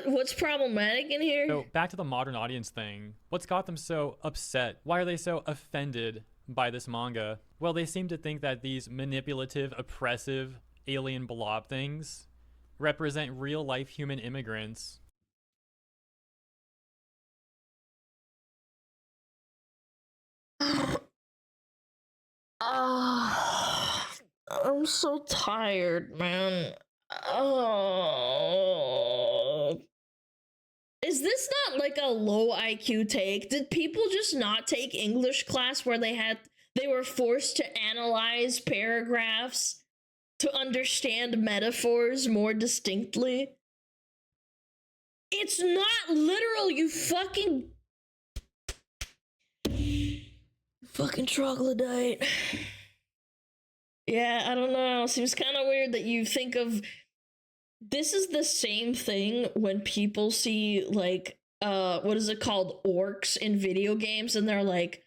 what's problematic in here? So back to the modern audience thing. What's got them so upset? Why are they so offended by this manga? Well, they seem to think that these manipulative, oppressive alien blob things represent real-life human immigrants. I'm so tired, man. Is is this not like a low IQ take? Did people just not take English class where they were forced to analyze paragraphs to understand metaphors more distinctly? It's not literal, you fucking troglodyte. Yeah, I don't know. Seems kind of weird that you think of... This is the same thing when people see, like, what is it called? Orcs in video games, and they're like,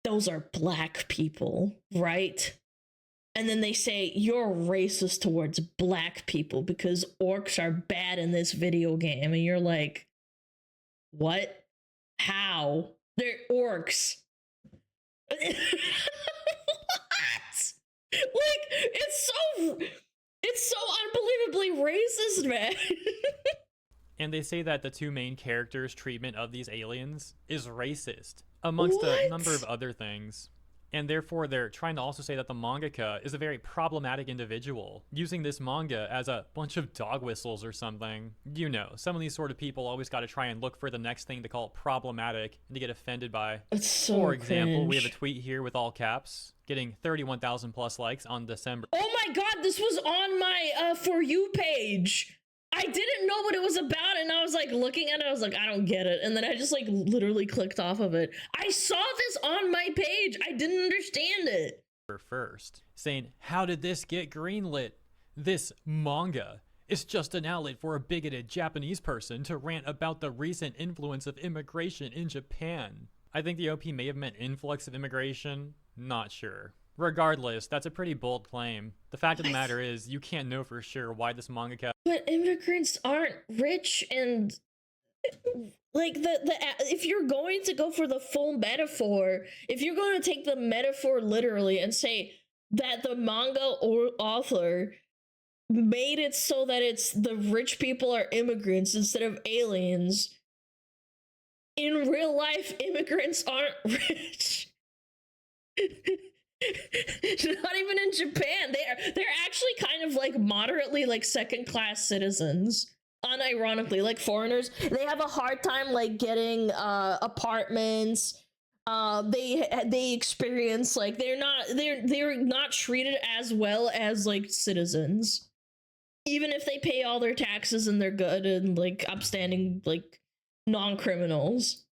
those are black people, right? And then they say, you're racist towards black people because orcs are bad in this video game. And you're like, what? How? They're orcs. What? Like, it's so unbelievably racist, man. And they say that the two main characters' treatment of these aliens is racist, amongst a number of other things. And therefore, they're trying to also say that the mangaka is a very problematic individual, using this manga as a bunch of dog whistles or something. You know, some of these sort of people always got to try and look for the next thing to call problematic and to get offended by. It's so For example, cringe. we have a tweet here with all caps, getting 31,000 plus likes on December. Oh my god, this was on my For You page. I didn't know what it was about, and I was like looking at it, I was like, I don't get it. And then I just like literally clicked off of it. I saw this on my page. I didn't understand it. First, saying, how did this get greenlit? This manga is just an outlet for a bigoted Japanese person to rant about the recent influence of immigration in Japan. I think the OP may have meant influx of immigration, not sure. Regardless, that's a pretty bold claim. The fact of the matter is, you can't know for sure why this mangaka... But immigrants aren't rich, and like if you're going to go for the full metaphor, if you're going to take the metaphor literally and say that the manga or author made it so that it's the rich people are immigrants instead of aliens, in real life, immigrants aren't rich. Not even in Japan. They're actually kind of like moderately like second-class citizens. Unironically, like foreigners, they have a hard time like getting apartments. They experience like they're not treated as well as like citizens. Even if they pay all their taxes and they're good and like upstanding like non-criminals.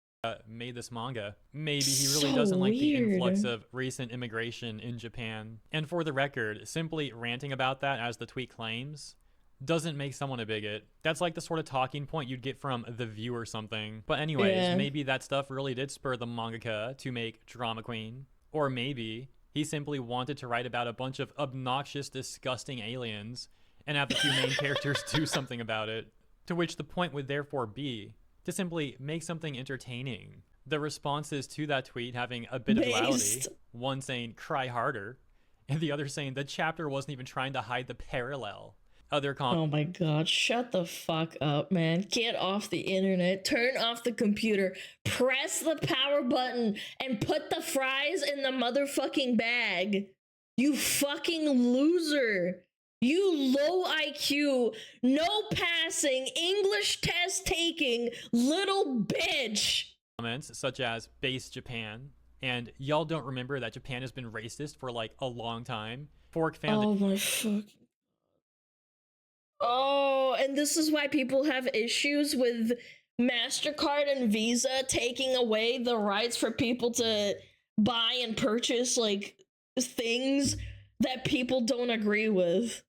Made this manga. Maybe he really doesn't like the influx of recent immigration in Japan. And for the record, simply ranting about that, as the tweet claims, doesn't make someone a bigot. That's like the sort of talking point you'd get from The View or something. But anyways, maybe that stuff really did spur the mangaka to make Drama Queen. Or maybe he simply wanted to write about a bunch of obnoxious, disgusting aliens and have the two main characters do something about it. To which the point would therefore be to simply make something entertaining. The responses to that tweet having a bit of duality, one saying cry harder, and the other saying the chapter wasn't even trying to hide the parallel. Other Oh my god, shut the fuck up, man. Get off the internet, turn off the computer, press the power button, and put the fries in the motherfucking bag. You fucking loser. You low IQ, no passing, English test taking little bitch. Comments such as base Japan, and y'all don't remember that Japan has been racist for like a long time. Fork found Oh my fucking... Oh, and this is why people have issues with MasterCard and Visa taking away the rights for people to buy and purchase like things that people don't agree with.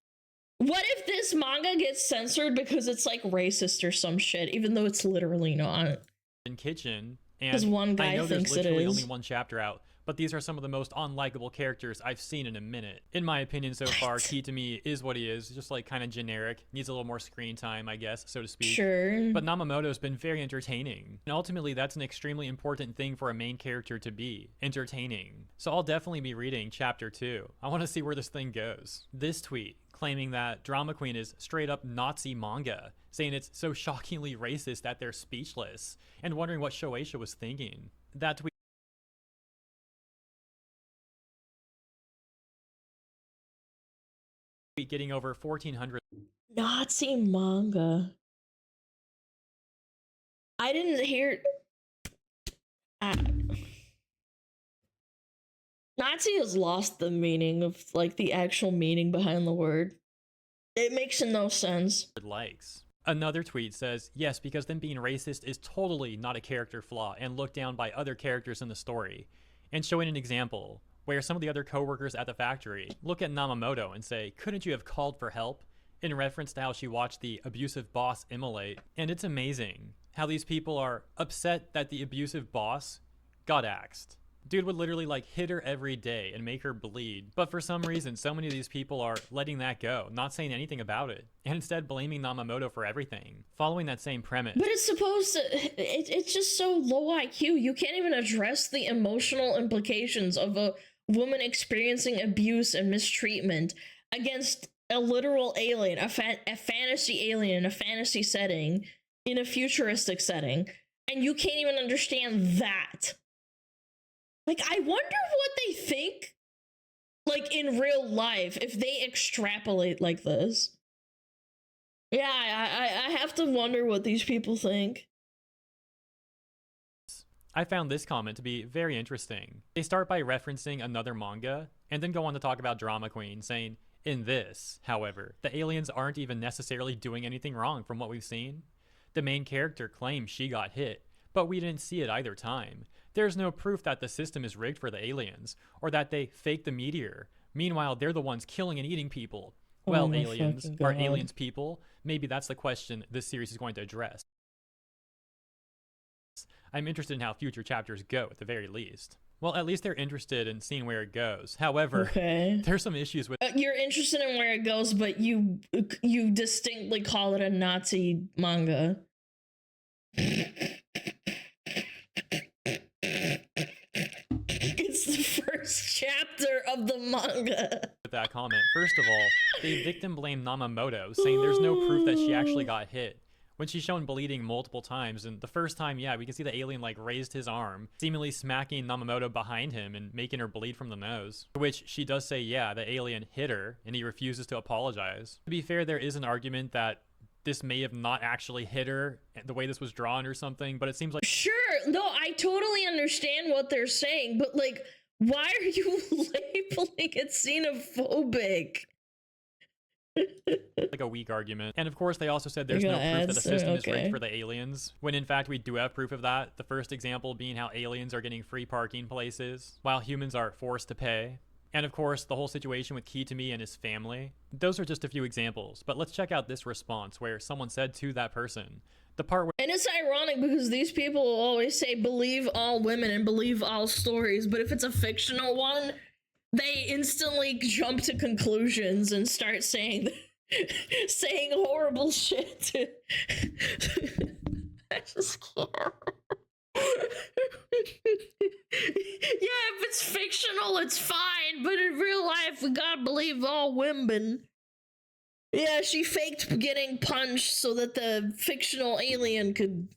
What if this manga gets censored because it's like racist or some shit, even though it's literally not? in Kitchen, Because and one guy I know thinks there's it literally is. only one chapter out, but these are some of the most unlikable characters I've seen in a minute. In my opinion so far, Key to me is what he is, just like kind of generic, needs a little more screen time, I guess, so to speak. Sure. But Namamoto's been very entertaining, and ultimately that's an extremely important thing for a main character to be, entertaining. So I'll definitely be reading chapter 2. I want to see where this thing goes. This tweet, claiming that Drama Queen is straight up Nazi manga, saying it's so shockingly racist that they're speechless, and wondering what Shueisha was thinking. That tweet getting over 1,400 Nazi manga. I didn't hear. Nazi has lost the meaning of, like, the actual meaning behind the word. It makes no sense. Likes. Another tweet says, yes, because them being racist is totally not a character flaw and looked down by other characters in the story. And showing an example where some of the other co-workers at the factory look at Namamoto and say, couldn't you have called for help? In reference to how she watched the abusive boss immolate. And it's amazing how these people are upset that the abusive boss got axed. Dude would literally like hit her every day and make her bleed. But for some reason, so many of these people are letting that go, not saying anything about it, and instead blaming Namamoto for everything, following that same premise. But it's supposed to, it's just so low IQ. You can't even address the emotional implications of a woman experiencing abuse and mistreatment against a literal alien, a fantasy alien in a fantasy setting, in a futuristic setting, and you can't even understand that. Like, I wonder what they think, like, in real life, if they extrapolate like this. Yeah, I have to wonder what these people think. I found this comment to be very interesting. They start by referencing another manga, and then go on to talk about Drama Queen, saying, in this, however, the aliens aren't even necessarily doing anything wrong from what we've seen. The main character claims she got hit, but we didn't see it either time. There's no proof that the system is rigged for the aliens, or that they faked the meteor. Meanwhile, they're the ones killing and eating people. Well, aliens, are aliens people? Maybe that's the question this series is going to address. I'm interested in how future chapters go, at the very least. Well, at least they're interested in seeing where it goes. However, there's some issues with... You're interested in where it goes, but you distinctly call it a Nazi manga. It's the first chapter of the manga. With that comment, first of all, they victim blame Namamoto, saying there's no proof that she actually got hit, when she's shown bleeding multiple times. And the first time, yeah, we can see the alien like raised his arm, seemingly smacking Namamoto behind him and making her bleed from the nose. To which she does say, yeah, the alien hit her, and he refuses to apologize. To be fair, there is an argument that this may have not actually hit her the way this was drawn or something, but it seems like... Sure, no, I totally understand what they're saying, but like, why are you labeling it xenophobic? Like a weak argument. And of course, they also said there's no proof that the system is rigged for the aliens, when in fact we do have proof of that. The first example being how aliens are getting free parking places, while humans are forced to pay. And of course, the whole situation with Kitami and his family. Those are just a few examples, but let's check out this response where someone said to that person, the part where... And it's ironic because these people will always say believe all women and believe all stories, but if it's a fictional one, they instantly jump to conclusions and start saying saying horrible shit. I just can't. Yeah, if it's fictional, it's fine, but in real life, we gotta believe all women. Yeah, she faked getting punched so that the fictional alien could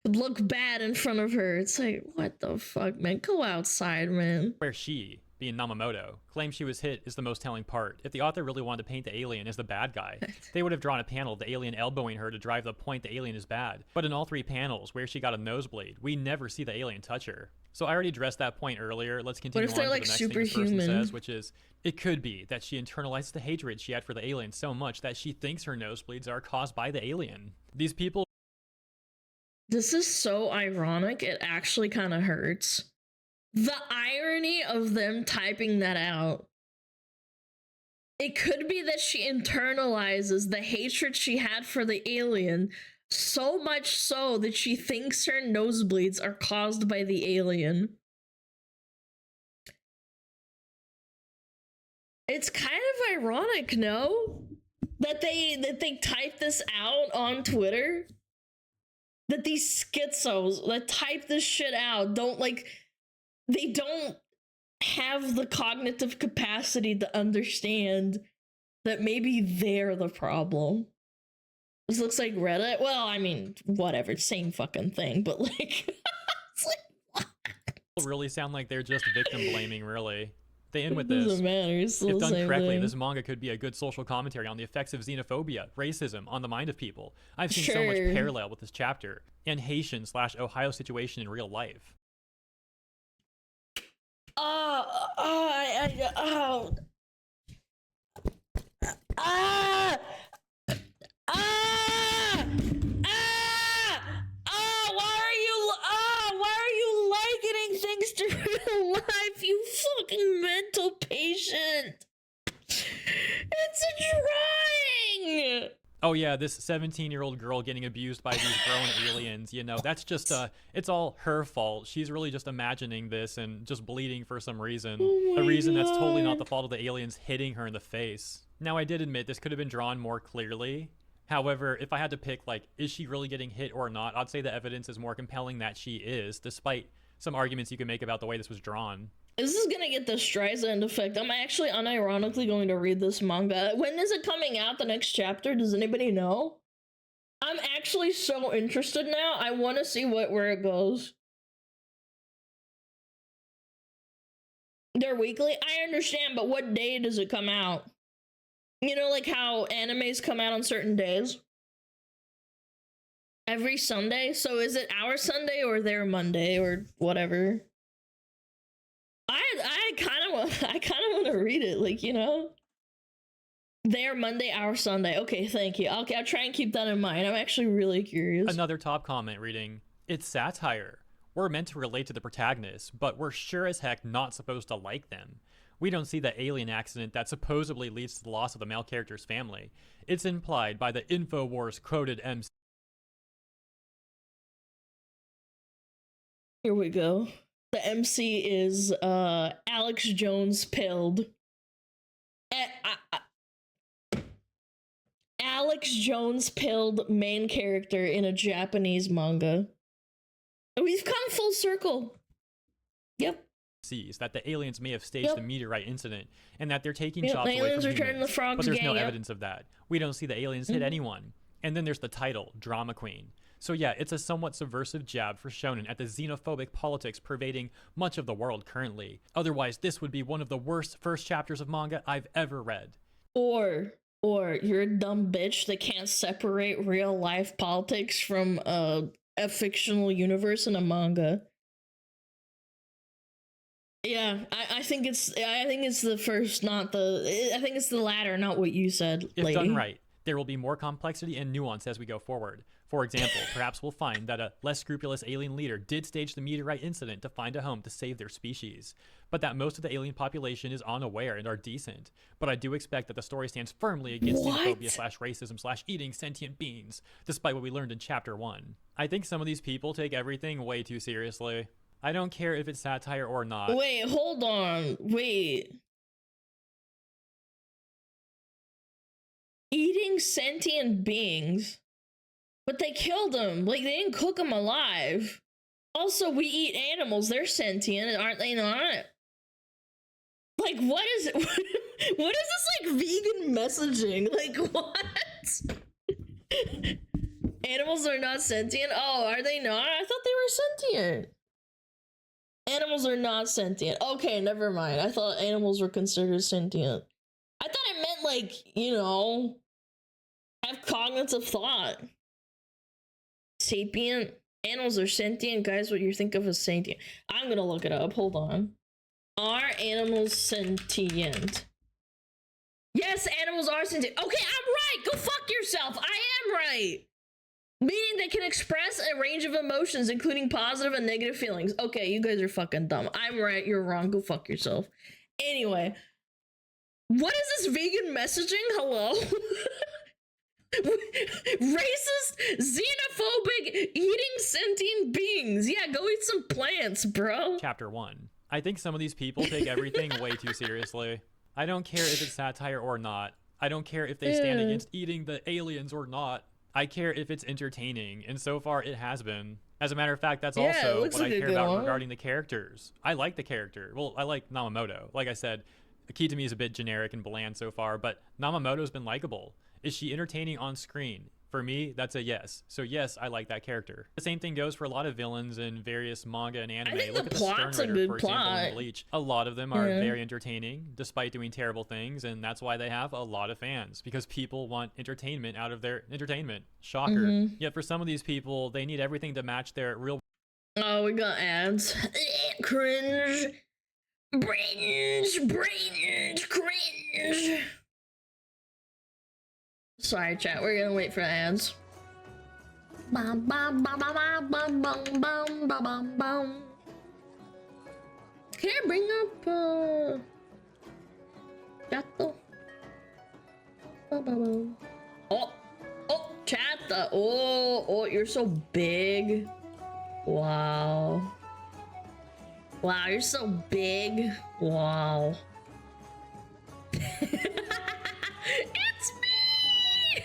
look bad in front of her. It's like, what the fuck, man? Go outside, man. Where she, being Namamoto, claims she was hit is the most telling part. If the author really wanted to paint the alien as the bad guy, they would have drawn a panel of the alien elbowing her to drive the point the alien is bad. But in all three panels, where she got a nosebleed, we never see the alien touch her. So I already addressed that point earlier. Let's continue on to the next thing this person says, which is, it could be that she internalized the hatred she had for the alien so much that she thinks her nosebleeds are caused by the alien. These people... This is so ironic, it actually kind of hurts. The irony of them typing that out. It could be that she internalizes the hatred she had for the alien so much so that she thinks her nosebleeds are caused by the alien. It's kind of ironic, no? That they type this out on Twitter? That these schizos that type this shit out don't they don't have the cognitive capacity to understand that maybe they're the problem. This looks like Reddit. Well, I mean, whatever, same fucking thing, but like, it's like, what? Really sound like they're just victim blaming, really. They end with It this. doesn't matter. It's still If the done same correctly, thing. this manga could be a good social commentary on the effects of xenophobia, racism on the mind of people. I've seen so much parallel with this chapter and Haitian/Ohio situation in real life. Why are you likening things to real life, you fucking mental patient? It's a drawing! Oh yeah, this 17-year-old girl getting abused by these grown aliens, you know, that's just it's all her fault. She's really just imagining this and just bleeding for some reason. A reason that's totally not the fault of the aliens hitting her in the face. Now I did admit this could have been drawn more clearly. However, if I had to pick, like, is she really getting hit or not, I'd say the evidence is more compelling that she is, despite some arguments you can make about the way this was drawn. This is gonna get the Streisand effect. I'm actually unironically going to read this manga. When is it coming out, the next chapter? Does anybody know? I'm actually so interested now. I want to see where it goes. They're weekly? I understand, but what day does it come out? You know, like how animes come out on certain days? Every Sunday? So is it our Sunday or their Monday or whatever? I kind of want to read it, like, you know? Their Monday, our Sunday. Okay, thank you. Okay, I'll try and keep that in mind. I'm actually really curious. Another top comment reading, it's satire. We're meant to relate to the protagonists, but we're sure as heck not supposed to like them. We don't see the alien accident that supposedly leads to the loss of the male character's family. It's implied by the InfoWars quoted MC. Here we go. The MC is Alex Jones pilled. Alex Jones pilled main character in a Japanese manga. We've come full circle. Yep. That the aliens may have staged the meteorite incident and that they're taking shots away aliens from are turning humans, the frogs but there's gay, no yep. evidence of that. We don't see the aliens hit anyone. And then there's the title, Drama Queen. So yeah, it's a somewhat subversive jab for shonen at the xenophobic politics pervading much of the world currently. Otherwise, this would be one of the worst first chapters of manga I've ever read. Or you're a dumb bitch that can't separate real life politics from a fictional universe in a manga. Yeah, I think it's the first, not the. I think it's the latter, not what you said, If lady. done right, there will be more complexity and nuance as we go forward. For example, perhaps we'll find that a less scrupulous alien leader did stage the meteorite incident to find a home to save their species, but that most of the alien population is unaware and are decent. But I do expect that the story stands firmly against xenophobia/racism/eating sentient beings, despite what we learned in Chapter 1. I think some of these people take everything way too seriously. I don't care if it's satire or not. Wait, hold on. Wait. Eating sentient beings? But they killed them. Like, they didn't cook them alive. Also, we eat animals. They're sentient, aren't they not? Like, what is it? What is this, like, vegan messaging? Like, what? Animals are not sentient? Oh, are they not? I thought they were sentient. Animals are not sentient. Okay, never mind. I thought animals were considered sentient. I thought it meant, like, you know, have cognitive thought. Sapient. Animals are sentient. Guys, what you think of as sentient. I'm gonna look it up. Hold on. Are animals sentient? Yes, animals are sentient. Okay, I'm right. Go fuck yourself. I am right. Meaning they can express a range of emotions, including positive and negative feelings. Okay, you guys are fucking dumb. I'm right, you're wrong. Go fuck yourself. Anyway, what is this vegan messaging? Hello? Racist, xenophobic, eating sentient beings. Yeah, go eat some plants, bro. Chapter 1. I think some of these people take everything way too seriously. I don't care if it's satire or not. I don't care if they stand against eating the aliens or not. I care if it's entertaining, and so far it has been. As a matter of fact, that's also what I care about regarding the characters. I like the character. Well, I like Namamoto. Like I said, Kitami is a bit generic and bland so far, but Namamoto's been likable. Is she entertaining on screen? For me, that's a yes. So yes, I like that character. The same thing goes for a lot of villains in various manga and anime. I think Look the at the plot's a Stern Ritter, good for example, plot. in Bleach. A lot of them are Yeah. very entertaining, despite doing terrible things, and that's why they have a lot of fans, because people want entertainment out of their entertainment. Shocker. Yet for some of these people, they need everything to match their real. Oh, we got ads. Cringe. Cringe. Sorry, chat. We're gonna wait for ads. Bum, bum, bum, bum, bum, bum, bum, bum, bum, bum. Can I bring up Chato? Oh, Chata. Oh, you're so big. Wow. Wow, you're so big. Wow. It's me!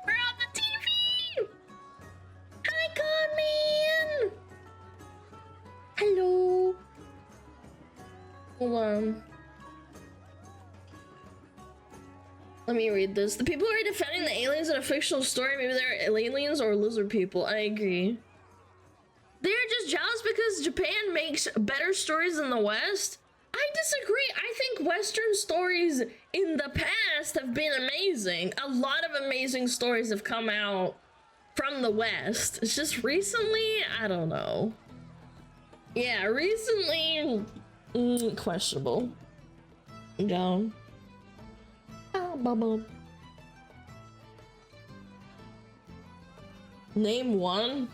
We're on the TV! Hi, Conman! Hello. Hold on. Let me read this. The people who are defending the aliens in a fictional story, maybe they're aliens or lizard people. I agree. They're just jealous because Japan makes better stories than the West? I disagree. I think Western stories in the past have been amazing. A lot of amazing stories have come out from the West. It's just recently, I don't know. Yeah, recently, questionable. Go. Name one?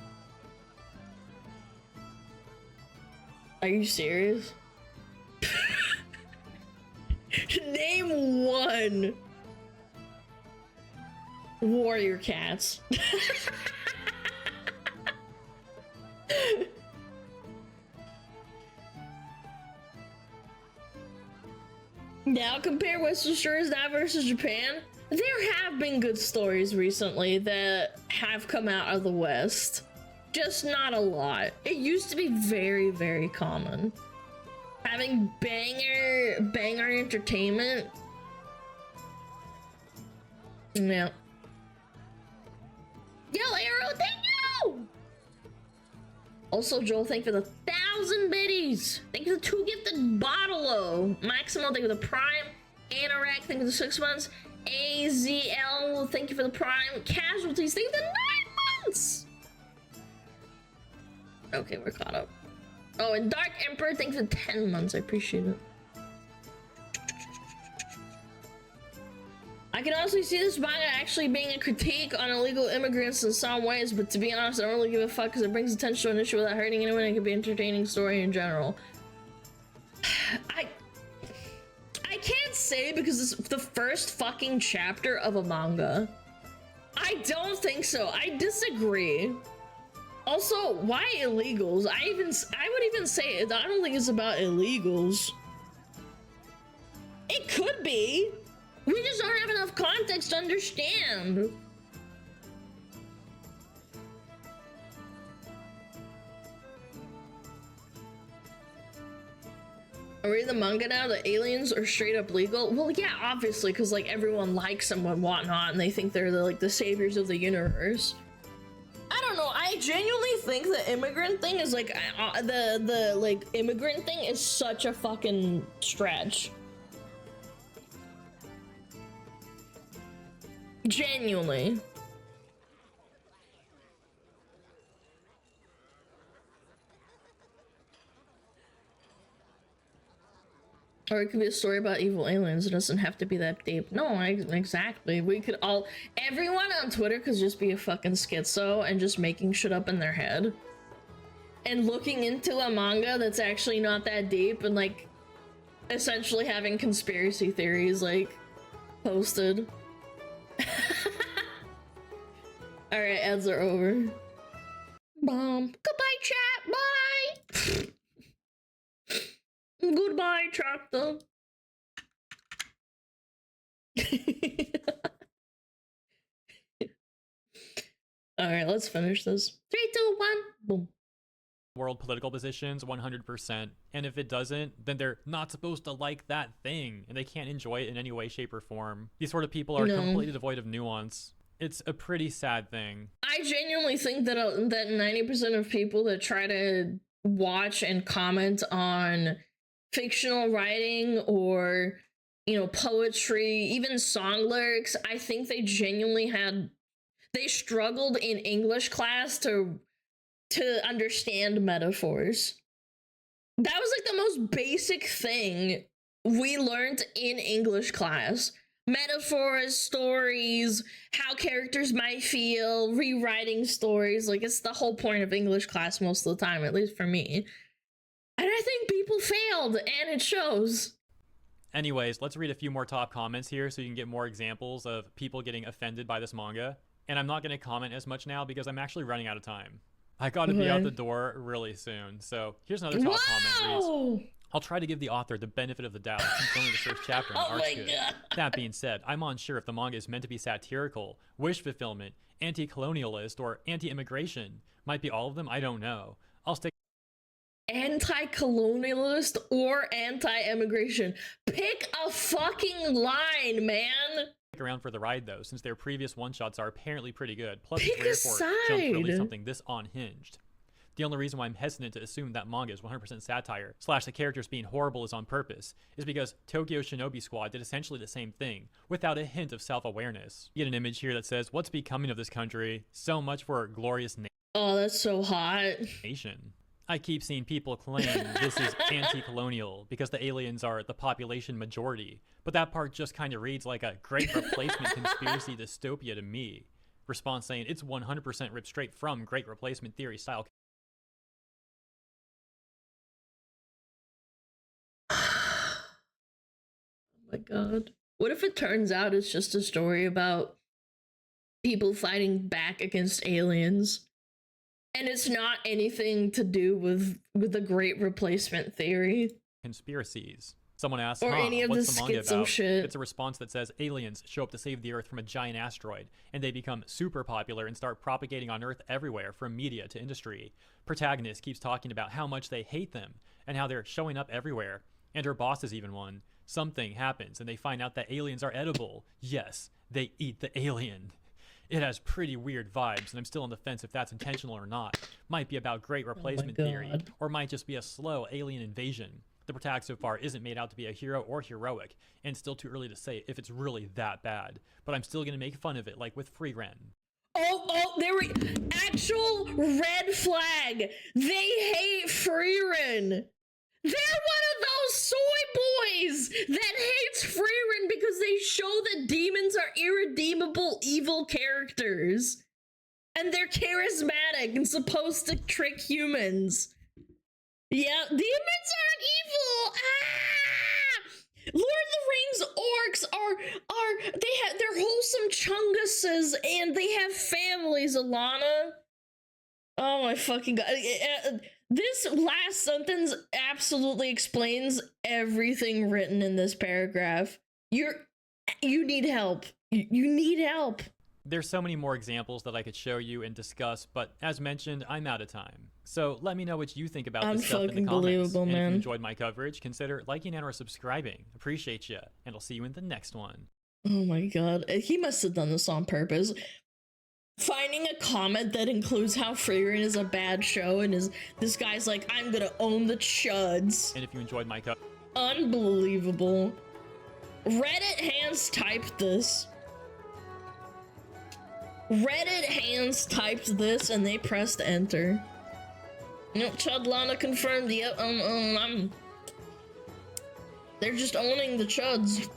Are you serious? Name one. Warrior Cats. Now compare Western stories now versus Japan. There have been good stories recently that have come out of the West. Just not a lot. It used to be very, very common. Having banger entertainment. Yeah. Yo, Arrow, thank you! Also, Joel, thank you for the 1,000 biddies. Thank you for the 2 gifted bottle. Maximo, thank you for the Prime. Anorak, thank you for the 6 months. AZL, thank you for the Prime. Casualties, thank you for the 9 months. Okay, we're caught up. Oh, and Dark Emperor, thank you for the 10 months. I appreciate it. I can honestly see this manga actually being a critique on illegal immigrants in some ways, but to be honest, I don't really give a fuck because it brings attention to an issue without hurting anyone and it can be an entertaining story in general. I can't say because it's the first fucking chapter of a manga. I don't think so. I disagree. Also, why illegals? I would even say it. I don't think it's about illegals. It could be. We just don't have enough context to understand. I read the manga now, the aliens are straight up legal. Well, yeah, obviously, because like everyone likes them and whatnot, and they think they're the saviors of the universe. I don't know. I genuinely think the immigrant thing is like the immigrant thing is such a fucking stretch. Genuinely. Or it could be a story about evil aliens. It doesn't have to be that deep. No, exactly. We could all... Everyone on Twitter could just be a fucking schizo and just making shit up in their head. And looking into a manga that's actually not that deep and, like, essentially having conspiracy theories, like, posted. Alright, ads are over. Goodbye, chat. Bye! Goodbye, tractor. Alright, let's finish this. 3, 2, 1, boom. world political positions 100%, and if it doesn't, then they're not supposed to like that thing, and they can't enjoy it in any way, shape, or form. These sort of people are completely devoid of nuance. It's a pretty sad thing. I genuinely think that that 90% of people that try to watch and comment on fictional writing or, you know, poetry, even song lyrics, I think they genuinely they struggled in English class to understand metaphors. That was like the most basic thing we learned in English class. Metaphors, stories, how characters might feel, rewriting stories. Like, it's the whole point of English class most of the time, at least for me. And I think people failed, and it shows. Anyways, let's read a few more top comments here so you can get more examples of people getting offended by this manga. And I'm not going to comment as much now because I'm actually running out of time. I gotta be out the door really soon. So here's another top comment. Reads, I'll try to give the author the benefit of the doubt since only the first chapter in Art's good. That being said, I'm unsure if the manga is meant to be satirical, wish fulfillment, anti-colonialist, or anti-immigration. Might be all of them, I don't know. I'll stick anti-colonialist or anti-immigration. Pick a fucking line, man. Around for the ride though, since their previous one-shots are apparently pretty good. Plus it's rare for Jump to release something this unhinged. The only reason why I'm hesitant to assume that manga is 100% satire / the characters being horrible is on purpose is because Tokyo Shinobi Squad did essentially the same thing without a hint of self-awareness. You get an image here that says, what's becoming of this country? So much for a glorious oh, that's so hot. Nation. I keep seeing people claim this is anti-colonial because the aliens are the population majority, but that part just kind of reads like a Great Replacement conspiracy dystopia to me. Response saying it's 100% ripped straight from Great Replacement theory style. Oh my god. What if it turns out it's just a story about people fighting back against aliens? And it's not anything to do with the Great Replacement theory. Conspiracies. Someone asks, or any of what's the the manga schizo about? shit. It's a response that says aliens show up to save the Earth from a giant asteroid, and they become super popular and start propagating on Earth everywhere, from media to industry. Protagonist keeps talking about how much they hate them, and how they're showing up everywhere. And her boss is even one. Something happens, and they find out that aliens are edible. Yes, they eat the alien. It has pretty weird vibes, and I'm still on the fence if that's intentional or not. Might be about Great Replacement theory, or might just be a slow alien invasion. The protagonist so far isn't made out to be a hero or heroic, and it's still too early to say if it's really that bad. But I'm still gonna make fun of it, like with Fricken. Oh, there we actual red flag. They hate Fricken. They're one of those soy boys that hates Fricken because they show that demons are irredeemable evil characters. And they're charismatic and supposed to trick humans. Yeah, demons aren't evil! Ah! Lord of the Rings orcs they're wholesome chunguses and they have families, Alana. Oh my fucking god. This last sentence absolutely explains everything written in this paragraph. You need help. You need help. There's so many more examples that I could show you and discuss, but as mentioned, I'm out of time. So let me know what you think about this stuff in the comments. And if you enjoyed my coverage, consider liking and or subscribing. Appreciate you, and I'll see you in the next one. Oh my god, he must have done this on purpose. Finding a comment that includes how Fricken is a bad show and this guy's like, I'm gonna own the chuds. And if you enjoyed my coverage, unbelievable. Reddit hands typed this. Reddit hands typed this and they pressed enter. Nope, Chudlana confirmed. Yep, they're just owning the chuds.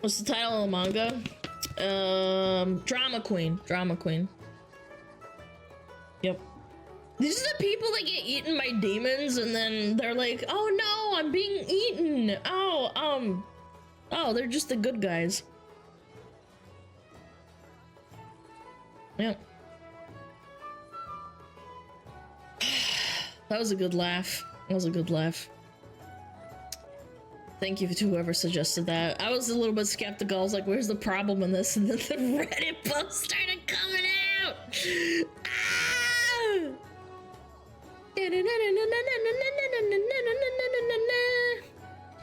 What's the title of the manga? Drama Queen. Drama Queen. Yep. These are the people that get eaten by demons and then they're like, oh no, I'm being eaten. Oh, they're just the good guys. Yep. That was a good laugh. That was a good laugh. Thank you to whoever suggested that. I was a little bit skeptical. I was like, where's the problem in this? And then the Reddit post started coming out. Ah!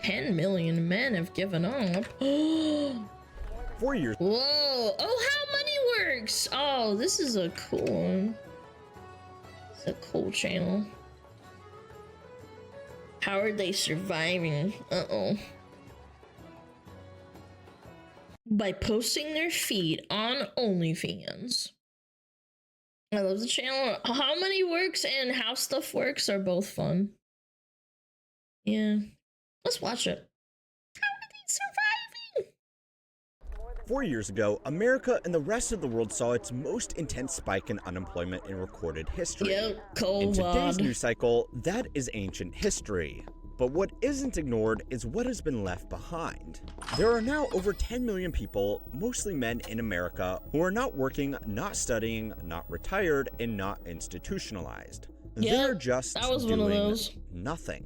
10 million men have given up. 4 years. Whoa. Oh, how money works. Oh, this is a cool one. It's a cool channel. How are they surviving? Uh-oh. By posting their feet on OnlyFans. I love the channel. How money works and how stuff works are both fun. Yeah. Let's watch it. How are they surviving? 4 years ago, America and the rest of the world saw its most intense spike in unemployment in recorded history. Yep, in today's COVID. news cycle, that is ancient history. But what isn't ignored is what has been left behind. There are now over 10 million people, mostly men in America, who are not working, not studying, not retired, and not institutionalized. They're just that was one of those. nothing.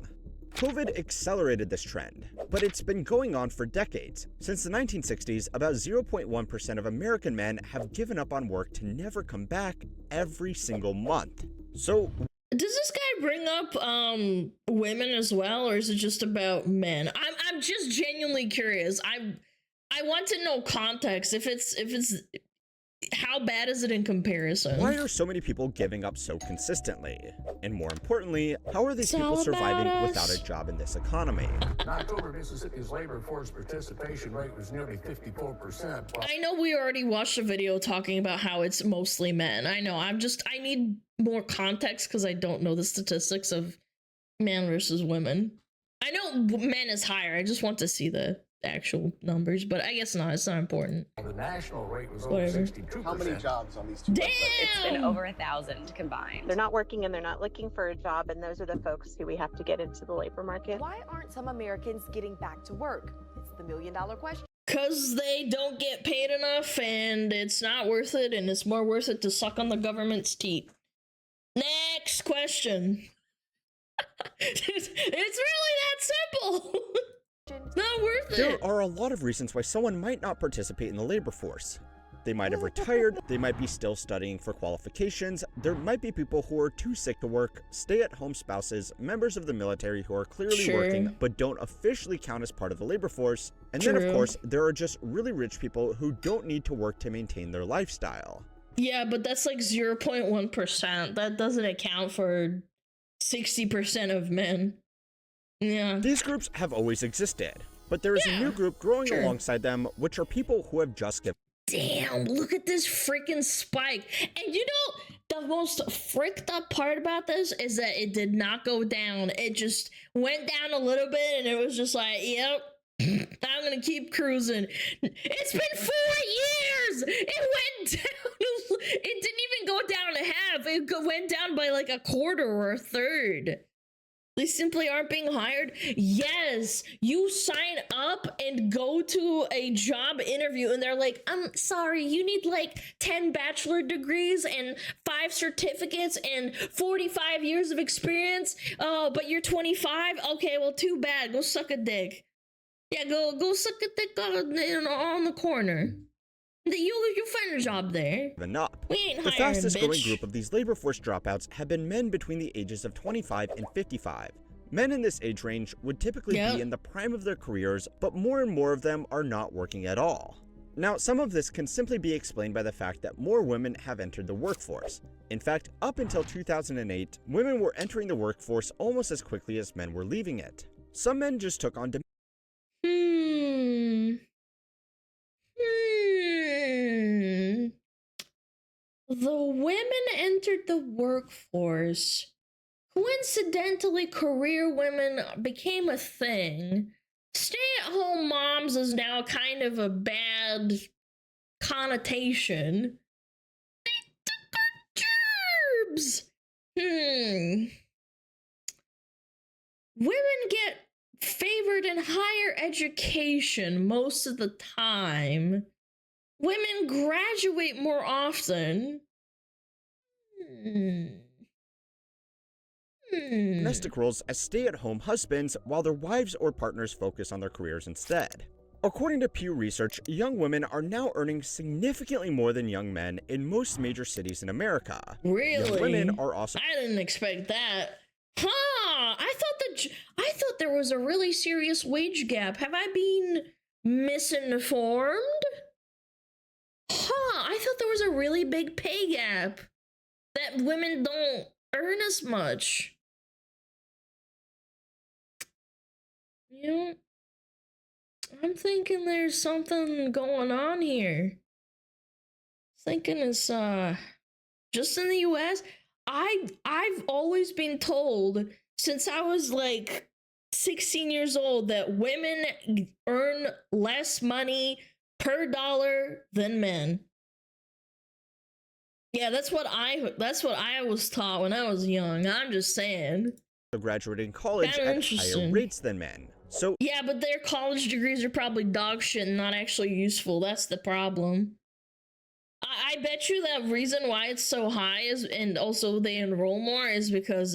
COVID accelerated this trend, but it's been going on for decades. Since the 1960s, about 0.1% of American men have given up on work to never come back every single month. So, does this guy bring up women as well, or is it just about men? I'm just genuinely curious. I want to know context. If it's how bad is it in comparison? why are so many people giving up so consistently? And more importantly, how are these It's people all surviving about without us. a job in this economy? In October, Mississippi's labor force participation rate was nearly 54%. I know we already watched a video talking about how it's mostly men. I know. I need more context because I don't know the statistics of man versus women. I know men is higher. I just want to see the actual numbers, but I guess not. It's not important. The national rate was over Whatever. 62%. How many jobs on these two? Damn! It's been over 1,000 combined. They're not working and they're not looking for a job, and those are the folks who we have to get into the labor market. Why aren't some Americans getting back to work? It's the million-dollar question. Because they don't get paid enough and it's not worth it, and it's more worth it to suck on the government's teeth. Next question. It's really that simple. It's not worth it. There are a lot of reasons why someone might not participate in the labor force. They might have retired, they might be still studying for qualifications, there might be people who are too sick to work, stay-at-home spouses, members of the military who are clearly working but don't officially count as part of the labor force, and then of course, there are just really rich people who don't need to work to maintain their lifestyle. Yeah, but that's like 0.1%. That doesn't account for 60% of men. Yeah. These groups have always existed, but there is a new group growing alongside them, which are people who have just given. Damn, look at this freaking spike. And you know, the most fricked up part about this is that it did not go down. It just went down a little bit and it was just like, yep, I'm gonna keep cruising. It's been 4 years. It went down. It didn't even go down a half. It went down by like a quarter or a third. They simply aren't being hired. Yes, you sign up and go to a job interview and they're like, I'm sorry, you need like 10 bachelor degrees and 5 certificates and 45 years of experience. Oh, but you're 25? Okay, well, too bad. Go suck a dick. Yeah, go suck a dick on the corner. You'll find a job there. Up. We ain't The hiring, fastest growing bitch. group of these labor force dropouts have been men between the ages of 25 and 55. Men in this age range would typically be in the prime of their careers, but more and more of them are not working at all. Now, some of this can simply be explained by the fact that more women have entered the workforce. In fact, up until 2008, women were entering the workforce almost as quickly as men were leaving it. Some men just took on The women entered the workforce. Coincidentally, career women became a thing. Stay-at-home moms is now kind of a bad connotation. They took our jobs. Women get favored in higher education most of the time. Women graduate more often. domestic roles as stay-at-home husbands while their wives or partners focus on their careers instead. According to Pew Research, young women are now earning significantly more than young men in most major cities in America. Really? Young women are also— I didn't expect that. Huh, I thought there was a really serious wage gap. Have I been misinformed? Huh, I thought there was a really big pay gap. That women don't earn as much. You know, I'm thinking there's something going on here. Thinking it's just in the US. I've always been told since I was like 16 years old that women earn less money per dollar than men. Yeah, that's what I was taught when I was young. I'm just saying. Graduating college at higher rates than men. So yeah, but their college degrees are probably dog shit and not actually useful. That's the problem. I bet you that reason why it's so high is, and also they enroll more, is because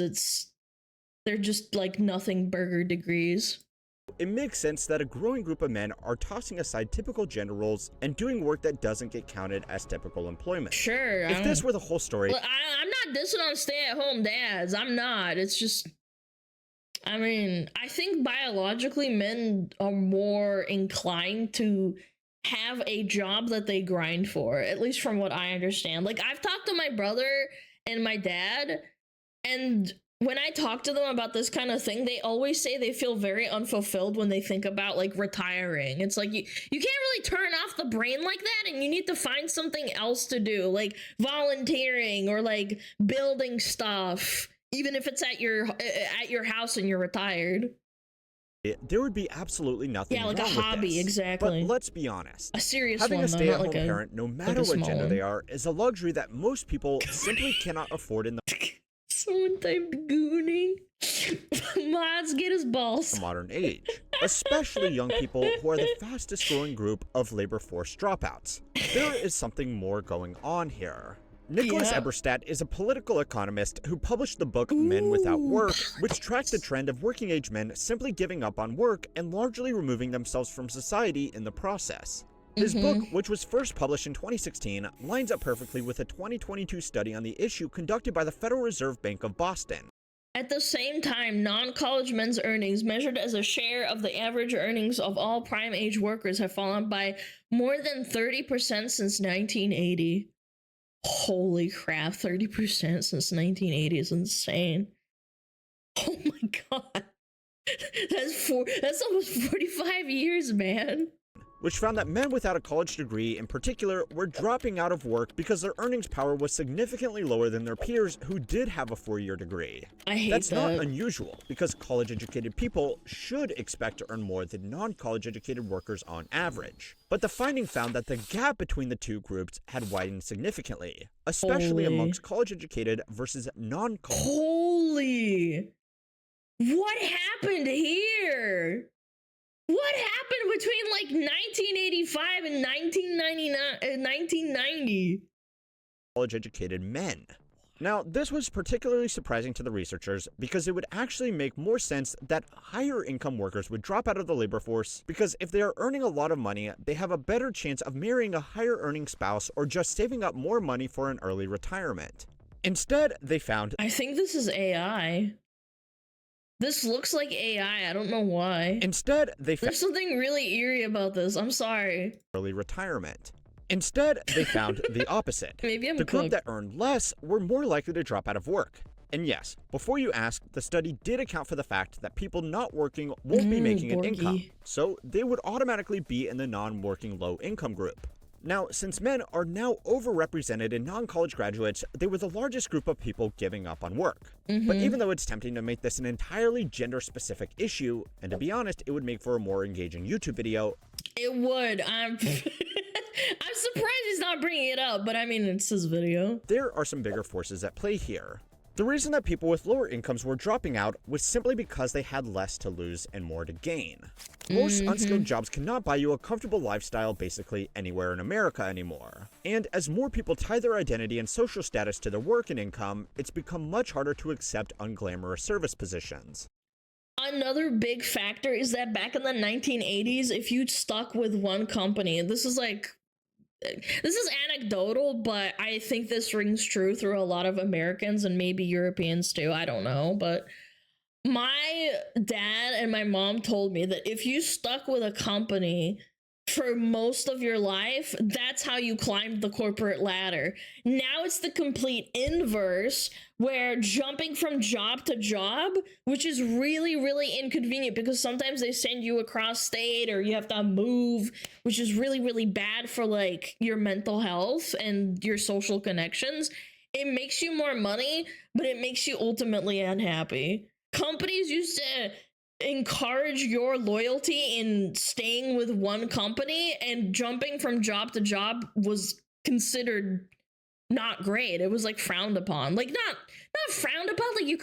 they're just like nothing burger degrees. It makes sense that a growing group of men are tossing aside typical gender roles and doing work that doesn't get counted as typical employment. Sure. If this were the whole story— Look, I'm not dissing on stay-at-home dads. I'm not. It's just, I mean, I think biologically men are more inclined to have a job that they grind for, at least from what I understand. Like, I've talked to my brother and my dad, and when I talk to them about this kind of thing, they always say they feel very unfulfilled when they think about like retiring. It's like you can't really turn off the brain like that, and you need to find something else to do, like volunteering or like building stuff, even if it's at your house and you're retired. There would be absolutely nothing wrong with this. Yeah, like a hobby, exactly. But let's be honest. A serious Having one, a stay-at-home not like parent, no matter what gender they are, is a luxury that most people simply cannot afford in the Someone typed gooning. Mods, get his balls. modern age, especially young people who are the fastest growing group of labor force dropouts. There is something more going on here. Nicholas Eberstadt is a political economist who published the book Men Without Work, which tracked the trend of working-age men simply giving up on work and largely removing themselves from society in the process. His book, which was first published in 2016, lines up perfectly with a 2022 study on the issue conducted by the Federal Reserve Bank of Boston. At the same time, non-college men's earnings, measured as a share of the average earnings of all prime age workers, have fallen by more than 30% since 1980. Holy crap, 30% since 1980 is insane. Oh my god. That's almost 45 years, man. Which found that men without a college degree in particular were dropping out of work because their earnings power was significantly lower than their peers who did have a 4-year degree. I hate That's that. not unusual, because college-educated people should expect to earn more than non-college educated workers on average. But the finding found that the gap between the two groups had widened significantly, especially amongst college-educated versus non-college. Holy! What happened here? What happened between like 1985 and 1990? College-educated men. Now, this was particularly surprising to the researchers because it would actually make more sense that higher income workers would drop out of the labor force, because if they are earning a lot of money, they have a better chance of marrying a higher earning spouse or just saving up more money for an early retirement. Instead, they found— I think this is AI. This looks like AI, I don't know why. Instead, they found— There's something really eerie about this, I'm sorry. Early retirement. Instead, they found the opposite. Maybe I'm The group cooked. that earned less were more likely to drop out of work. And yes, before you ask, the study did account for the fact that people not working won't be making an income, so they would automatically be in the non-working low-income group. Now, since men are now overrepresented in non-college graduates, they were the largest group of people giving up on work. But even though it's tempting to make this an entirely gender-specific issue, and to be honest, it would make for a more engaging YouTube video— It would. I'm surprised he's not bringing it up, but I mean, it's his video. There are some bigger forces at play here. The reason that people with lower incomes were dropping out was simply because they had less to lose and more to gain. Most unskilled jobs cannot buy you a comfortable lifestyle basically anywhere in America anymore. And as more people tie their identity and social status to their work and income, it's become much harder to accept unglamorous service positions. Another big factor is that back in the 1980s, if you stuck with one company, this is anecdotal, but I think this rings true through a lot of Americans and maybe Europeans too. I don't know, but my dad and my mom told me that if you stuck with a company for most of your life, that's how you climbed the corporate ladder. Now it's the complete inverse, where jumping from job to job, which is really, really inconvenient because sometimes they send you across state or you have to move, which is really, really bad for like your mental health and your social connections. It makes you more money, but it makes you ultimately unhappy. Companies used to encourage your loyalty in staying with one company, and jumping from job to job was considered not great. It was like frowned upon. Like not frowned upon, like you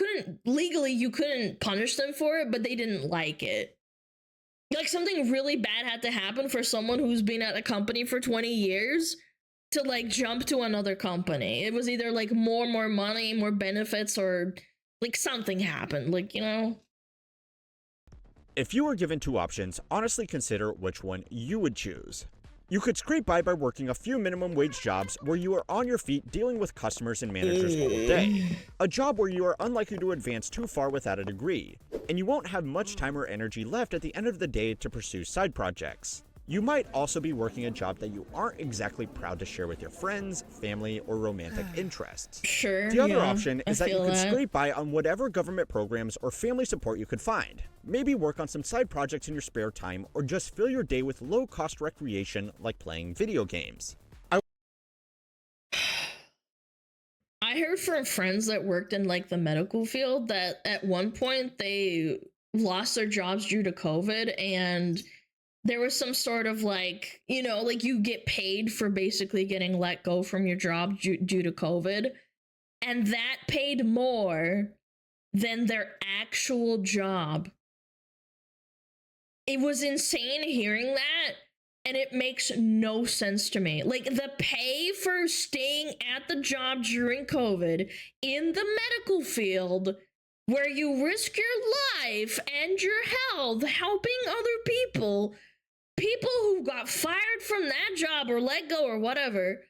couldn't punish them for it, but they didn't like it. Like something really bad had to happen for someone who's been at a company for 20 years to like jump to another company. It was either like more money, more benefits, or like something happened, like, you know. If you were given two options, honestly consider which one you would choose. You could scrape by working a few minimum wage jobs where you are on your feet dealing with customers and managers all day. A job where you are unlikely to advance too far without a degree, and you won't have much time or energy left at the end of the day to pursue side projects. You might also be working a job that you aren't exactly proud to share with your friends, family, or romantic interests. Sure. The other option is that you could scrape by on whatever government programs or family support you could find. Maybe work on some side projects in your spare time, or just fill your day with low-cost recreation like playing video games. I heard from friends that worked in like the medical field that at one point they lost their jobs due to COVID, and there was some sort of like, you know, like you get paid for basically getting let go from your job due to COVID. And that paid more than their actual job. It was insane hearing that. And it makes no sense to me. Like the pay for staying at the job during COVID in the medical field, where you risk your life and your health helping other people who got fired from that job or let go or whatever,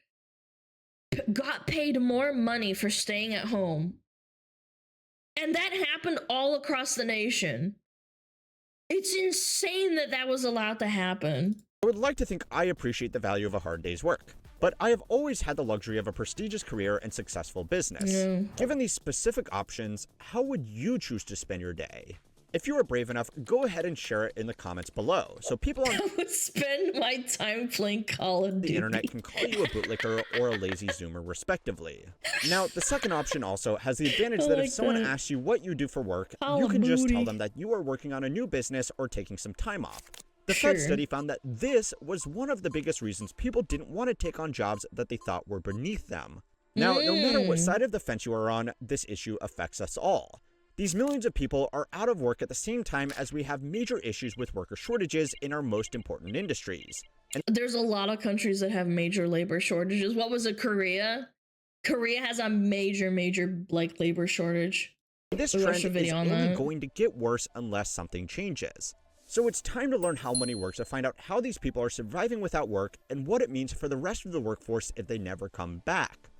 got paid more money for staying at home. And that happened all across the nation. It's insane that that was allowed to happen. I would like to think I appreciate the value of a hard day's work, but I have always had the luxury of a prestigious career and successful business. Yeah. Given these specific options, how would you choose to spend your day? If you are brave enough, go ahead and share it in the comments below, so people on I would spend my time playing Call of Duty. The internet can call you a bootlicker or a lazy zoomer respectively. Now, the second option also has the advantage that if someone asks you what you do for work, you can just tell them that you are working on a new business or taking some time off. The Fed study found that this was one of the biggest reasons people didn't want to take on jobs that they thought were beneath them. Now, no matter what side of the fence you are on, this issue affects us all. These millions of people are out of work at the same time as we have major issues with worker shortages in our most important industries. And there's a lot of countries that have major labor shortages. What was it, Korea? Korea has a major like labor shortage. This trend is only going to get worse unless something changes. So it's time to learn how money works to find out how these people are surviving without work and what it means for the rest of the workforce if they never come back.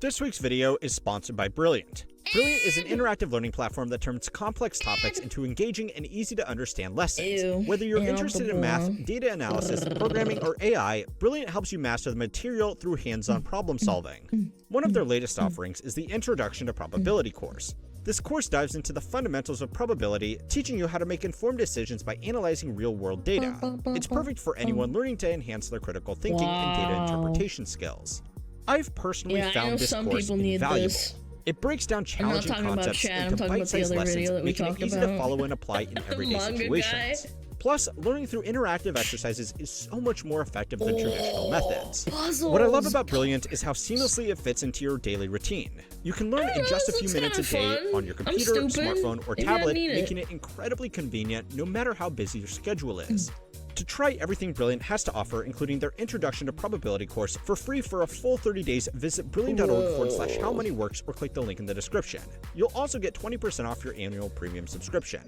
This week's video is sponsored by Brilliant. Brilliant is an interactive learning platform that turns complex topics into engaging and easy to understand lessons. Whether you're interested in math, data analysis, programming, or AI, Brilliant helps you master the material through hands-on problem solving. One of their latest offerings is the Introduction to Probability course. This course dives into the fundamentals of probability, teaching you how to make informed decisions by analyzing real-world data. It's perfect for anyone learning to enhance their critical thinking and data interpretation skills. I've personally found this course invaluable. It breaks down challenging concepts into bite-sized lessons, making it easy to follow and apply in everyday situations. Plus, learning through interactive exercises is so much more effective than traditional methods. Puzzles. What I love about Brilliant is how seamlessly it fits into your daily routine. You can learn in just a few minutes a day on your computer, smartphone, or tablet, making it incredibly convenient no matter how busy your schedule is. To try everything Brilliant has to offer, including their Introduction to Probability course, for free for a full 30 days, visit brilliant.org/howmanyworks or click the link in the description. You'll also get 20% off your annual premium subscription.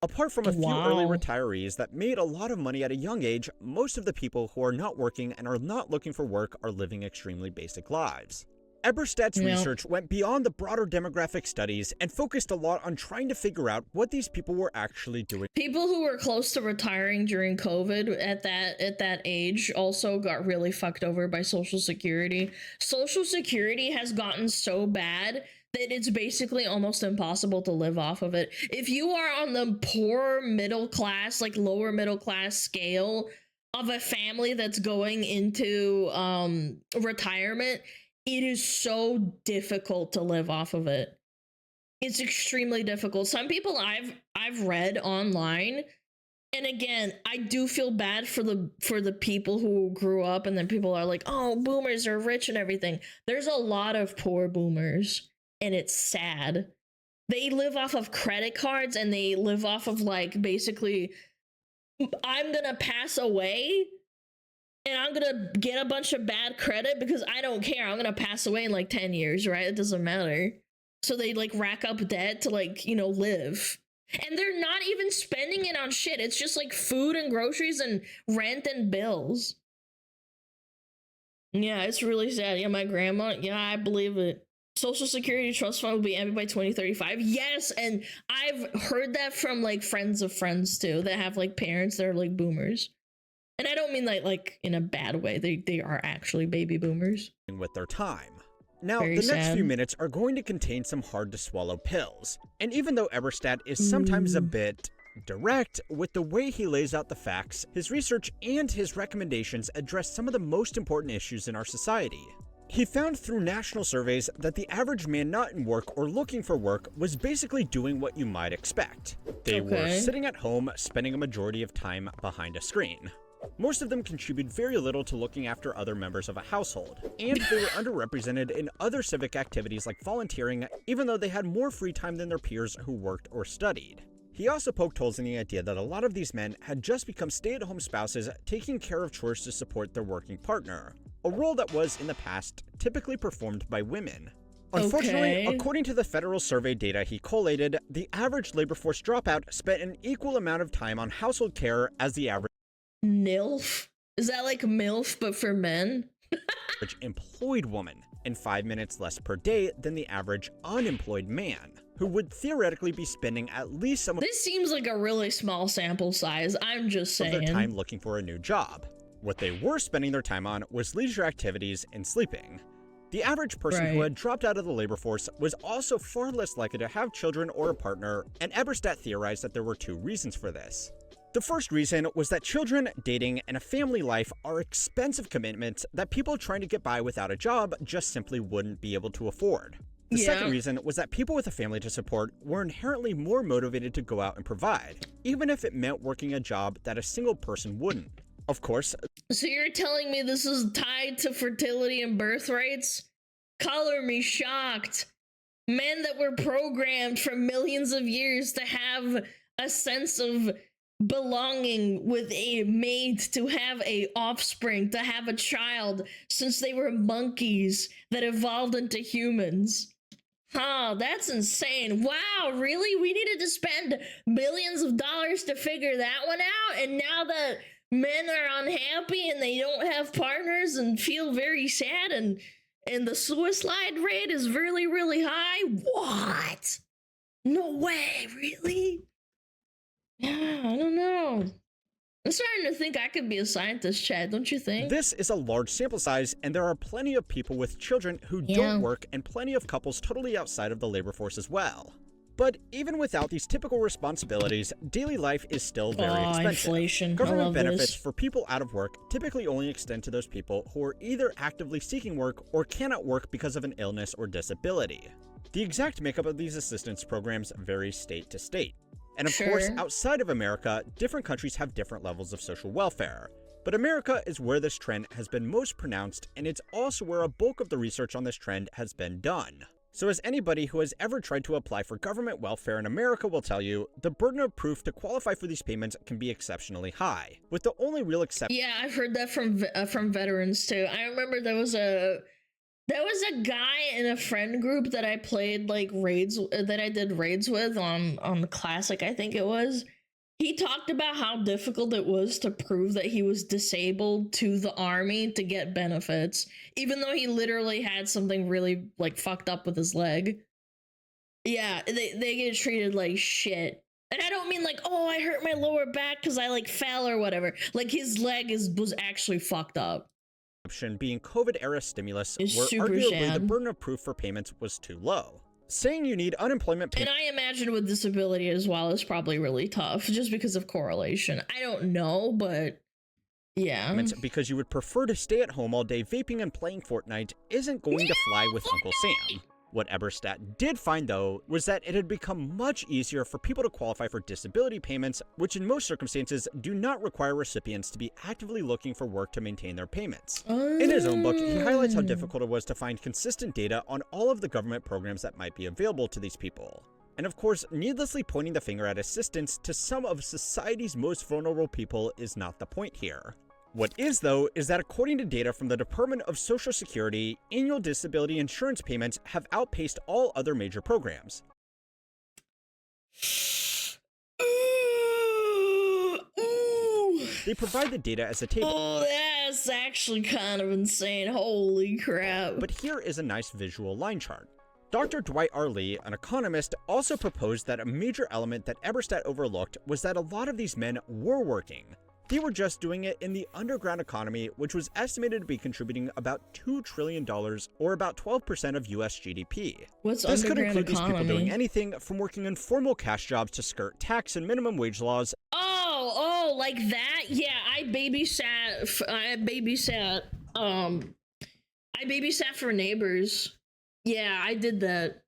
Apart from a few early retirees that made a lot of money at a young age, most of the people who are not working and are not looking for work are living extremely basic lives. Eberstadt's research went beyond the broader demographic studies and focused a lot on trying to figure out what these people were actually doing. People who were close to retiring during COVID at that age also got really fucked over by Social Security. Social Security has gotten so bad that it's basically almost impossible to live off of it. If you are on the poor middle class, like lower middle class scale of a family that's going into retirement, it is so difficult to live off of it. It's extremely difficult. Some people I've read online, and again, I do feel bad for the people who grew up, and then people are like, oh, boomers are rich and everything. There's a lot of poor boomers, and it's sad. They live off of credit cards, and they live off of, like, basically, I'm gonna pass away and I'm gonna get a bunch of bad credit because I don't care. I'm gonna pass away in like 10 years, right? It doesn't matter. So they like rack up debt to, like, you know, live. And they're not even spending it on shit. It's just like food and groceries and rent and bills. Yeah, it's really sad. Yeah, my grandma, yeah, I believe it. Social Security Trust Fund will be ended by 2035. Yes, and I've heard that from like friends of friends too that have like parents that are like boomers. And I don't mean like in a bad way. They are actually baby boomers. With their time. Now, Very the next sad. few minutes are going to contain some hard-to-swallow pills. And even though Eberstadt is sometimes a bit direct with the way he lays out the facts, his research and his recommendations address some of the most important issues in our society. He found through national surveys that the average man not in work or looking for work was basically doing what you might expect. They were sitting at home, spending a majority of time behind a screen. Most of them contribute very little to looking after other members of a household, and they were underrepresented in other civic activities like volunteering, even though they had more free time than their peers who worked or studied. He also poked holes in the idea that a lot of these men had just become stay-at-home spouses taking care of chores to support their working partner, a role that was, in the past, typically performed by women. Unfortunately, according to the federal survey data he collated, the average labor force dropout spent an equal amount of time on household care as the average MILF? Is that like MILF but for men? employed woman, and 5 minutes less per day than the average unemployed man, who would theoretically be spending at least some This seems like a really small sample size, I'm just saying. of their time looking for a new job. What they were spending their time on was leisure activities and sleeping. The average person who had dropped out of the labor force was also far less likely to have children or a partner, and Eberstadt theorized that there were 2 reasons for this. The first reason was that children, dating, and a family life are expensive commitments that people trying to get by without a job just simply wouldn't be able to afford. The second reason was that people with a family to support were inherently more motivated to go out and provide, even if it meant working a job that a single person wouldn't. Of course. So you're telling me this is tied to fertility and birth rates? Color me shocked. Men that were programmed for millions of years to have a sense of belonging with a mate, to have a offspring, to have a child, since they were monkeys that evolved into humans. Oh, that's insane. Wow, really? We needed to spend billions of dollars to figure that one out, and now that men are unhappy and they don't have partners and feel very sad, and the suicide rate is really, really high? What? No way, really? Yeah, I don't know. I'm starting to think I could be a scientist, Chad, don't you think? This is a large sample size, and there are plenty of people with children who don't work and plenty of couples totally outside of the labor force as well. But even without these typical responsibilities, daily life is still very expensive. Inflation. Government benefits for people out of work typically only extend to those people who are either actively seeking work or cannot work because of an illness or disability. The exact makeup of these assistance programs varies state to state. And of course, outside of America, different countries have different levels of social welfare. But America is where this trend has been most pronounced, and it's also where a bulk of the research on this trend has been done. So as anybody who has ever tried to apply for government welfare in America will tell you, the burden of proof to qualify for these payments can be exceptionally high, with the only real exception— Yeah, I've heard that from veterans too. I remember there was a guy in a friend group that I played like raids, that I did raids with on the Classic, I think it was. He talked about how difficult it was to prove that he was disabled to the army to get benefits, even though he literally had something really like fucked up with his leg. Yeah, they get treated like shit. And I don't mean like, oh, I hurt my lower back because I like fell or whatever. Like his leg was actually fucked up. Being COVID-era stimulus, It's where super arguably the sad. burden of proof for payments was too low. Saying you need unemployment And I imagine with disability as well is probably really tough, just because of correlation. I don't know, but yeah. payments because you would prefer to stay at home all day vaping and playing Fortnite isn't going to fly with Uncle Sam. What Eberstadt did find, though, was that it had become much easier for people to qualify for disability payments, which in most circumstances do not require recipients to be actively looking for work to maintain their payments. In his own book, he highlights how difficult it was to find consistent data on all of the government programs that might be available to these people. And of course, needlessly pointing the finger at assistance to some of society's most vulnerable people is not the point here. What is, though, is that according to data from the Department of Social Security, annual disability insurance payments have outpaced all other major programs. They provide the data as a table. Oh, that's actually kind of insane. Holy crap. But here is a nice visual line chart. Dr. Dwight R. Lee, an economist, also proposed that a major element that Eberstadt overlooked was that a lot of these men were working. They were just doing it in the underground economy, which was estimated to be contributing about $2 trillion, or about 12% of US GDP. What's this could underground include these people economy? doing anything from working in formal cash jobs to skirt tax and minimum wage laws. Oh, like that? Yeah, I babysat for neighbors. Yeah, I did that.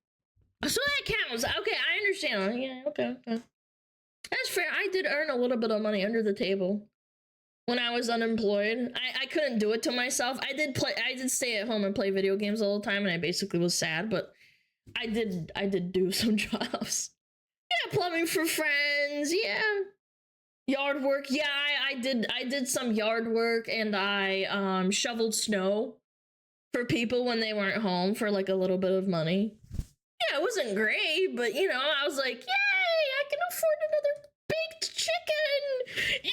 So that counts. Okay, I understand. Yeah, okay. That's fair. I did earn a little bit of money under the table when I was unemployed. I couldn't do it to myself. I did stay at home and play video games all the time, and I basically was sad, but I did do some jobs. Yeah, plumbing for friends, yeah. Yard work, yeah, I did some yard work, and I shoveled snow for people when they weren't home for like a little bit of money. Yeah, it wasn't great, but you know, I was like, yay, I can afford another baked chicken! Yay!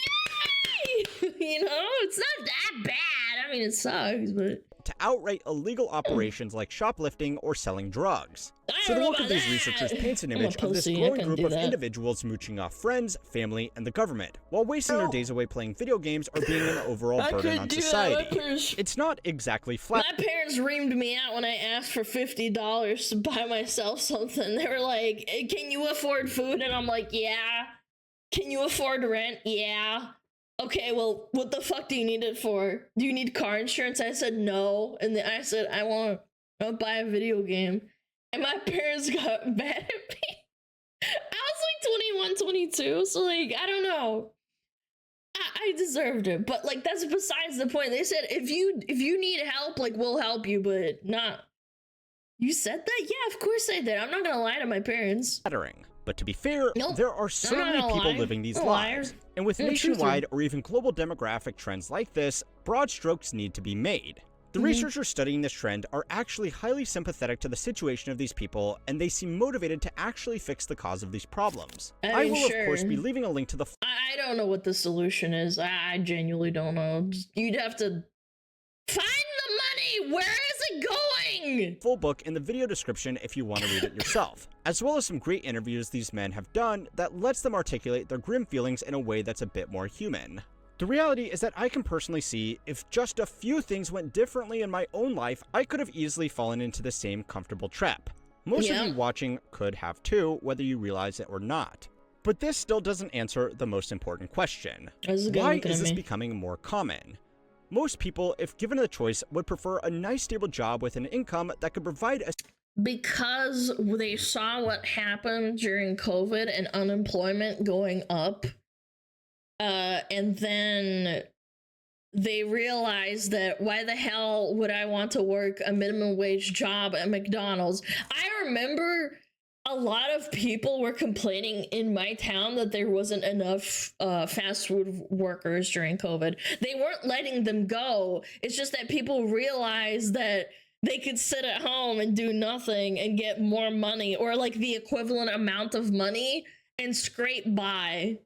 You know, it's not that bad. I mean, it sucks, but... to outright illegal operations like shoplifting or selling drugs. So the work of these researchers paints an image of this growing group of individuals mooching off friends, family, and the government, while wasting their days away playing video games or being an overall burden on society. It's not exactly flat. My parents reamed me out when I asked for $50 to buy myself something. They were like, hey, can you afford food? And I'm like, yeah. Can you afford rent? Yeah. Okay, well, what the fuck do you need it for? Do you need car insurance? I said no. And then I said, I'll buy a video game. And my parents got mad at me. I was like 21, 22, so like, I don't know. I deserved it, but like, that's besides the point. They said, if you need help, like, we'll help you, but not. You said that? Yeah, of course I did. I'm not gonna lie to my parents. But to be fair, there are so many people living these lives. And with nationwide or even global demographic trends like this, broad strokes need to be made. The researchers studying this trend are actually highly sympathetic to the situation of these people, and they seem motivated to actually fix the cause of these problems. I will, of course, be leaving a link to the... I don't know what the solution is. I genuinely don't know. You'd have to find the money! Where is it going? Full book in the video description if you want to read it yourself, as well as some great interviews these men have done that lets them articulate their grim feelings in a way that's a bit more human. The reality is that I can personally see if just a few things went differently in my own life, I could have easily fallen into the same comfortable trap. Most of you watching could have too, whether you realize it or not. But this still doesn't answer the most important question. Why is this becoming more common? Most people, if given the choice, would prefer a nice stable job with an income that could provide a... because they saw what happened during COVID and unemployment going up, and then they realized that why the hell would I want to work a minimum wage job at McDonald's? I remember a lot of people were complaining in my town that there wasn't enough fast food workers during COVID. They weren't letting them go. It's just that people realized that they could sit at home and do nothing and get more money, or like the equivalent amount of money, and scrape by.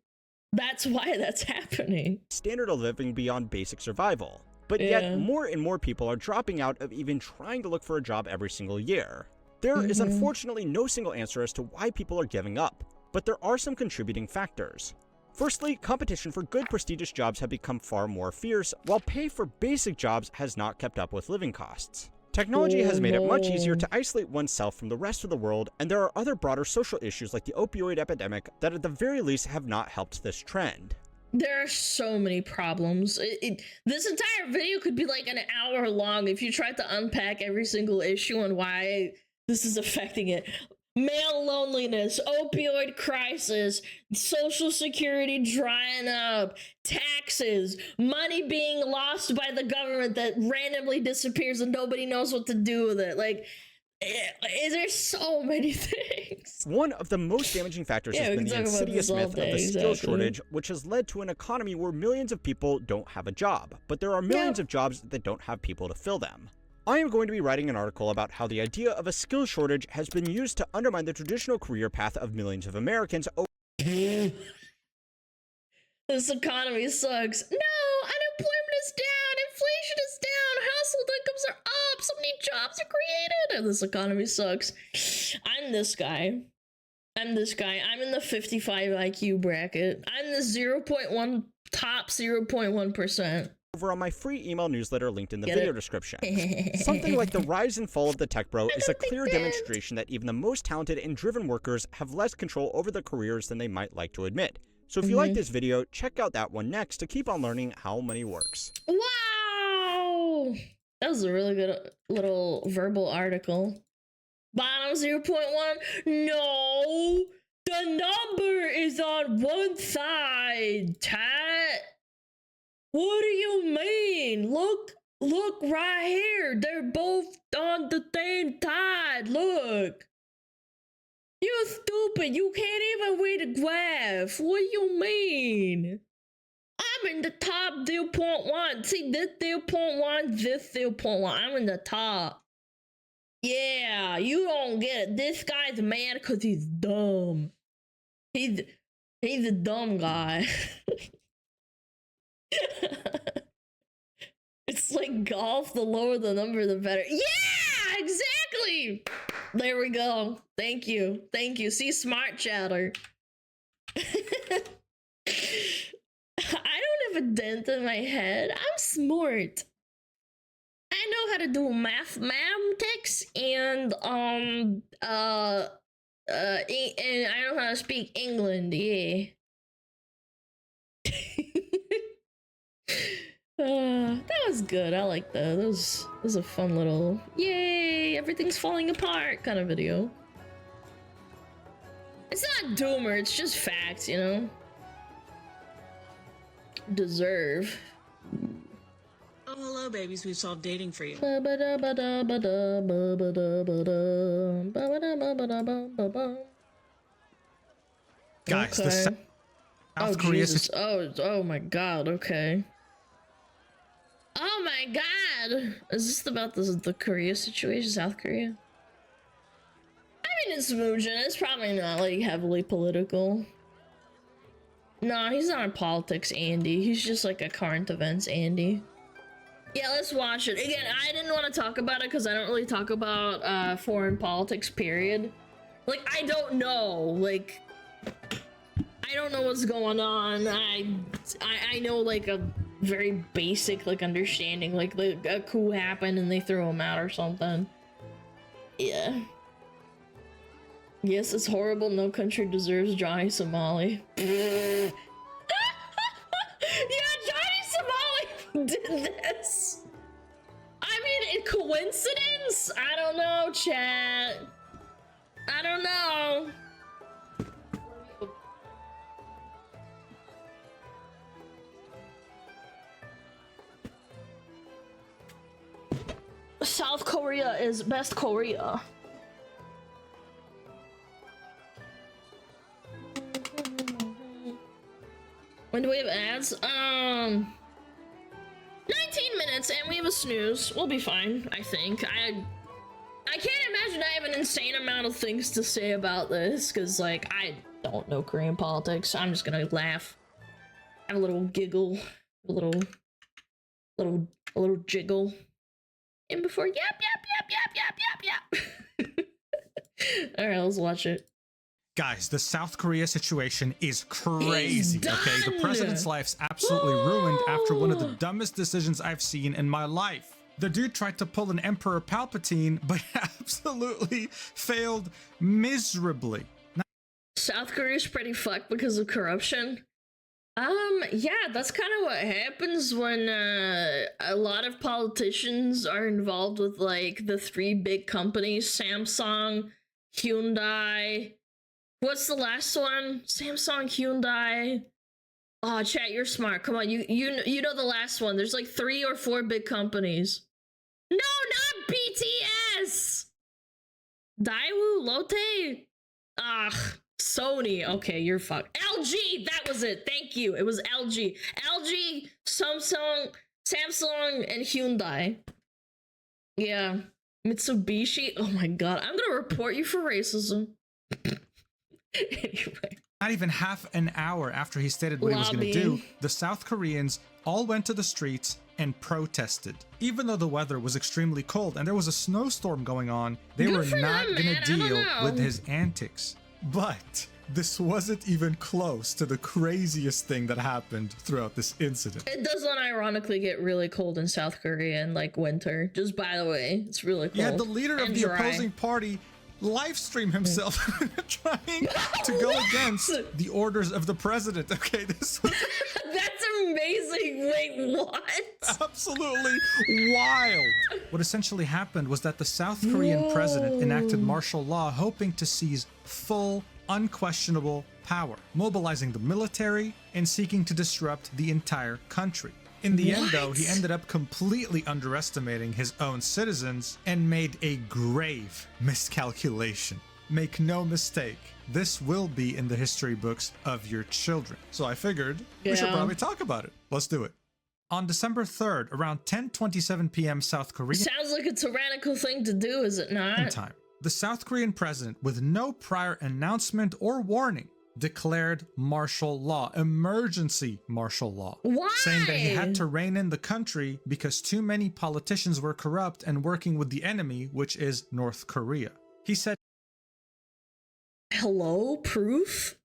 That's why that's happening. Standard of living beyond basic survival. But yet, more and more people are dropping out of even trying to look for a job every single year. There is unfortunately no single answer as to why people are giving up, but there are some contributing factors. Firstly, competition for good prestigious jobs have become far more fierce, while pay for basic jobs has not kept up with living costs. Technology has made it much easier to isolate oneself from the rest of the world, and there are other broader social issues like the opioid epidemic that at the very least have not helped this trend. There are so many problems. This entire video could be like an hour long if you tried to unpack every single issue and why this is affecting it. Male loneliness, opioid crisis, social security drying up, taxes, money being lost by the government that randomly disappears and nobody knows what to do with it. Like, there's so many things. One of the most damaging factors has been the insidious myth of the skill shortage, which has led to an economy where millions of people don't have a job, but there are millions of jobs that don't have people to fill them. I am going to be writing an article about how the idea of a skill shortage has been used to undermine the traditional career path of millions of Americans. This economy sucks. No, unemployment is down, inflation is down, household incomes are up, so many jobs are created, and this economy sucks. I'm this guy. I'm in the 55 IQ bracket. I'm the 0.1 top 0.1%. Over on my free email newsletter linked in the video description. Something like the rise and fall of the tech bro is a clear demonstration that even the most talented and driven workers have less control over their careers than they might like to admit. So if you like this video, check out that one next to keep on learning how money works. Wow! That was a really good little verbal article. Bottom 0.1? No! The number is on one side, chat! What do you mean? Look right here. They're both on the same tide. Look. You stupid. You can't even read a graph. What do you mean? I'm in the top 0.1. See, this 0.1, this 0.1. I'm in the top. Yeah, you don't get it. This guy's mad because he's dumb. He's a dumb guy. It's like golf, the lower the number, the better. Yeah, exactly. There we go. Thank you. See, smart chatter. I don't have a dent in my head. I'm smart. I know how to do mathematics and and I know how to speak England. Yeah. That was good. I like that. That was a fun little yay, everything's falling apart kind of video. It's not doomer, it's just facts, you know? Deserve. Oh, hello, babies. We've solved dating for you. Guys, the South Korea Jesus. Oh my god, okay. Oh my god! Is this about the Korea situation, South Korea? I mean, it's smooching. It's probably not, like, heavily political. No, he's not in politics, Andy. He's just, like, a current events, Andy. Yeah, let's watch it. Again, I didn't want to talk about it because I don't really talk about foreign politics, period. Like, I don't know. Like, I don't know what's going on. I know, like, a very basic, like, understanding. Like, a coup happened and they threw him out or something. Yeah. Yes, it's horrible. No country deserves Johnny Somali. Yeah, Johnny Somali did this. I mean, coincidence? I don't know, chat. I don't know. South Korea is best Korea. When do we have ads? 19 minutes and we have a snooze. We'll be fine, I think. I can't imagine I have an insane amount of things to say about this, because, like, I don't know Korean politics. I'm just gonna laugh. Have a little giggle. A little jiggle. And before yap. Alright, let's watch it. Guys, the South Korea situation is crazy, okay? The president's life's absolutely ruined after one of the dumbest decisions I've seen in my life. The dude tried to pull an Emperor Palpatine, but absolutely failed miserably. South Korea's pretty fucked because of corruption. Yeah, that's kind of what happens when a lot of politicians are involved with, like, the three big companies: Samsung, Hyundai. What's the last one? Samsung, Hyundai. Oh, chat, you're smart. Come on, you know the last one. There's like 3 or 4 big companies. No, not BTS. Daewoo, Lotte. Sony. Okay, you're fucked. LG. That was it. Thank you. It was LG. LG, Samsung, and Hyundai. Yeah. Mitsubishi. Oh my god. I'm gonna report you for racism. Anyway. Not even half an hour after he stated what he was going to do, the South Koreans all went to the streets and protested. Even though the weather was extremely cold and there was a snowstorm going on, they were not going to deal with his antics. But this wasn't even close to the craziest thing that happened throughout this incident. It does unironically get really cold in South Korea in, like, winter. Just by the way, it's really cold. Yeah, the leader of the opposing party live stream himself trying to go against the orders of the president. Okay, this was that's amazing. Wait, what? Absolutely wild. What essentially happened was that the South Korean president enacted martial law, hoping to seize full, unquestionable power, mobilizing the military and seeking to disrupt the entire country. In the end, though, he ended up completely underestimating his own citizens and made a grave miscalculation. Make no mistake, this will be in the history books of your children. So I figured we should probably talk about it. Let's do it. On December 3rd, around 10:27 p.m. South Korea. Sounds like a tyrannical thing to do, is it not? Time. The South Korean president, with no prior announcement or warning, declared martial law, emergency martial law. Why? Saying that he had to rein in the country because too many politicians were corrupt and working with the enemy, which is North Korea. He said, hello? Proof?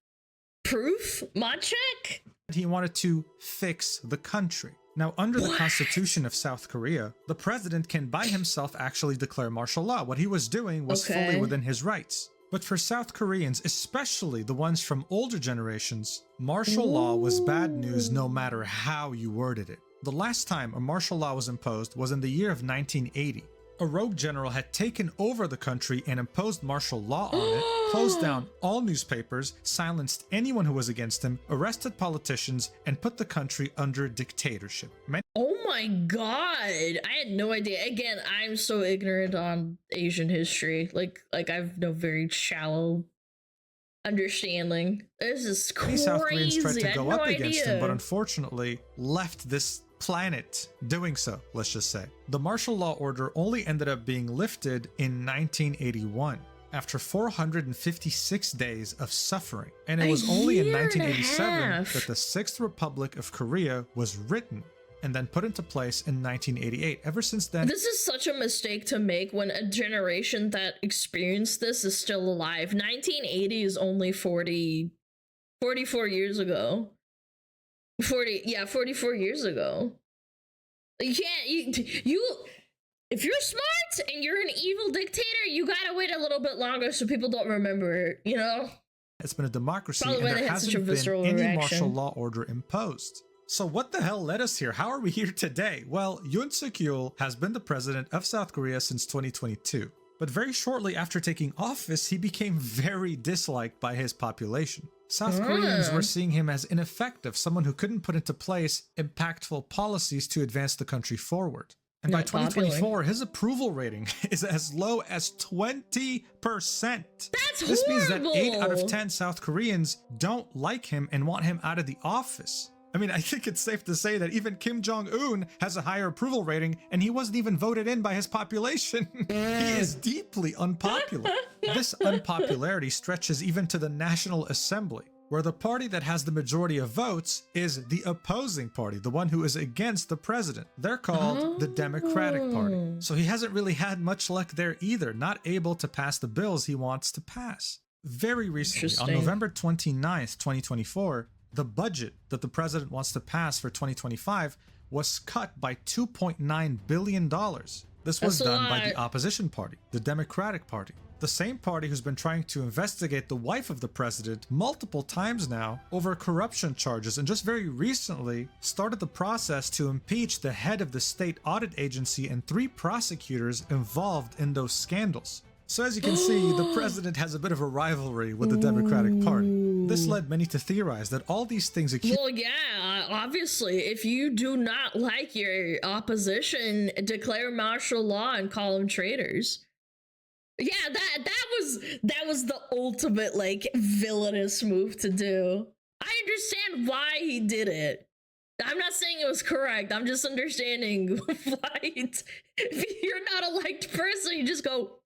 Proof? My check? He wanted to fix the country. Now, under the Constitution of South Korea, the president can by himself actually declare martial law. What he was doing was fully within his rights. But for South Koreans, especially the ones from older generations, martial law was bad news no matter how you worded it. The last time a martial law was imposed was in the year of 1980. A rogue general had taken over the country and imposed martial law on it, closed down all newspapers, silenced anyone who was against him, arrested politicians, and put the country under dictatorship. Oh my god, I had no idea. Again, I'm so ignorant on Asian history. Like I have no very shallow understanding. This is crazy. Many South Koreans tried to go up against him, but unfortunately left this planet doing so, let's just say. The martial law order only ended up being lifted in 1981. After 456 days of suffering. And it was only in 1987 that the Sixth Republic of Korea was written and then put into place in 1988. Ever since then... This is such a mistake to make when a generation that experienced this is still alive. 1980 is only 44 years ago. 44 years ago. You can't, if you're smart and you're an evil dictator, you gotta wait a little bit longer so people don't remember it, you know? It's been a democracy and there hasn't been any martial law order imposed. So what the hell led us here? How are we here today? Well, Yoon Suk-yeol has been the president of South Korea since 2022. But very shortly after taking office, he became very disliked by his population. South Koreans were seeing him as ineffective, someone who couldn't put into place impactful policies to advance the country forward. And by 2024, his approval rating is as low as 20%. This means that 8 out of 10 South Koreans don't like him and want him out of the office. I mean, I think it's safe to say that even Kim Jong-un has a higher approval rating, and he wasn't even voted in by his population. He is deeply unpopular. This unpopularity stretches even to the National Assembly, where the party that has the majority of votes is the opposing party, the one who is against the president. They're called the Democratic Party. So he hasn't really had much luck there either, not able to pass the bills he wants to pass. Very recently, on November 29th, 2024, the budget that the president wants to pass for 2025 was cut by $2.9 billion. This was done by the opposition party, the Democratic Party. The same party who's been trying to investigate the wife of the president multiple times now over corruption charges, and just very recently started the process to impeach the head of the state audit agency and 3 prosecutors involved in those scandals. So as you can see, the president has a bit of a rivalry with the Democratic Party. This led many to theorize that all these things Well, yeah, obviously, if you do not like your opposition, declare martial law and call them traitors. Yeah, that was the ultimate, like, villainous move to do. I understand why he did it. I'm not saying it was correct. I'm just understanding why if you're not a liked person, you just go,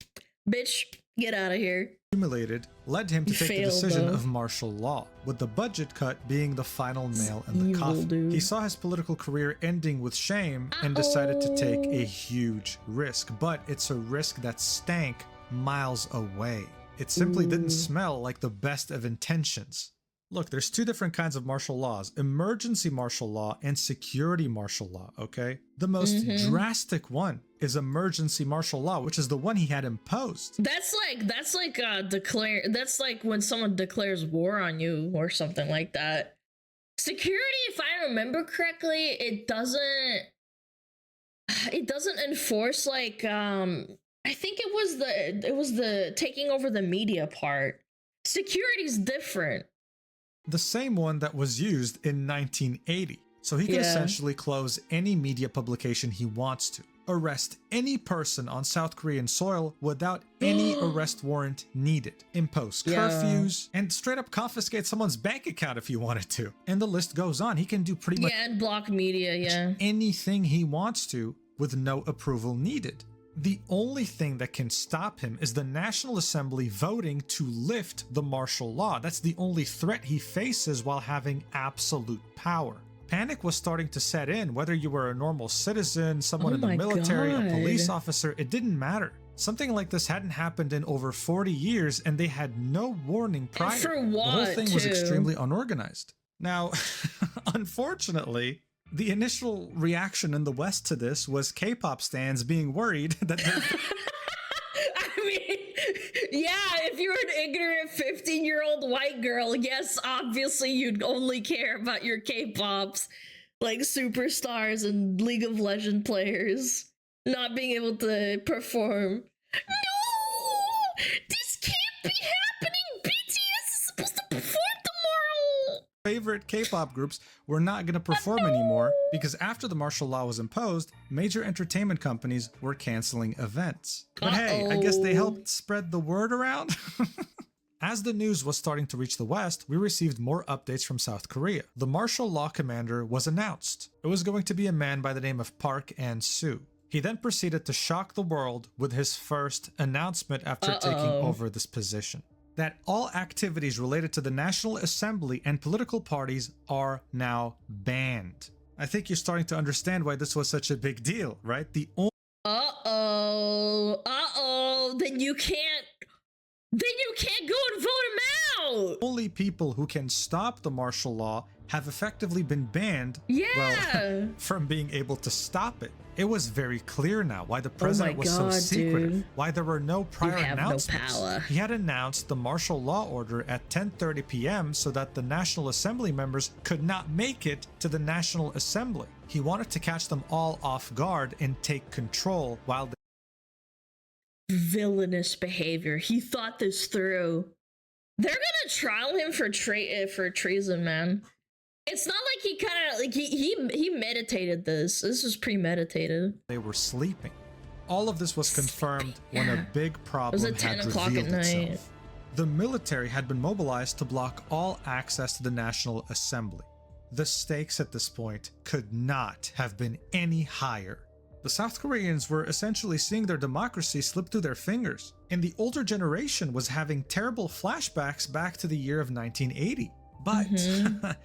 bitch, get out of here. Accumulated led him to take the decision of martial law, with the budget cut being the final nail in the coffin. He saw his political career ending with shame and decided to take a huge risk, but it's a risk that stank miles away. It simply didn't smell like the best of intentions. Look, there's 2 different kinds of martial laws: emergency martial law and security martial law, okay? The most drastic one is emergency martial law, which is the one he had imposed. That's like when someone declares war on you or something like that. Security, if I remember correctly, it doesn't enforce, like, I think it was the taking over the media part. Security's different. The same one that was used in 1980. So he can essentially close any media publication he wants to, arrest any person on South Korean soil without any arrest warrant needed, impose curfews, and straight up confiscate someone's bank account if you wanted to. And the list goes on. He can do pretty much and block media, anything he wants to with no approval needed. The only thing that can stop him is the National Assembly voting to lift the martial law. That's the only threat he faces while having absolute power. Panic was starting to set in, whether you were a normal citizen, someone in the military, a police officer, it didn't matter. Something like this hadn't happened in over 40 years, and they had no warning prior. And for what, the whole thing was extremely unorganized. Now, unfortunately, the initial reaction in the West to this was K-pop stans being worried that I mean, yeah, if you're an ignorant 15-year-old white girl, yes, obviously you'd only care about your K-pops, like superstars and League of Legends players not being able to perform. No! This can't be happening! BTS is supposed to perform tomorrow! Favorite K-pop groups were not going to perform anymore because after the martial law was imposed, major entertainment companies were canceling events. But hey, I guess they helped spread the word around. As the news was starting to reach the West, we received more updates from South Korea. The martial law commander was announced. It was going to be a man by the name of Park An-soo. He then proceeded to shock the world with his first announcement after taking over this position: that all activities related to the National Assembly and political parties are now banned. I think you're starting to understand why this was such a big deal, right? Then you can't go and vote him out! Only people who can stop the martial law have effectively been banned from being able to stop it. It was very clear now why the president was so secretive, why there were no prior announcements. No power. He had announced the martial law order at 10:30 p.m. so that the National Assembly members could not make it to the National Assembly. He wanted to catch them all off guard and take control while they villainous behavior. He thought this through. They're gonna trial him for treason, man. It's not like he kind of like he meditated this. This was premeditated. They were sleeping. All of this was confirmed when a big problem had revealed itself. The military had been mobilized to block all access to the National Assembly. The stakes at this point could not have been any higher. The South Koreans were essentially seeing their democracy slip through their fingers, and the older generation was having terrible flashbacks back to the year of 1980. But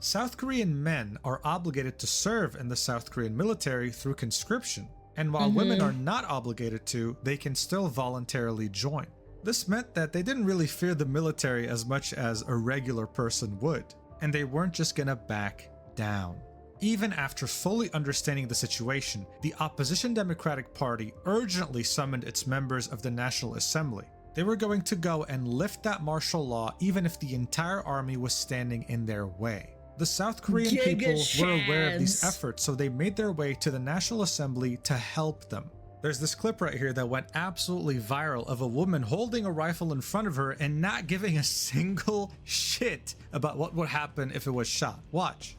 South Korean men are obligated to serve in the South Korean military through conscription, and while women are not obligated to, they can still voluntarily join. This meant that they didn't really fear the military as much as a regular person would, and they weren't just gonna back down. Even after fully understanding the situation, the opposition Democratic Party urgently summoned its members of the National Assembly. They were going to go and lift that martial law even if the entire army was standing in their way. The South Korean people were aware of these efforts, so they made their way to the National Assembly to help them. There's this clip right here that went absolutely viral of a woman holding a rifle in front of her and not giving a single shit about what would happen if it was shot. Watch.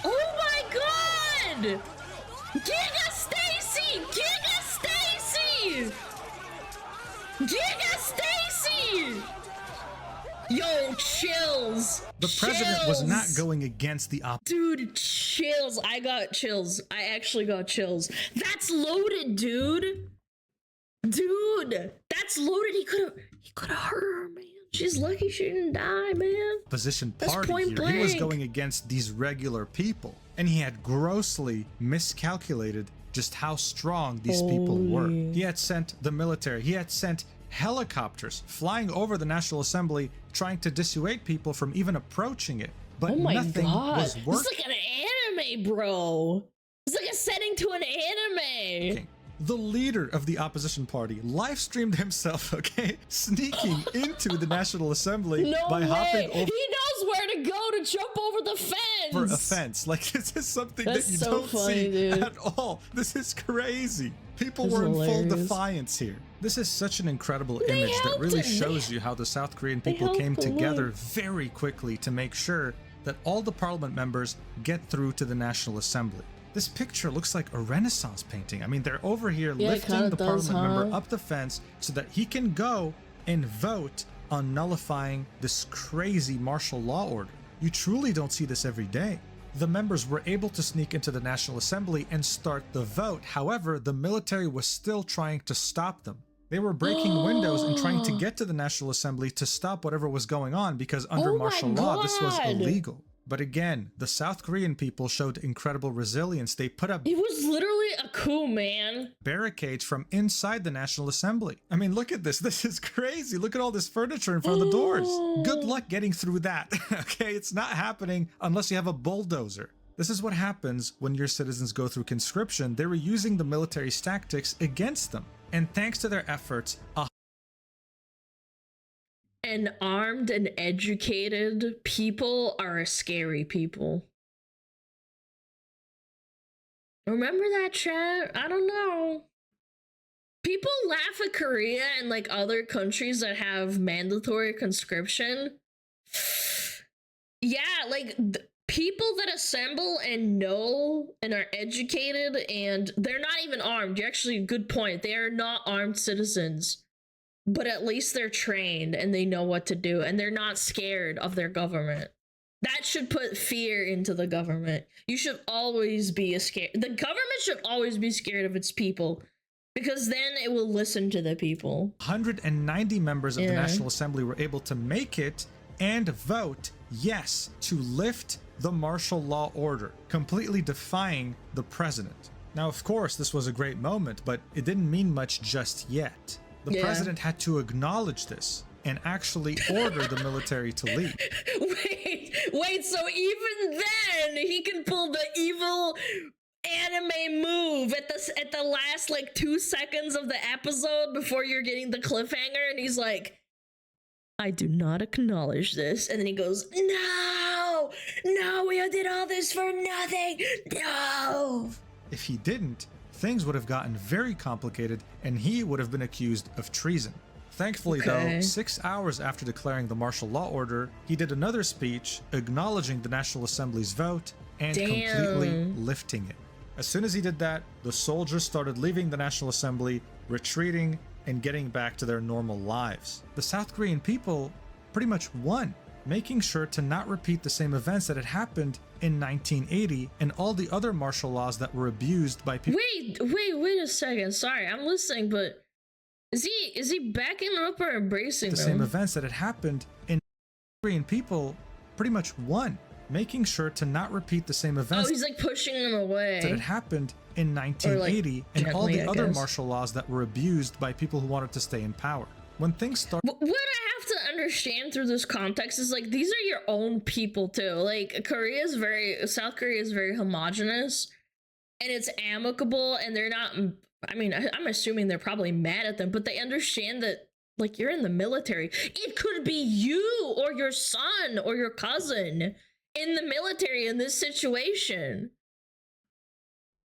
Oh my god! Giga Stacy! Giga Stacy! Giga Stacy! Yo, chills! The president was not going against the Dude, chills. I got chills. I actually got chills. That's loaded, dude. Dude, that's loaded. He could have hurt her, man. She's lucky she didn't die, man. Opposition party here. He was going against these regular people, and he had grossly miscalculated just how strong these people were. He had sent the military, he had sent helicopters flying over the National Assembly trying to dissuade people from even approaching it, but nothing was working. It's like an anime, bro. It's like a setting to an anime. Okay. The leader of the opposition party live streamed himself, sneaking into the National Assembly by hopping over. He knows where to go to jump over the fence. For a fence. Like, this is something that you don't see at all. This is crazy. People were in full defiance here. This is such an incredible image that really shows you how the South Korean people came together very quickly to make sure that all the parliament members get through to the National Assembly. This picture looks like a Renaissance painting. I mean, they're over here lifting the parliament member up the fence so that he can go and vote on nullifying this crazy martial law order. You truly don't see this every day. The members were able to sneak into the National Assembly and start the vote. However, the military was still trying to stop them. They were breaking windows and trying to get to the National Assembly to stop whatever was going on because under martial law, this was illegal. But again, the South Korean people showed incredible resilience. They put up— it was literally a coup, man. —barricades from inside the National Assembly. I mean, look at this. This is crazy. Look at all this furniture in front of the doors. Good luck getting through that. Okay, it's not happening unless you have a bulldozer. This is what happens when your citizens go through conscription. They were using the military's tactics against them. And thanks to their efforts, and armed and educated people are a scary people. Remember that, chat? I don't know. People laugh at Korea and like other countries that have mandatory conscription. Yeah, like people that assemble and know and are educated and they're not even armed. You're actually a good point. They are not armed citizens. But at least they're trained and they know what to do and they're not scared of their government. That should put fear into the government. You should always be scared. The government should always be scared of its people because then it will listen to the people. 190 members of the National Assembly were able to make it and vote yes to lift the martial law order, completely defying the president. Now, of course, this was a great moment, but it didn't mean much just yet. The president had to acknowledge this. and actually order the military to leave. Wait, so even then he can pull the evil anime move at the last like 2 seconds of the episode before you're getting the cliffhanger, and he's like, I do not acknowledge this, and then he goes, no, we did all this for nothing, no. If he didn't, things would have gotten very complicated and he would have been accused of treason. Thankfully though, 6 hours after declaring the martial law order, he did another speech acknowledging the National Assembly's vote and completely lifting it. As soon as he did that, the soldiers started leaving the National Assembly, retreating, and getting back to their normal lives. The South Korean people pretty much won, making sure to not repeat the same events that had happened in 1980 and all the other martial laws that were abused by people. Wait a second. Sorry, I'm listening, but is he backing up or embracing the them? Same events that had happened in Korean people pretty much won, making sure to not repeat the same events. Oh, he's like pushing them away. That had happened in 1980 like, and all the gently, other I guess. martial laws that were abused by people who wanted to stay in power. When things started, what I have to understand through this context is like these are your own people too. Like South Korea is very homogenous, and it's amicable, and they're not. I mean, I'm assuming they're probably mad at them, but they understand that like you're in the military. It could be you or your son or your cousin in the military in this situation.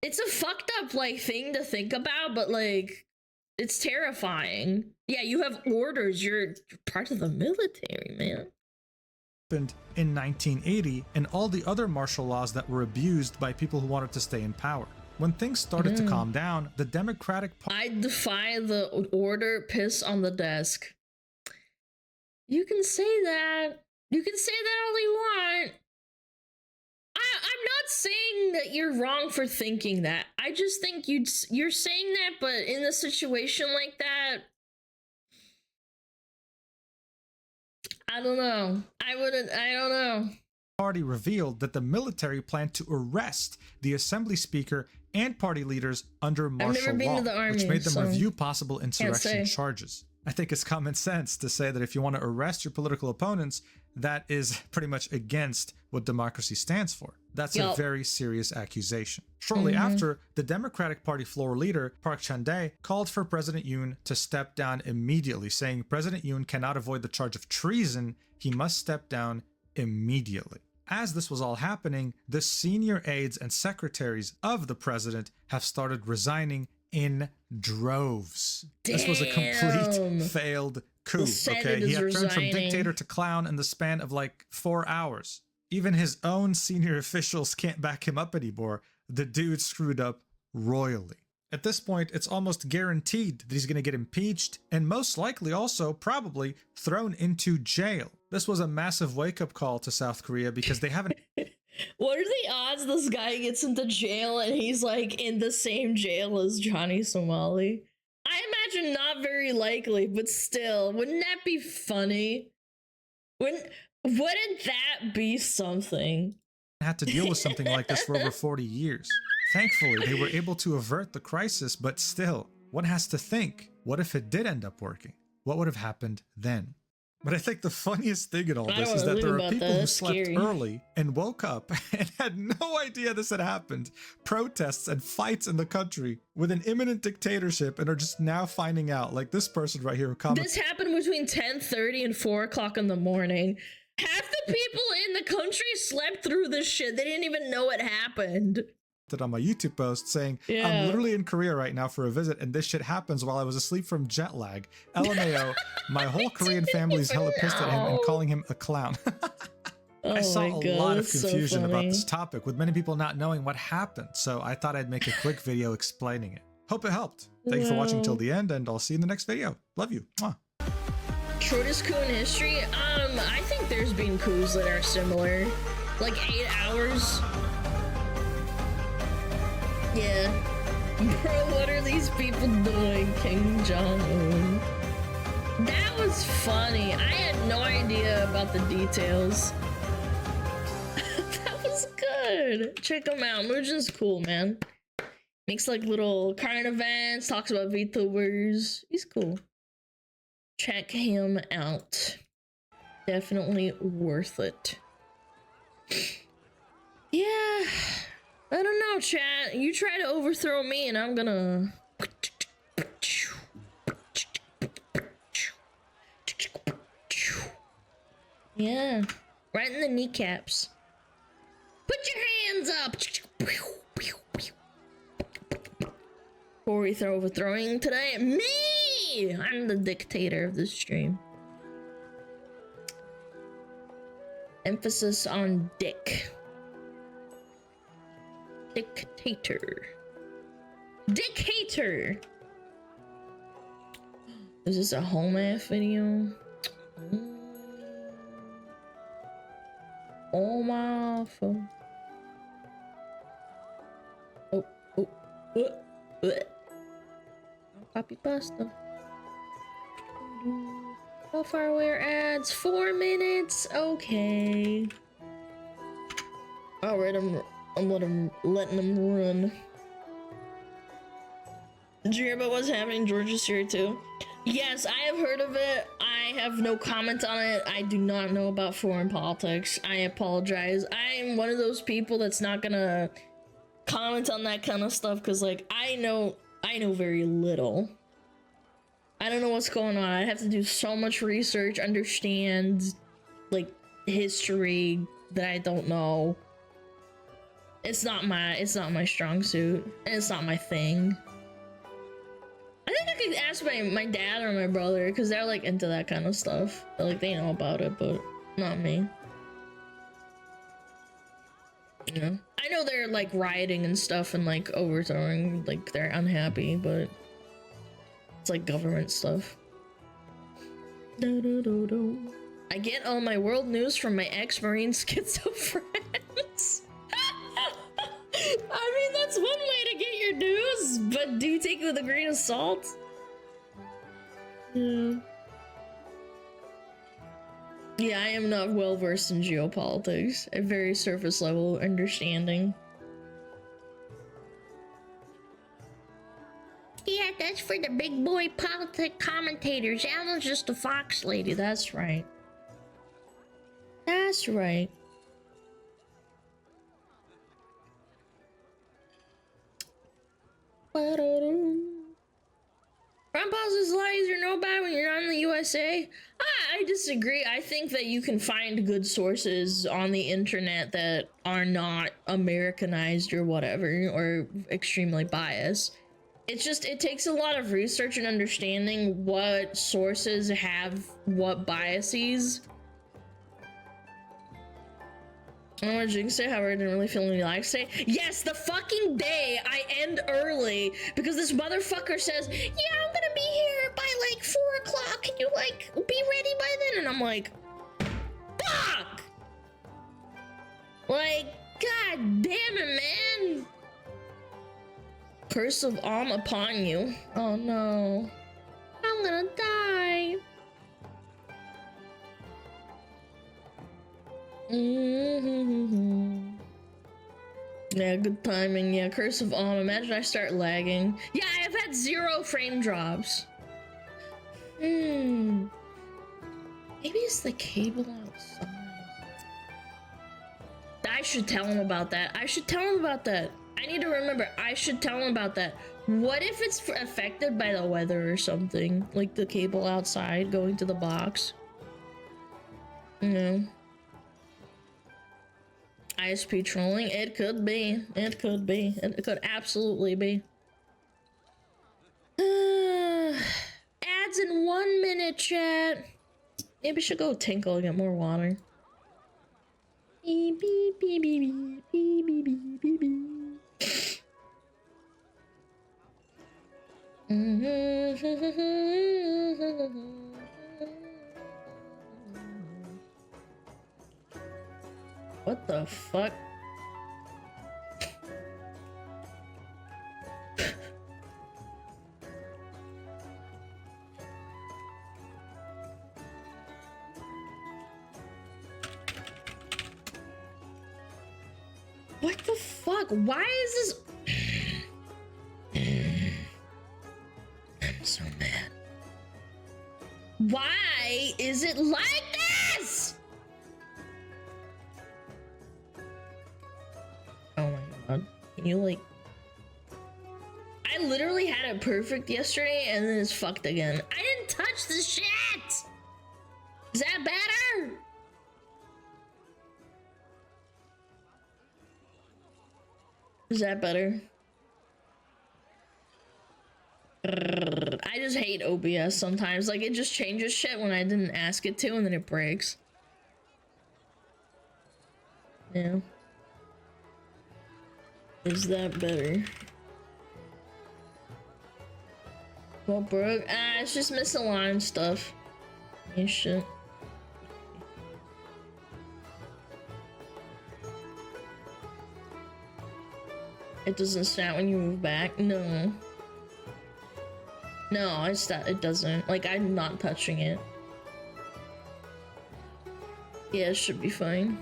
It's a fucked up like thing to think about, but like it's terrifying. Yeah, you have orders. You're part of the military, man. Happened in 1980 and all the other martial laws that were abused by people who wanted to stay in power. When things started to calm down, the Democratic Party... I defy the order, piss on the desk. You can say that. You can say that all you want. I'm not saying that you're wrong for thinking that. I just think you're saying that, but in a situation like that, I don't know. I don't know. Party revealed that the military planned to arrest the assembly speaker and party leaders under martial law, which made them review possible insurrection charges. I think it's common sense to say that if you want to arrest your political opponents, that is pretty much against what democracy stands for. That's a very serious accusation. Shortly after, the Democratic Party floor leader, Park Chan-dae, called for President Yoon to step down immediately, saying President Yoon cannot avoid the charge of treason, he must step down immediately. As this was all happening, the senior aides and secretaries of the president have started resigning in droves. This was a complete failed coup, okay? He had turned from dictator to clown in the span of like 4 hours. Even his own senior officials can't back him up anymore. The dude screwed up royally. At this point, it's almost guaranteed that he's going to get impeached and most likely also probably thrown into jail. This was a massive wake-up call to South Korea because they haven't... What are the odds this guy gets into jail and he's like in the same jail as Johnny Somali? I imagine not very likely, but still, wouldn't that be funny? Wouldn't that be something? Had to deal with something like this for over 40 years. Thankfully, they were able to avert the crisis, but still, one has to think, what if it did end up working? What would have happened then? But I think the funniest thing in all this is that there are people who slept early and woke up and had no idea this had happened. Protests and fights in the country with an imminent dictatorship and are just now finding out, like this person right here who commented. This happened between 10:30 and 4 o'clock in the morning. Half the people in the country slept through this shit. They didn't even know it happened. On my YouTube post saying, I'm literally in Korea right now for a visit and this shit happens while I was asleep from jet lag. LMAO, my whole Korean family's hella pissed at him and calling him a clown. I saw a lot of confusion about this topic with many people not knowing what happened, so I thought I'd make a quick video explaining it. Hope it helped. Thank you for watching till the end and I'll see you in the next video. Love you. Mwah. Shortest coup in history? I think there's been coups that are similar. Like 8 hours. Yeah. Bro, what are these people doing? Kim Jong-un. That was funny. I had no idea about the details. That was good. Check him out. Mujin's cool, man. Makes like little current events, talks about VTubers. He's cool. Check him out. Definitely worth it. Yeah. I don't know, chat. You try to overthrow me and I'm gonna... Yeah. Right in the kneecaps. Put your hands up! Who are we overthrowing today? Me! I'm the dictator of this stream. Emphasis on dick. Dictator. Dictator! Is this a home AF video? Oh my phone. Copy pasta. How far away are ads? 4 minutes. Okay. Alright, I'm letting them run. Did you hear about what's happening in Georgia here too? Yes, I have heard of it. I have no comment on it. I do not know about foreign politics. I apologize. I'm one of those people that's not gonna comment on that kind of stuff because, like, I know very little. I don't know what's going on. I have to do so much research, understand, like, history that I don't know. It's not my strong suit, and it's not my thing. I think I could ask my dad or my brother because they're like into that kind of stuff. Like, they know about it, but not me. You know, I know they're like rioting and stuff and like overthrowing, like they're unhappy, but it's like government stuff. I get all my world news from my ex-Marine schizo friends. I mean, that's one way to get your news, but do take it with a grain of salt. Yeah, I am not well versed in geopolitics. A very surface level understanding. Yeah, that's for the big boy politic commentators. Alan's just a Fox lady. That's right. That's right. Grandpa's is a lot easier to know about when you're not in the USA. I disagree. I think that you can find good sources on the internet that are not Americanized or whatever, or extremely biased. It's just, it takes a lot of research and understanding what sources have what biases. I don't want to jinx it, however, I didn't really feel any like say. Yes, the fucking day I end early because this motherfucker says, yeah, I'm gonna be here by like 4 o'clock. Can you like be ready by then? And I'm like, fuck! Like, god damn it, man. Curse of Om upon you. Oh no. I'm gonna die. Yeah, good timing. Yeah, Curse of Om. Imagine I start lagging. Yeah, I have had 0 frame drops. Maybe it's the cable outside. I should tell him about that. I should tell him about that. I need to remember. I should tell him about that. What if it's affected by the weather or something? Like the cable outside going to the box? You know? ISP trolling? It could be. It could be. It could absolutely be. Ads in 1 minute, chat. Maybe I should go tinkle and get more water. Beep, beep, beep, beep, beep, beep, beep, beep, beep. What the fuck? What the fuck? Why is this? I'm so mad. Why is it like this? Oh my god. Can you like... I literally had it perfect yesterday and then it's fucked again. I didn't touch the shit! Is that better? Is that better? I just hate OBS sometimes. Like, it just changes shit when I didn't ask it to, and then it breaks. Yeah. Is that better? What broke? Ah, it's just misaligned stuff. And shit. It doesn't snap when you move back? No. No, it's that it doesn't. Like, I'm not touching it. Yeah, it should be fine.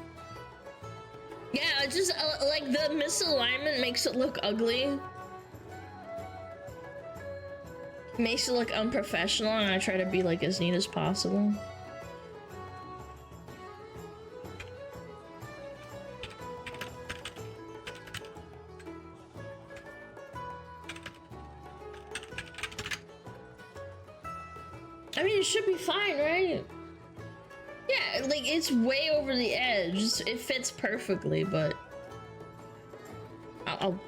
Yeah, it's just like the misalignment makes it look ugly. Makes it look unprofessional, and I try to be like as neat as possible. I mean, it should be fine, right? Yeah, like, it's way over the edge. It fits perfectly, but... I'll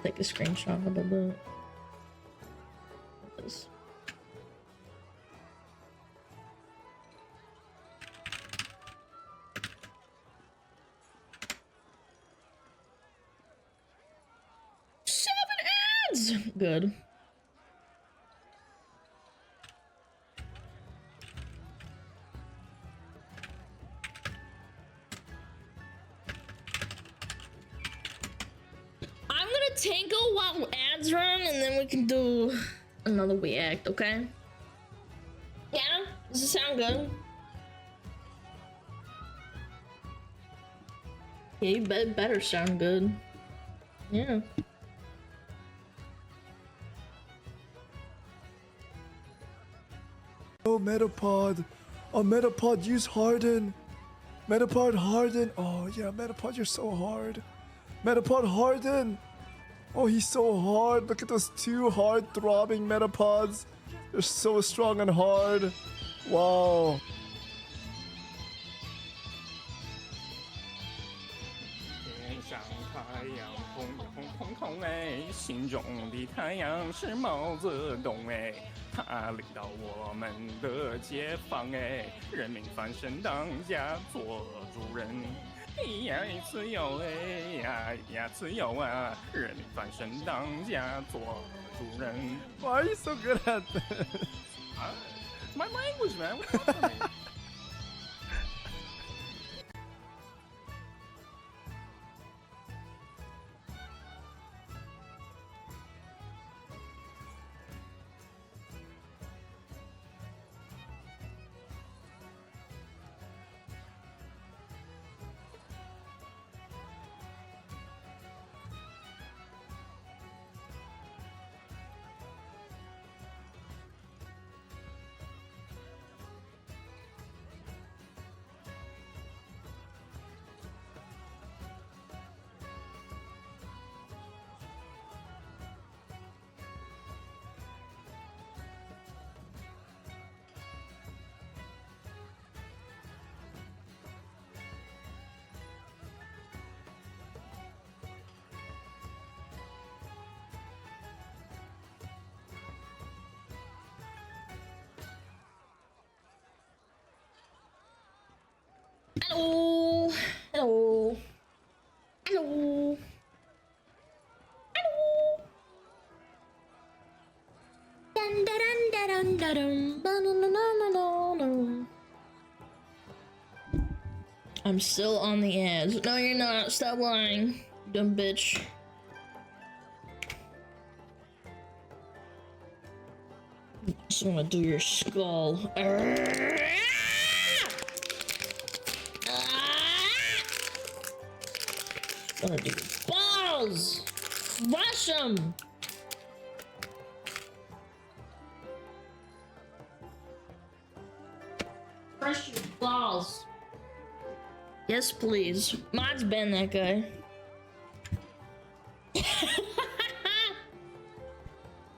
take a screenshot of it. This. Ads! Good. I'm gonna tango while ads run, and then we can do another Weact, okay? Yeah? Does it sound good? Yeah, you better sound good. Yeah. Oh, Metapod. Oh, Metapod, use Harden. Metapod, Harden. Oh, yeah, Metapod, you're so hard. Metapod, Harden. Oh, he's so hard. Look at those two hard throbbing Metapods. They're so strong and hard. Wow. 天上太阳红红彤彤哎，心中的太阳是毛泽东哎，他领导我们的解放哎，人民翻身当家做主人。呀，自由哎呀，自由啊！人民翻身当家做主人。Why are you so good at this? My language, man. What's up with me? Hello. Hello. Hello. Hello. Dun, dun, dun, dun, dun, dun, dun, dun, dun, dun, dun. I'm still on the ads. No, you're not. Stop lying, dumb bitch. Just wanna do your skull. Gonna do balls! Rush them! Crush your balls. Yes, please. Mine's been that guy.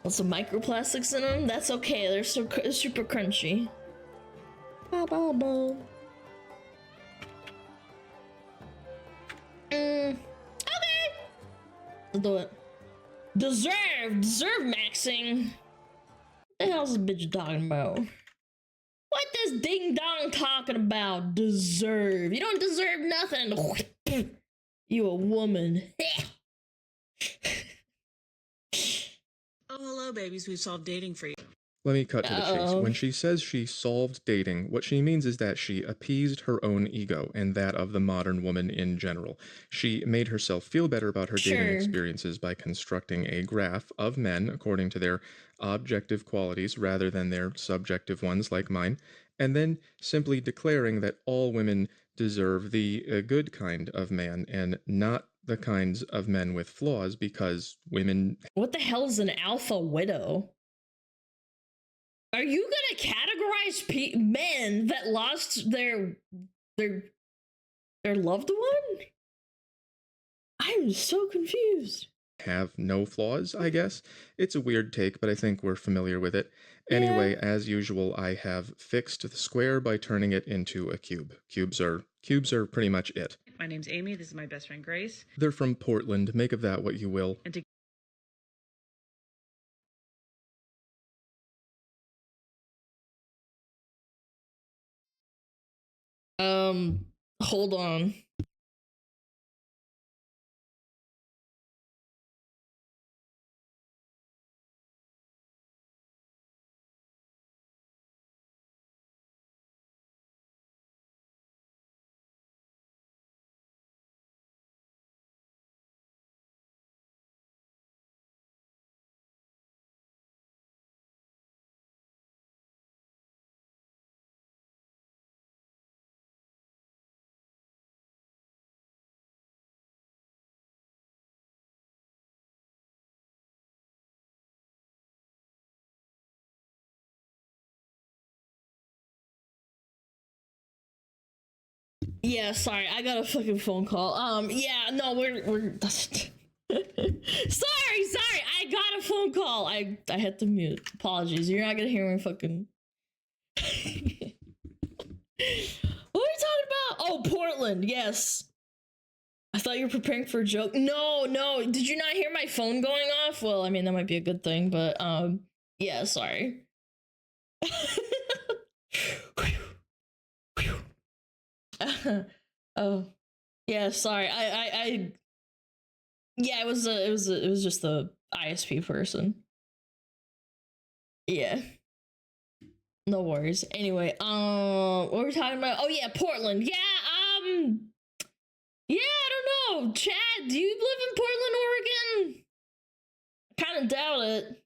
With some microplastics in them? That's okay. They're so super crunchy. Okay. Let's do it. Deserve maxing. What the hell's this bitch talking about? What this ding dong talking about? Deserve. You don't deserve nothing. You a woman. Oh, hello, babies. We've solved dating for you. Let me cut to the chase. When she says she solved dating, what she means is that she appeased her own ego and that of the modern woman in general. She made herself feel better about her dating experiences by constructing a graph of men according to their objective qualities rather than their subjective ones like mine, and then simply declaring that all women deserve the good kind of man and not the kinds of men with flaws because women... What the hell is an alpha widow? Are you gonna categorize men that lost their loved one? I'm so confused. Have no flaws, I guess. It's a weird take, but I think we're familiar with it. Anyway, as usual, I have fixed the square by turning it into a cube. Cubes are pretty much it. My name's Amy. This is my best friend, Grace. They're from Portland. Make of that what you will. And hold on. Yeah, sorry, I got a fucking phone call. Yeah, no, we're sorry, I got a phone call. I had to mute. Apologies, you're not gonna hear me fucking. What are you talking about? Oh, Portland, yes. I thought you were preparing for a joke. No, did you not hear my phone going off? Well, I mean, that might be a good thing, but, yeah, sorry. Oh, yeah, sorry. Yeah, it was just the ISP person. Yeah. No worries. Anyway, what were we talking about? Oh yeah, Portland. Yeah, yeah, I don't know. Chad, do you live in Portland, Oregon? Kind of doubt it.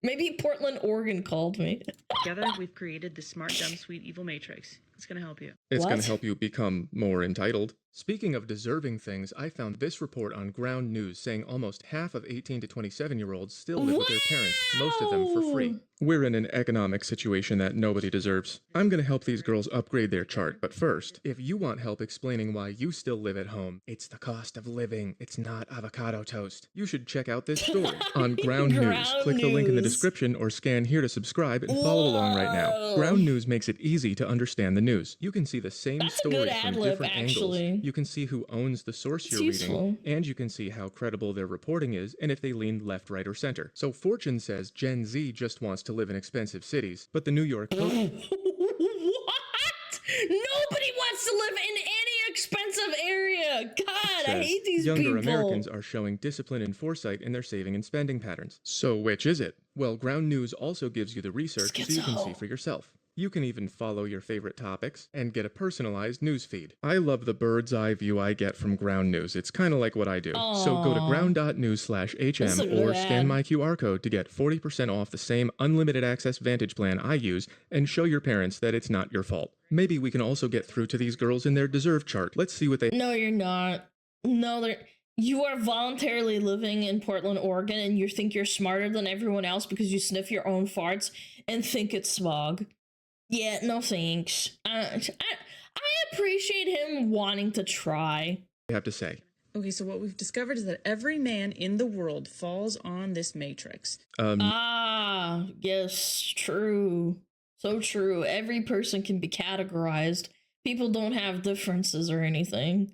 Maybe Portland, Oregon called me. together, we've created the smart, dumb, sweet, evil matrix. It's gonna help you. It's going to help you become more entitled. Speaking of deserving things, I found this report on Ground News saying almost half of 18 to 27-year-olds still live with their parents, most of them for free. We're in an economic situation that nobody deserves. I'm going to help these girls upgrade their chart, but first, if you want help explaining why you still live at home, it's the cost of living, it's not avocado toast. You should check out this story on Ground News. Click the link in the description or scan here to subscribe and follow along right now. Ground News makes it easy to understand the news. You can see the same story from different angles. You can see who owns the source you're reading, and you can see how credible their reporting is and if they lean left, right, or center. So Fortune says Gen Z just wants to live in expensive cities, but the New York Post... What? Nobody wants to live in any expensive area. God, I hate these younger people. Americans are showing discipline and foresight in their saving and spending patterns. So which is it? Well, Ground News also gives you the research so you can see for yourself. You can even follow your favorite topics and get a personalized news feed. I love the bird's eye view I get from Ground News. It's kind of like what I do. So go to ground.news/HM or scan my QR code to get 40% off the same unlimited access Vantage plan I use and show your parents that it's not your fault. Maybe we can also get through to these girls in their deserve chart. Let's see what they... No, you're not. No, you are voluntarily living in Portland, Oregon, and you think you're smarter than everyone else because you sniff your own farts and think it's smog. Yeah, no thanks. I appreciate him wanting to try. I have to say. Okay, so what we've discovered is that every man in the world falls on this matrix. Yes, true. So true. Every person can be categorized. People don't have differences or anything.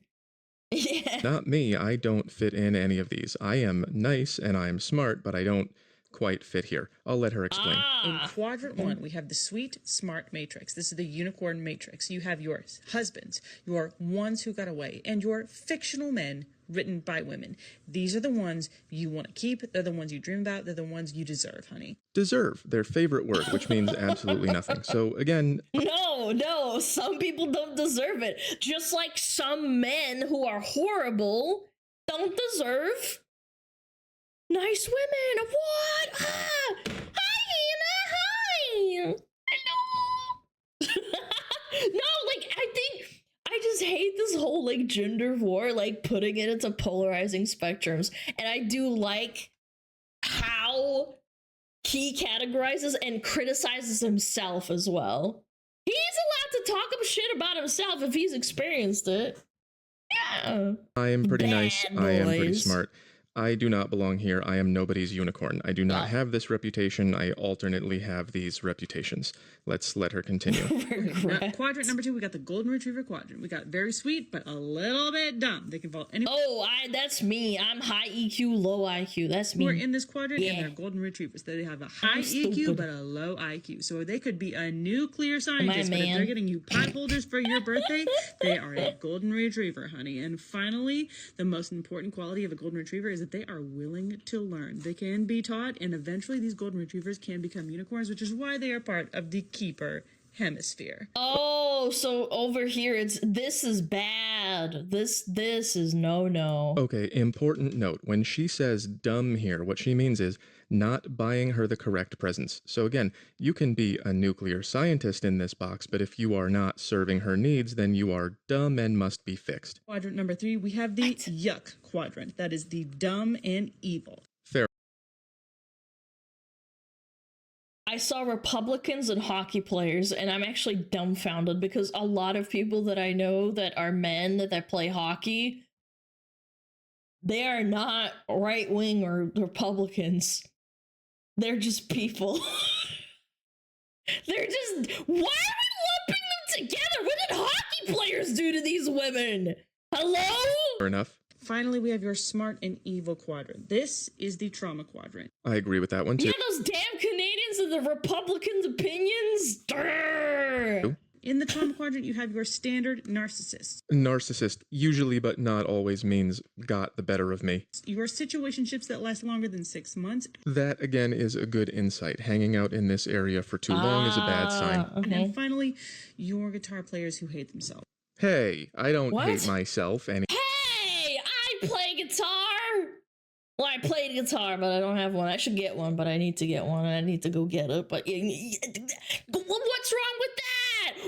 Yeah. Not me. I don't fit in any of these. I am nice and I am smart, but I don't quite fit here. I'll let her explain. In quadrant 1, we have the sweet, smart matrix. This is the unicorn matrix. You have your husbands, your ones who got away, and your fictional men written by women. These are the ones you want to keep. They're the ones you dream about. They're the ones you deserve, honey. Deserve, their favorite word, which means absolutely nothing. So again... No, some people don't deserve it. Just like some men who are horrible don't deserve nice women. What? Hi, Hannah. Hi. Hello. No, like, I just hate this whole, like, gender war, like, putting it into polarizing spectrums. And I do like how he categorizes and criticizes himself as well. He's allowed to talk shit about himself if he's experienced it. Yeah. I am pretty nice. I am pretty boys. smart. I do not belong here. I am nobody's unicorn. I do not have this reputation. I alternately have these reputations. Let's let her continue. Now, quadrant number 2, we got the golden retriever quadrant. We got very sweet, but a little bit dumb. They can fall any. Oh, that's me. I'm high EQ, low IQ. That's me. Who are in this quadrant, and they're golden retrievers. They have a high EQ but a low IQ. So they could be a nuclear scientist, but if they're getting you pot holders for your birthday, they are a golden retriever, honey. And finally, the most important quality of a golden retriever is that they are willing to learn. They can be taught, and eventually these golden retrievers can become unicorns, which is why they are part of the keeper hemisphere. Oh, so over here this is bad. This is no. Okay, important note. When she says dumb here, what she means is not buying her the correct presents. So again, you can be a nuclear scientist in this box, but if you are not serving her needs, then you are dumb and must be fixed. Quadrant number 3, we have the yuck quadrant. That is the dumb and evil. Fair. I saw Republicans and hockey players, and I'm actually dumbfounded because a lot of people that I know that are men that play hockey, they are not right-wing or Republicans. They're just people. They're just... Why are we lumping them together? What did hockey players do to these women? Hello? Fair enough. Finally, we have your smart and evil quadrant. This is the trauma quadrant. I agree with that one too. Yeah, those damn Canadians and the Republicans' opinions. Durr. In the trauma quadrant, you have your standard narcissist. Narcissist, usually but not always, means got the better of me. Your situationships that last longer than 6 months. That, again, is a good insight. Hanging out in this area for too long is a bad sign. And then finally, your guitar players who hate themselves. Hey, I don't hate myself any. Hey, I play guitar. Well, I played guitar, but I don't have one. I should get one, but I need to get one, and I need to go get it. But what's wrong with that?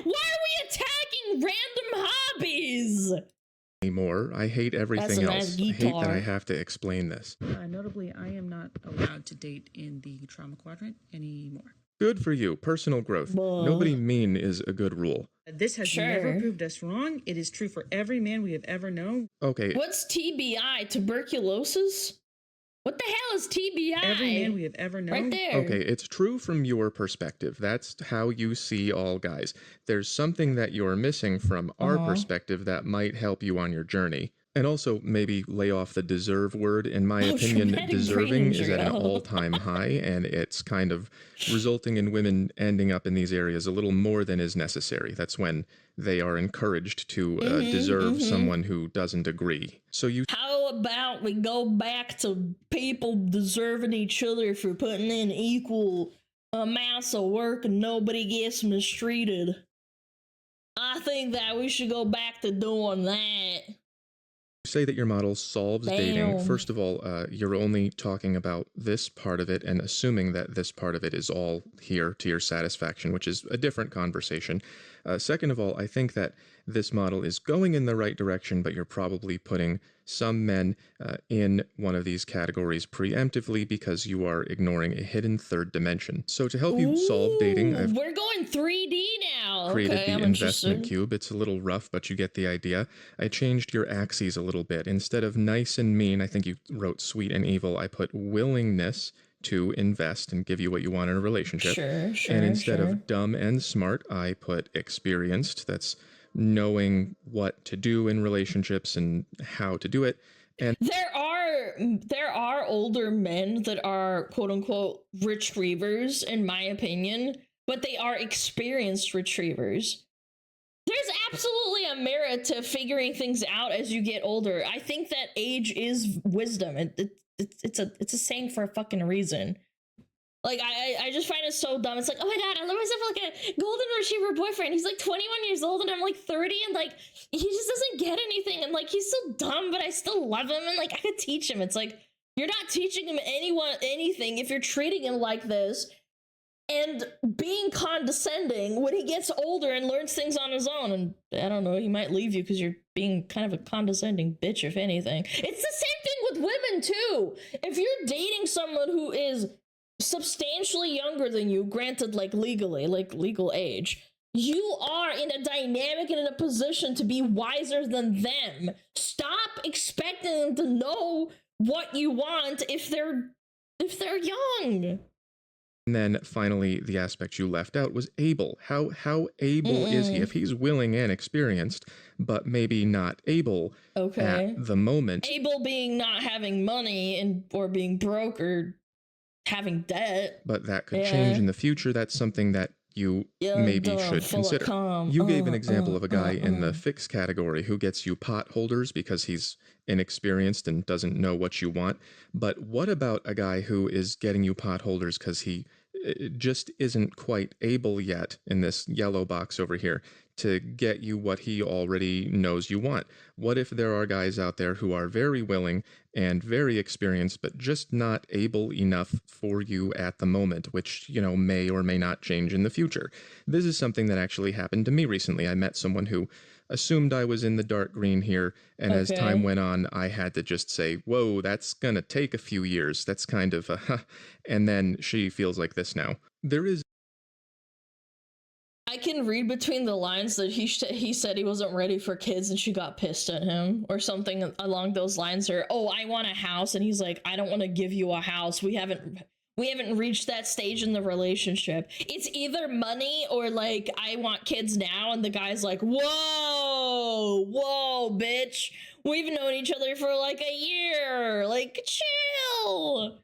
Why are we attacking random hobbies? Anymore. I hate everything else. I hate that I have to explain this. Notably, I am not allowed to date in the trauma quadrant anymore. Good for you. Personal growth. Nobody mean is a good rule. This has never proved us wrong. It is true for every man we have ever known. Okay. What's TBI? Tuberculosis? What the hell is TBI? Every man we have ever known. Right there. Okay, it's true from your perspective. That's how you see all guys. There's something that you're missing from our perspective that might help you on your journey. And also, maybe lay off the deserve word. In my opinion, deserving is at an all-time high, and it's kind of resulting in women ending up in these areas a little more than is necessary. That's when they are encouraged to deserve someone who doesn't agree. So you... How about we go back to people deserving each other for putting in equal amounts of work and nobody gets mistreated? I think that we should go back to doing that. Say that your model solves dating. First of all, you're only talking about this part of it and assuming that this part of it is all here to your satisfaction, which is a different conversation. Second of all, I think that this model is going in the right direction, but you're probably putting some men in one of these categories preemptively because you are ignoring a hidden third dimension. So to help you solve dating, I've We're going 3D now. created Okay, the I'm investment interested. cube. It's a little rough, but you get the idea. I changed your axes a little bit. Instead of nice and mean, I think you wrote sweet and evil, I put willingness to invest and give you what you want in a relationship. Sure, And instead sure. of dumb and smart, I put experienced. That's knowing what to do in relationships and how to do it. And There are older men that are quote unquote retrievers, in my opinion, but they are experienced retrievers. There's absolutely a merit to figuring things out as you get older. I think that age is wisdom. It's a saying for a fucking reason. Like, I just find it so dumb. It's like, oh my god, I love myself like a golden retriever boyfriend. He's like 21 years old and I'm like 30 and like, he just doesn't get anything. And like, he's so dumb, but I still love him. And like, I could teach him. It's like, you're not teaching him anything if you're treating him like this and being condescending when he gets older and learns things on his own. And I don't know, he might leave you because you're being kind of a condescending bitch, if anything. It's the same thing with women too. If you're dating someone who is substantially younger than you, granted, like legally, like legal age, you are in a dynamic and in a position to be wiser than them. Stop expecting them to know what you want if they're young. And then finally, the aspect you left out was able. How able is he? If he's willing and experienced, but maybe not able at the moment. Able being not having money and or being broke or having debt. But that could change in the future. That's something that you maybe should consider. You gave an example of a guy in the fix category who gets you pot holders because he's inexperienced and doesn't know what you want. But what about a guy who is getting you pot holders because he just isn't quite able yet, in this yellow box over here, to get you what he already knows you want? What if there are guys out there who are very willing and very experienced, but just not able enough for you at the moment, which, you know, may or may not change in the future? This is something that actually happened to me recently. I met someone who assumed I was in the dark green here, and as time went on, I had to just say, whoa, that's gonna take a few years. That's kind of and then she feels like this now. There is I can read between the lines that he said he wasn't ready for kids and she got pissed at him or something along those lines. Or, oh, I want a house, and he's like, I don't want to give you a house. We haven't reached that stage in the relationship. It's either money or like, I want kids now. And the guy's like, whoa, bitch. We've known each other for like a year. Like, chill.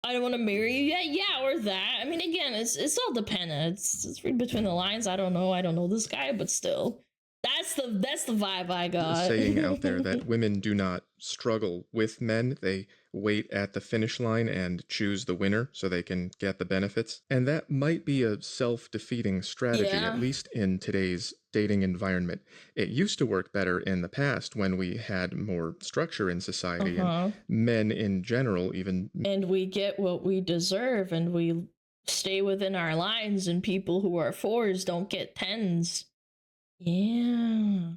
I don't want to marry you yet. Yeah, or that. I mean, again, it's all dependent. It's read between the lines. I don't know this guy, but still. That's the vibe I got. Saying out there that women do not struggle with men. They wait at the finish line and choose the winner so they can get the benefits. And that might be a self-defeating strategy, at least in today's dating environment. It used to work better in the past when we had more structure in society and men in general even. And we get what we deserve and we stay within our lines, and people who are 4s don't get 10s. Yeah.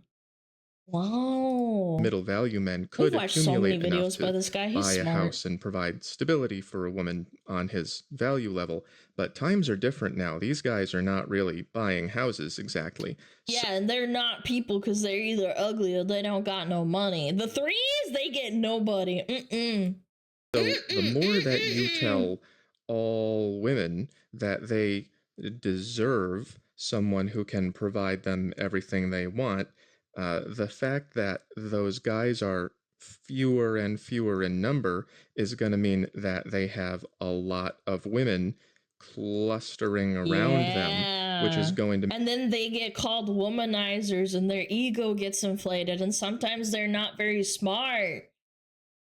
Wow. Middle value men could accumulate enough to by this guy. He's buy smart. a house and provide stability for a woman on his value level. But times are different now. These guys are not really buying houses exactly. Yeah, and they're not people because they're either ugly or they don't got no money. The 3s, they get nobody. So the more that you tell all women that they deserve someone who can provide them everything they want, the fact that those guys are fewer and fewer in number is going to mean that they have a lot of women clustering around them, which is going to... And then they get called womanizers and their ego gets inflated, and sometimes they're not very smart.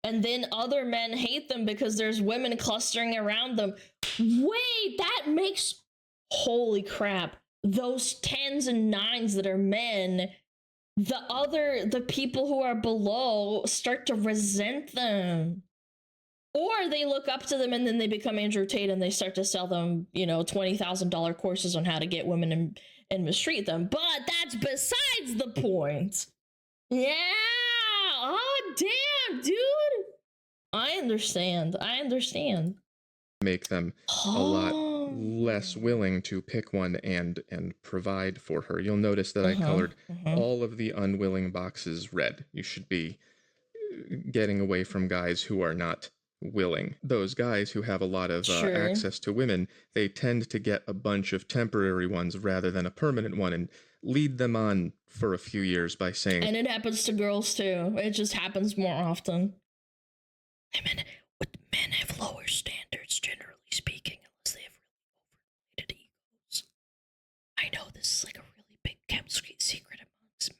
And then other men hate them because there's women clustering around them. Wait, that makes... Holy crap. Those 10s and 9s that are men, the people who are below start to resent them. Or they look up to them and then they become Andrew Tate and they start to sell them, $20,000 courses on how to get women and mistreat them. But that's besides the point. Yeah. Oh, damn, dude. I understand. Make them a lot less willing to pick one and provide for her. You'll notice that I colored all of the unwilling boxes red. You should be getting away from guys who are not willing. Those guys who have a lot of access to women, they tend to get a bunch of temporary ones rather than a permanent one and lead them on for a few years by saying... And it happens to girls too. It just happens more often. Men have lower standards, generally speaking, unless they have really overrated egos. I know this is like a really big kept secret amongst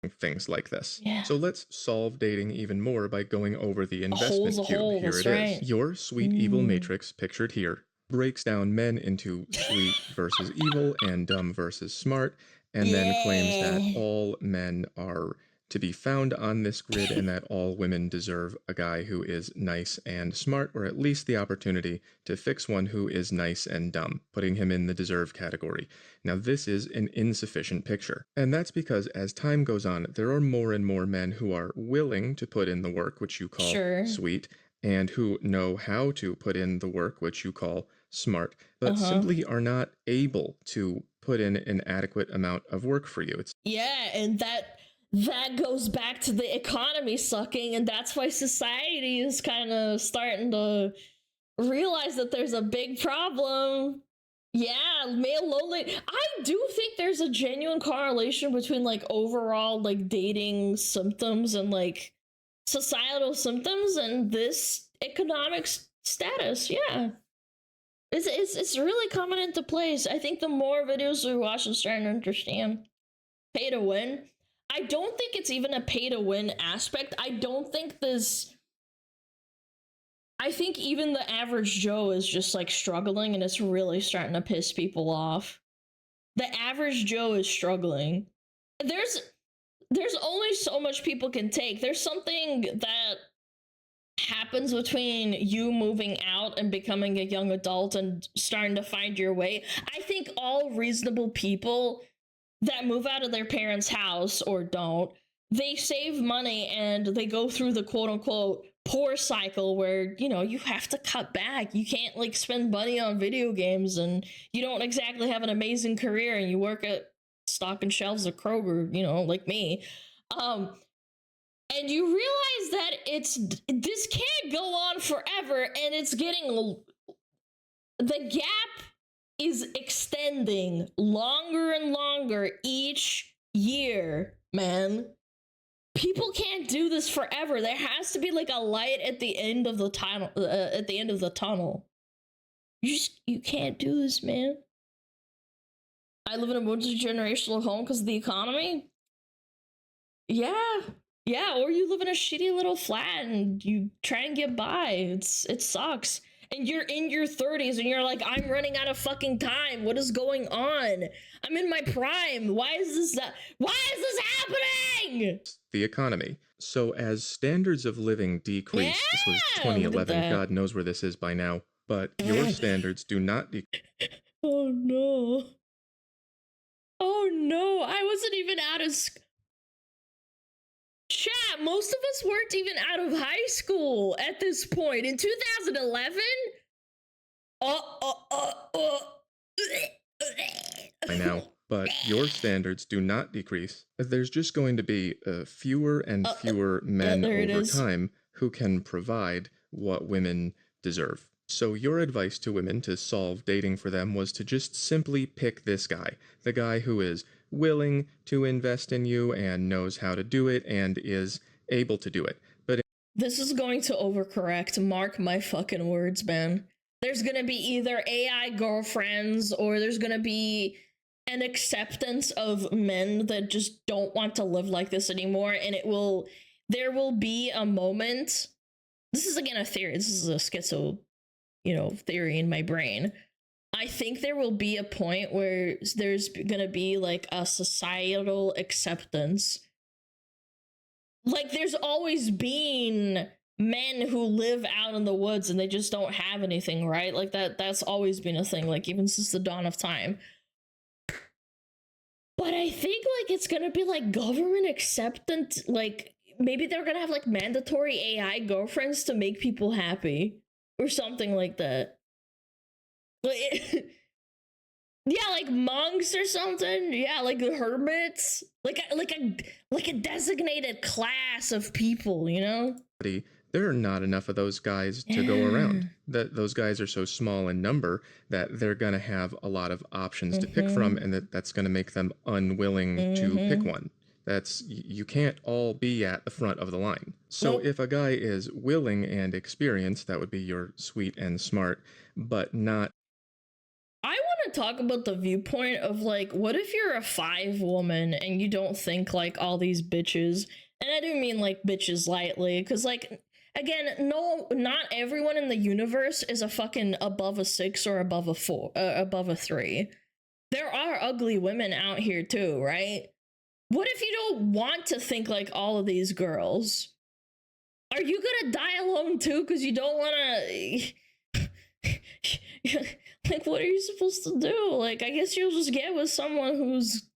men. Things like this. Yeah. So let's solve dating even more by going over the investment cube. Here it is. Right. Your sweet evil matrix, pictured here, breaks down men into sweet versus evil and dumb versus smart, and then claims that all men are to be found on this grid and that all women deserve a guy who is nice and smart, or at least the opportunity to fix one who is nice and dumb, putting him in the deserve category. Now, this is an insufficient picture, and that's because as time goes on, there are more and more men who are willing to put in the work, which you call sweet, and who know how to put in the work, which you call smart, but simply are not able to put in an adequate amount of work for you. And that goes back to the economy sucking, and that's why society is kind of starting to realize that there's a big problem. Yeah, male lonely. I do think there's a genuine correlation between like overall like dating symptoms and like societal symptoms and this economic status. Yeah. It's really coming into place. I think the more videos we watch and starting to understand pay to win. I don't think it's even a pay to win aspect. I think even the average Joe is just like struggling, and it's really starting to piss people off. The average Joe is struggling. There's only so much people can take. There's something that happens between you moving out and becoming a young adult and starting to find your way. I think all reasonable people that move out of their parents' house or don't, they save money and they go through the quote-unquote poor cycle where, you know, you have to cut back. You can't like spend money on video games, and you don't exactly have an amazing career, and you work at stocking shelves at Kroger, you know, like me. And you realize that this can't go on forever, and it's getting, the gap is extending longer and longer each year, man. People can't do this forever. There has to be like a light at the end of the tunnel. You can't do this, man. I live in a multi-generational home because of the economy. Yeah, or you live in a shitty little flat and you try and get by. It sucks. And you're in your 30s and you're like, I'm running out of fucking time. What is going on? I'm in my prime. Why is this happening? The economy. So as standards of living decrease, this was 2011, God knows where this is by now, but your standards do not decrease. Oh no, I wasn't even out of school. Chat, most of us weren't even out of high school at this point. In 2011? By now, but your standards do not decrease. There's just going to be fewer and fewer men over time who can provide what women deserve. So your advice to women to solve dating for them was to just simply pick this guy, the guy who is willing to invest in you and knows how to do it and is able to do it. But this is going to overcorrect. Mark my fucking words, man. There's gonna be either AI girlfriends or there's gonna be an acceptance of men that just don't want to live like this anymore, and there will be a moment. This is again a theory. This is a schizo, theory in my brain. I think there will be a point where there's gonna be like a societal acceptance. Like there's always been men who live out in the woods and they just don't have anything, right? Like that's always been a thing, like even since the dawn of time. But I think like it's gonna be like government acceptance, like maybe they're gonna have like mandatory AI girlfriends to make people happy or something like that. Yeah, like monks or something. Yeah, like the hermits, like a designated class of people, you know. There are not enough of those guys to go around. Those guys are so small in number that they're going to have a lot of options to pick from, and that's going to make them unwilling to pick one. You can't all be at the front of the line. So if a guy is willing and experienced, that would be your sweet and smart, but not. I want to talk about the viewpoint of like, what if you're a 5 woman and you don't think like all these bitches? And I do mean like bitches lightly, because like, again, no, not everyone in the universe is a fucking above a 6 or above a 4, above a 3. There are ugly women out here too, right? What if you don't want to think like all of these girls? Are you gonna die alone too because you don't want to? Like, what are you supposed to do? Like, I guess you'll just get with someone who's,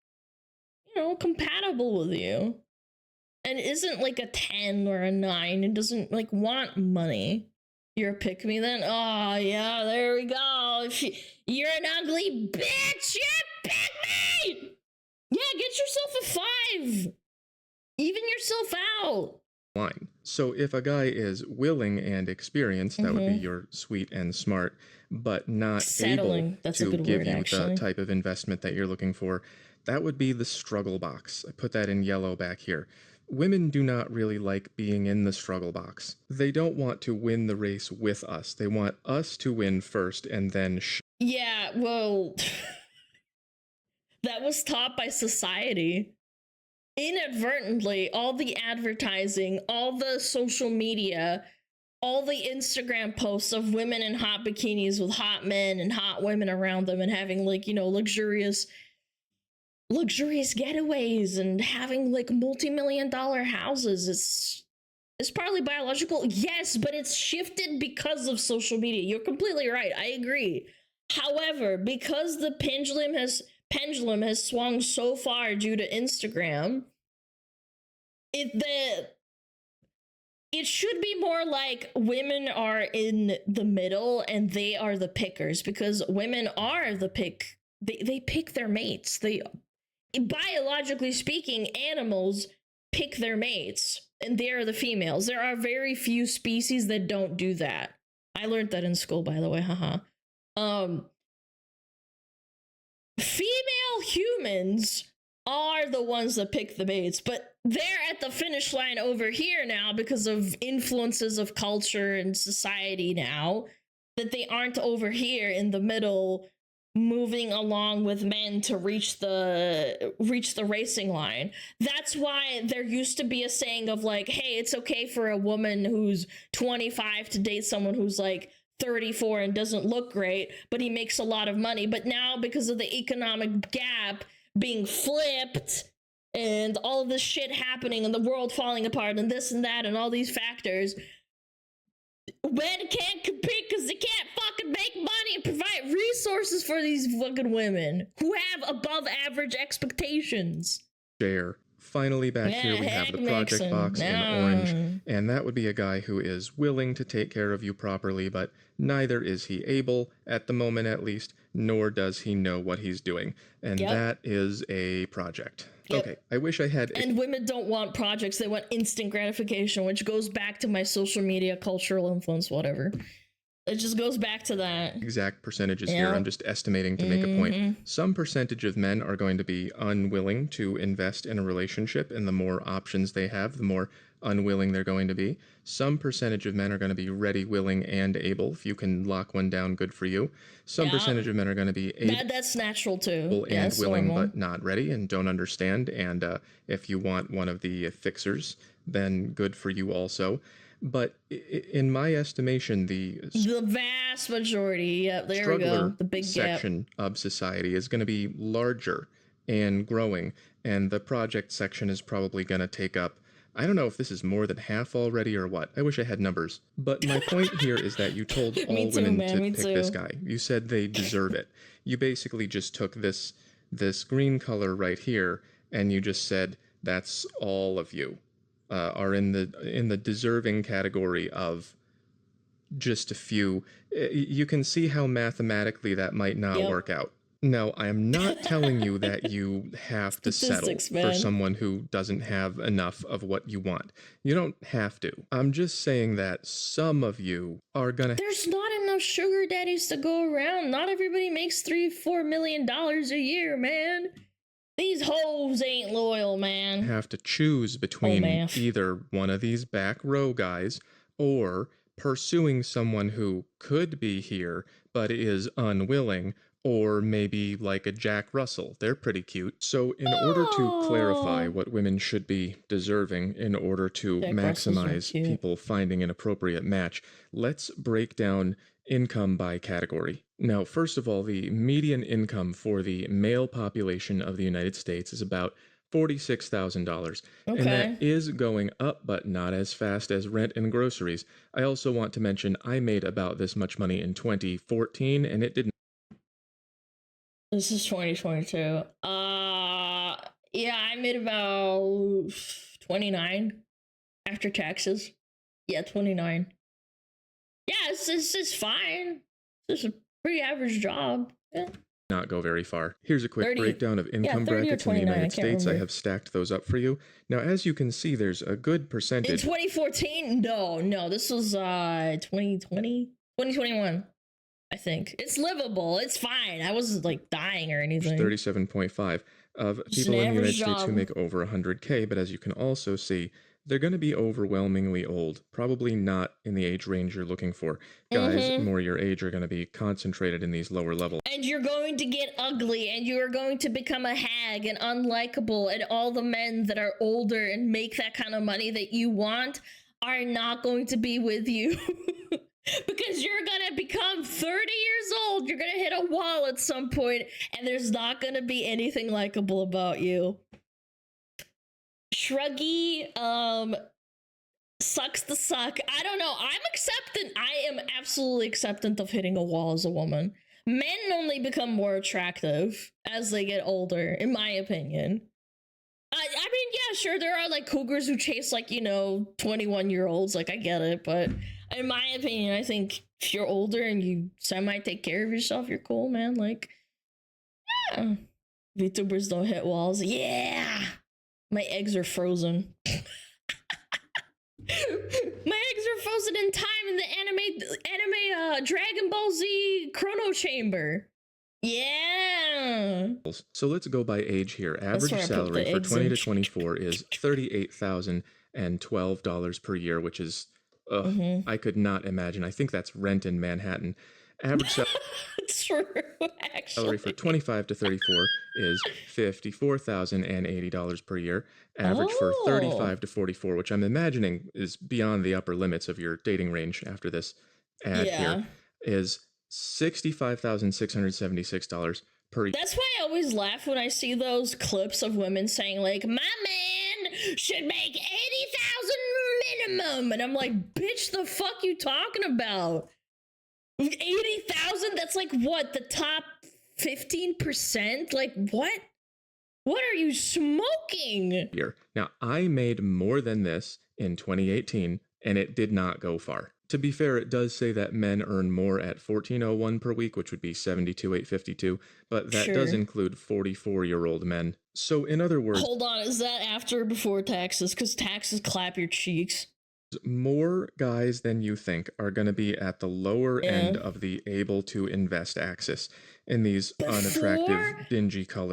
you know, compatible with you. And isn't like a 10 or a 9 and doesn't like want money. You're a pick me then? Oh yeah, there we go. You're an ugly bitch, you're a pick me! Yeah, get yourself a 5. Even yourself out. Line. So if a guy is willing and experienced, that would be your sweet and smart, but not Settling. able to give you the type of investment that you're looking for, that would be the struggle box. I put that in yellow back here. Women do not really like being in the struggle box. They don't want to win the race with us. They want us to win first and then yeah, well, that was taught by society. Inadvertently, all the advertising, all the social media, all the Instagram posts of women in hot bikinis with hot men and hot women around them and having like, you know, luxurious getaways and having like multi-million-dollar houses. It's partly biological, yes, but it's shifted because of social media. You're completely right. I agree. However, because the pendulum has swung so far due to Instagram, it should be more like women are in the middle and they are the pickers, because women are the pick. They pick their mates. Biologically speaking, animals pick their mates, and they are the females. There are very few species that don't do that. I learned that in school, by the way, haha. Female humans are the ones that pick the mates, but they're at the finish line over here now because of influences of culture and society now, that they aren't over here in the middle moving along with men to reach the racing line. That's why there used to be a saying of like, hey, it's okay for a woman who's 25 to date someone who's like 34 and doesn't look great, but he makes a lot of money. But now, because of the economic gap being flipped and all of this shit happening and the world falling apart and this and that and all these factors, men can't compete because they can't fucking make money and provide resources for these fucking women who have above average expectations. share. Finally, back here we have the project box in orange, and that would be a guy who is willing to take care of you properly, but neither is he able, at the moment at least, nor does he know what he's doing. And that is a project. Okay, I wish I had... And women don't want projects, they want instant gratification, which goes back to my social media cultural influence, whatever. It just goes back to that. Exact percentages here, I'm just estimating to make a point. Some percentage of men are going to be unwilling to invest in a relationship, and the more options they have, the more unwilling they're going to be. Some percentage of men are going to be ready, willing, and able. If you can lock one down, good for you. Some percentage of men are going to be able, that's natural too. And willing, but not ready and don't understand. And if you want one of the fixers, then good for you also. But in my estimation, the vast majority, there we go, the big section of society is going to be larger and growing, and the project section is probably going to take up, I don't know if this is more than half already or what. I wish I had numbers. But my point here is that you told all women to pick this guy. You said they deserve it. You basically just took this green color right here, and you just said, that's all of you. are in the deserving category of just a few, you can see how mathematically that might not work out. Now, I am not telling you that you have to settle for someone who doesn't have enough of what you want. You don't have to. I'm just saying that some of you are gonna... There's not enough sugar daddies to go around. Not everybody makes $3-4 million a year, man. These hoes ain't loyal, man. Have to choose between either one of these back row guys or pursuing someone who could be here but is unwilling, or maybe like a Jack Russell. They're pretty cute. So in order to clarify what women should be deserving in order to maximize people finding an appropriate match, let's break down income by category. Now, first of all, the median income for the male population of the United States is about $46,000. And that is going up, but not as fast as rent and groceries. I also want to mention I made about this much money in 2014, and it didn't. This is 2022. Yeah, I made about 29 after taxes. Yeah, 29. Yeah, it's just fine. It's just a pretty average job. Yeah. Not go very far. Here's a quick breakdown of income brackets in the United States. I have stacked those up for you. Now, as you can see, there's a good percentage. In 2014? No, this was 2020, 2021. I think it's livable. It's fine. I wasn't like dying or anything. 37.5 of people in the United States who make over 100K, but as you can also see, they're going to be overwhelmingly old, probably not in the age range you're looking for. Guys more your age are going to be concentrated in these lower levels. And you're going to get ugly, and you are going to become a hag and unlikable, and all the men that are older and make that kind of money that you want are not going to be with you. Because you're gonna become 30 years old, you're gonna hit a wall at some point, and there's not gonna be anything likable about you. Shruggy, sucks to suck. I don't know. I am absolutely acceptant of hitting a wall as a woman. Men only become more attractive as they get older, in my opinion. I mean, yeah, sure, there are like cougars who chase like, 21-year-olds, like I get it, but in my opinion, I think if you're older and you semi take care of yourself, you're cool, man. Like, yeah. VTubers don't hit walls. Yeah. My eggs are frozen. My eggs are frozen in time in the anime Dragon Ball Z Chrono Chamber. Yeah. So let's go by age here. Average salary for 20 to 24 is $38,012 per year, which is I could not imagine. I think that's rent in Manhattan. Average salary for 25 to 34 is $54,080 per year. Average for 35 to 44, which I'm imagining is beyond the upper limits of your dating range after this ad here, is $65,676 per year. That's why I always laugh when I see those clips of women saying like, my man should make $80,000 minimum, and I'm like, bitch, the fuck you talking about? 80,000? That's like what, the top 15%? Like what are you smoking here? Now, I made more than this in 2018, and it did not go far. To be fair, it does say that men earn more at $14.01 per week, which would be $72,852, but that does include 44-year-old men. So in other words... Hold on, is that after or before taxes? Because taxes clap your cheeks. More guys than you think are going to be at the lower end of the able to invest axis in these unattractive, dingy colors.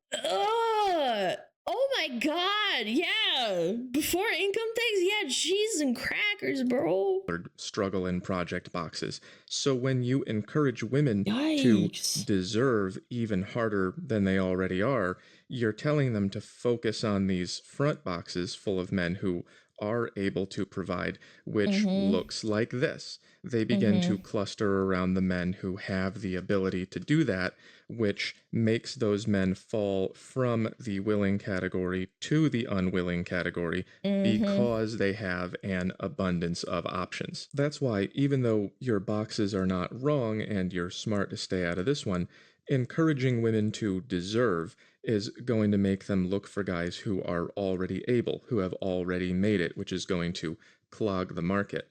Oh my god, yeah. Before income tax, yeah, cheese and crackers, bro. Struggle in project boxes. So when you encourage women to deserve even harder than they already are, you're telling them to focus on these front boxes full of men who are able to provide, which looks like this. They begin to cluster around the men who have the ability to do that, which makes those men fall from the willing category to the unwilling category because they have an abundance of options. That's why, even though your boxes are not wrong and you're smart to stay out of this one, Encouraging women to deserve is going to make them look for guys who are already able, who have already made it, which is going to clog the market.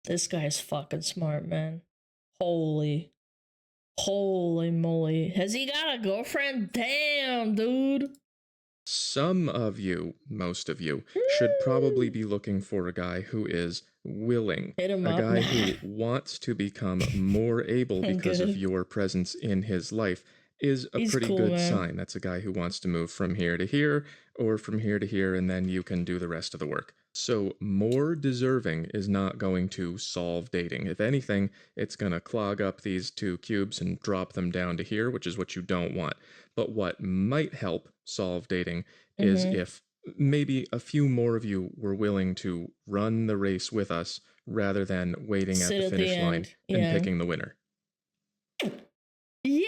This guy's fucking smart, man. Holy moly. Has he got a girlfriend? Damn, dude. Some of you, most of you, should probably be looking for a guy who is willing. Hit him a up. guy who wants to become more able because of Good. your presence in his life is a He's pretty cool, good man. sign. That's a guy who wants to move from here to here or from here to here, and then you can do the rest of the work. So more deserving is not going to solve dating. If anything, it's going to clog up these two cubes and drop them down to here, which is what you don't want. But what might help solve dating is if maybe a few more of you were willing to run the race with us rather than waiting Sit at at the the finish line end. and Yeah. picking the winner. Yep.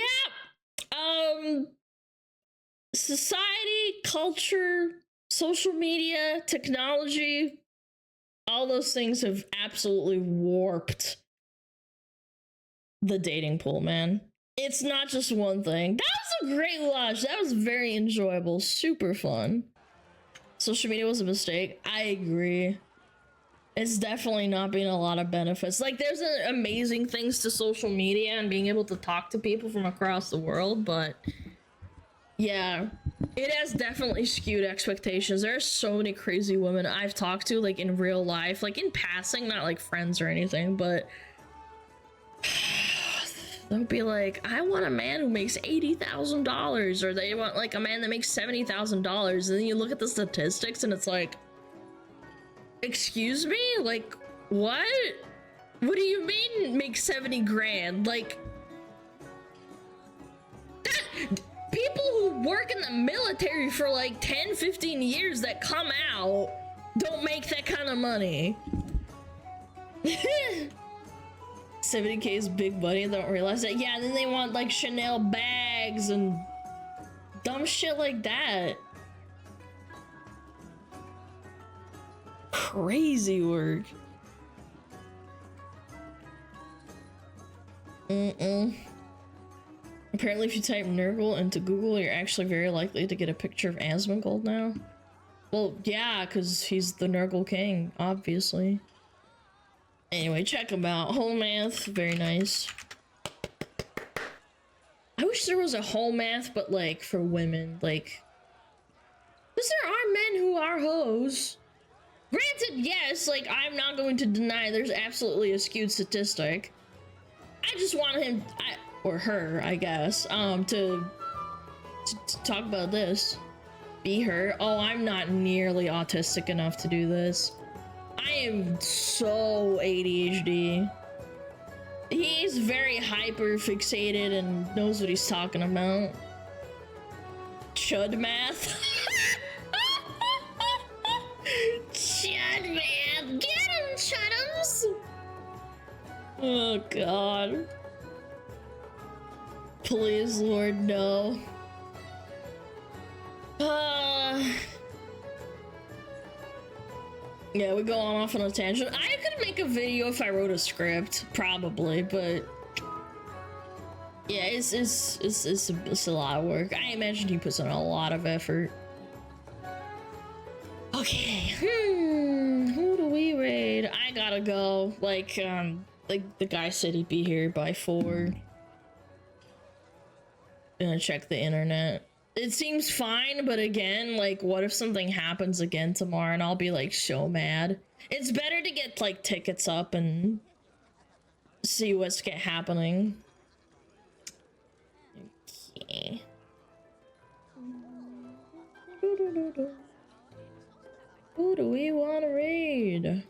Society, culture, social media, technology, all those things have absolutely warped the dating pool, man. It's not just one thing. That was a great watch. That was very enjoyable. Super fun. Social media was a mistake. I agree. It's definitely not being a lot of benefits. Like, there's amazing things to social media and being able to talk to people from across the world, but yeah, it has definitely skewed expectations. There are so many crazy women I've talked to, like, in real life, like, in passing, not like friends or anything, but they'll be like, I want a man who makes $80,000, or they want, like, a man that makes $70,000, and then you look at the statistics and it's like, excuse me? Like, what? What do you mean make 70 grand? Like, that, people who work in the military for like 10, 15 years that come out don't make that kind of money. 70K is big money, they don't realize that. Yeah, then they want like Chanel bags and dumb shit like that. Crazy work. Apparently if you type Nurgle into Google, you're actually very likely to get a picture of Asmongold now. Well, yeah, because he's the Nurgle king, obviously. Anyway, check him out. Whole-math, very nice. I wish there was a whole-math, but like for women, like, because there are men who are hoes. Granted, yes, like, I'm not going to deny there's absolutely a skewed statistic. I just want him, or her, I guess, to talk about this. Be her. Oh, I'm not nearly autistic enough to do this. I am so ADHD. He's very hyper fixated and knows what he's talking about. Chud math. Chud math. Get him, Chudums. Oh god. Please, Lord, no. Yeah, we go off on a tangent. I could make a video if I wrote a script, probably, but yeah, it's a lot of work. I imagine he puts in a lot of effort. Okay, who do we raid? I gotta go. Like the guy said he'd be here by 4. Gonna check the internet. It seems fine, but again, like, what if something happens again tomorrow and I'll be, like, so mad? It's better to get, like, tickets up and see what's happening. Okay. Who do we want to raid?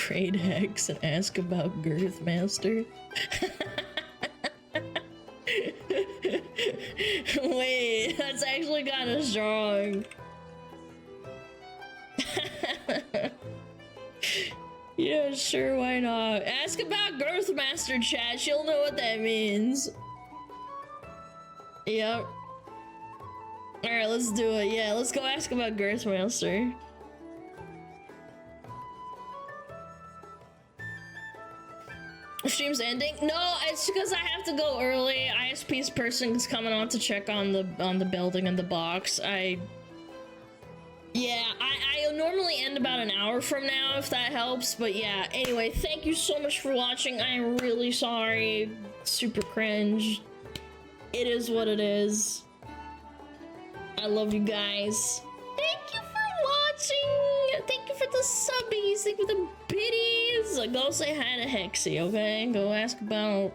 Raid Hex and ask about Girthmaster. Wait, that's actually kind of strong. Yeah, sure, why not? Ask about Girthmaster, chat. She'll know what that means. Yep. Alright, let's do it. Yeah, let's go ask about Girthmaster. Stream's ending? No, it's because I have to go early. ISP's person's coming on to check on the building and the box. I normally end about an hour from now, if that helps, but yeah. Anyway, thank you so much for watching. I am really sorry. Super cringe. It is what it is. I love you guys. Thank you for watching. Thank you for the subbies. Thank you for the biddies. Go say hi to Hexy, okay? Go ask about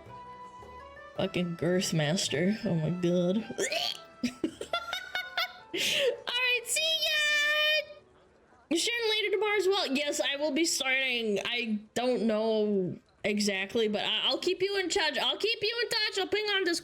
fucking Girthmaster. Oh my god. Alright, see ya! You sharing later tomorrow as well? Yes, I will be starting. I don't know exactly, but I'll keep you in touch. I'll keep you in touch. I'll ping on Discord.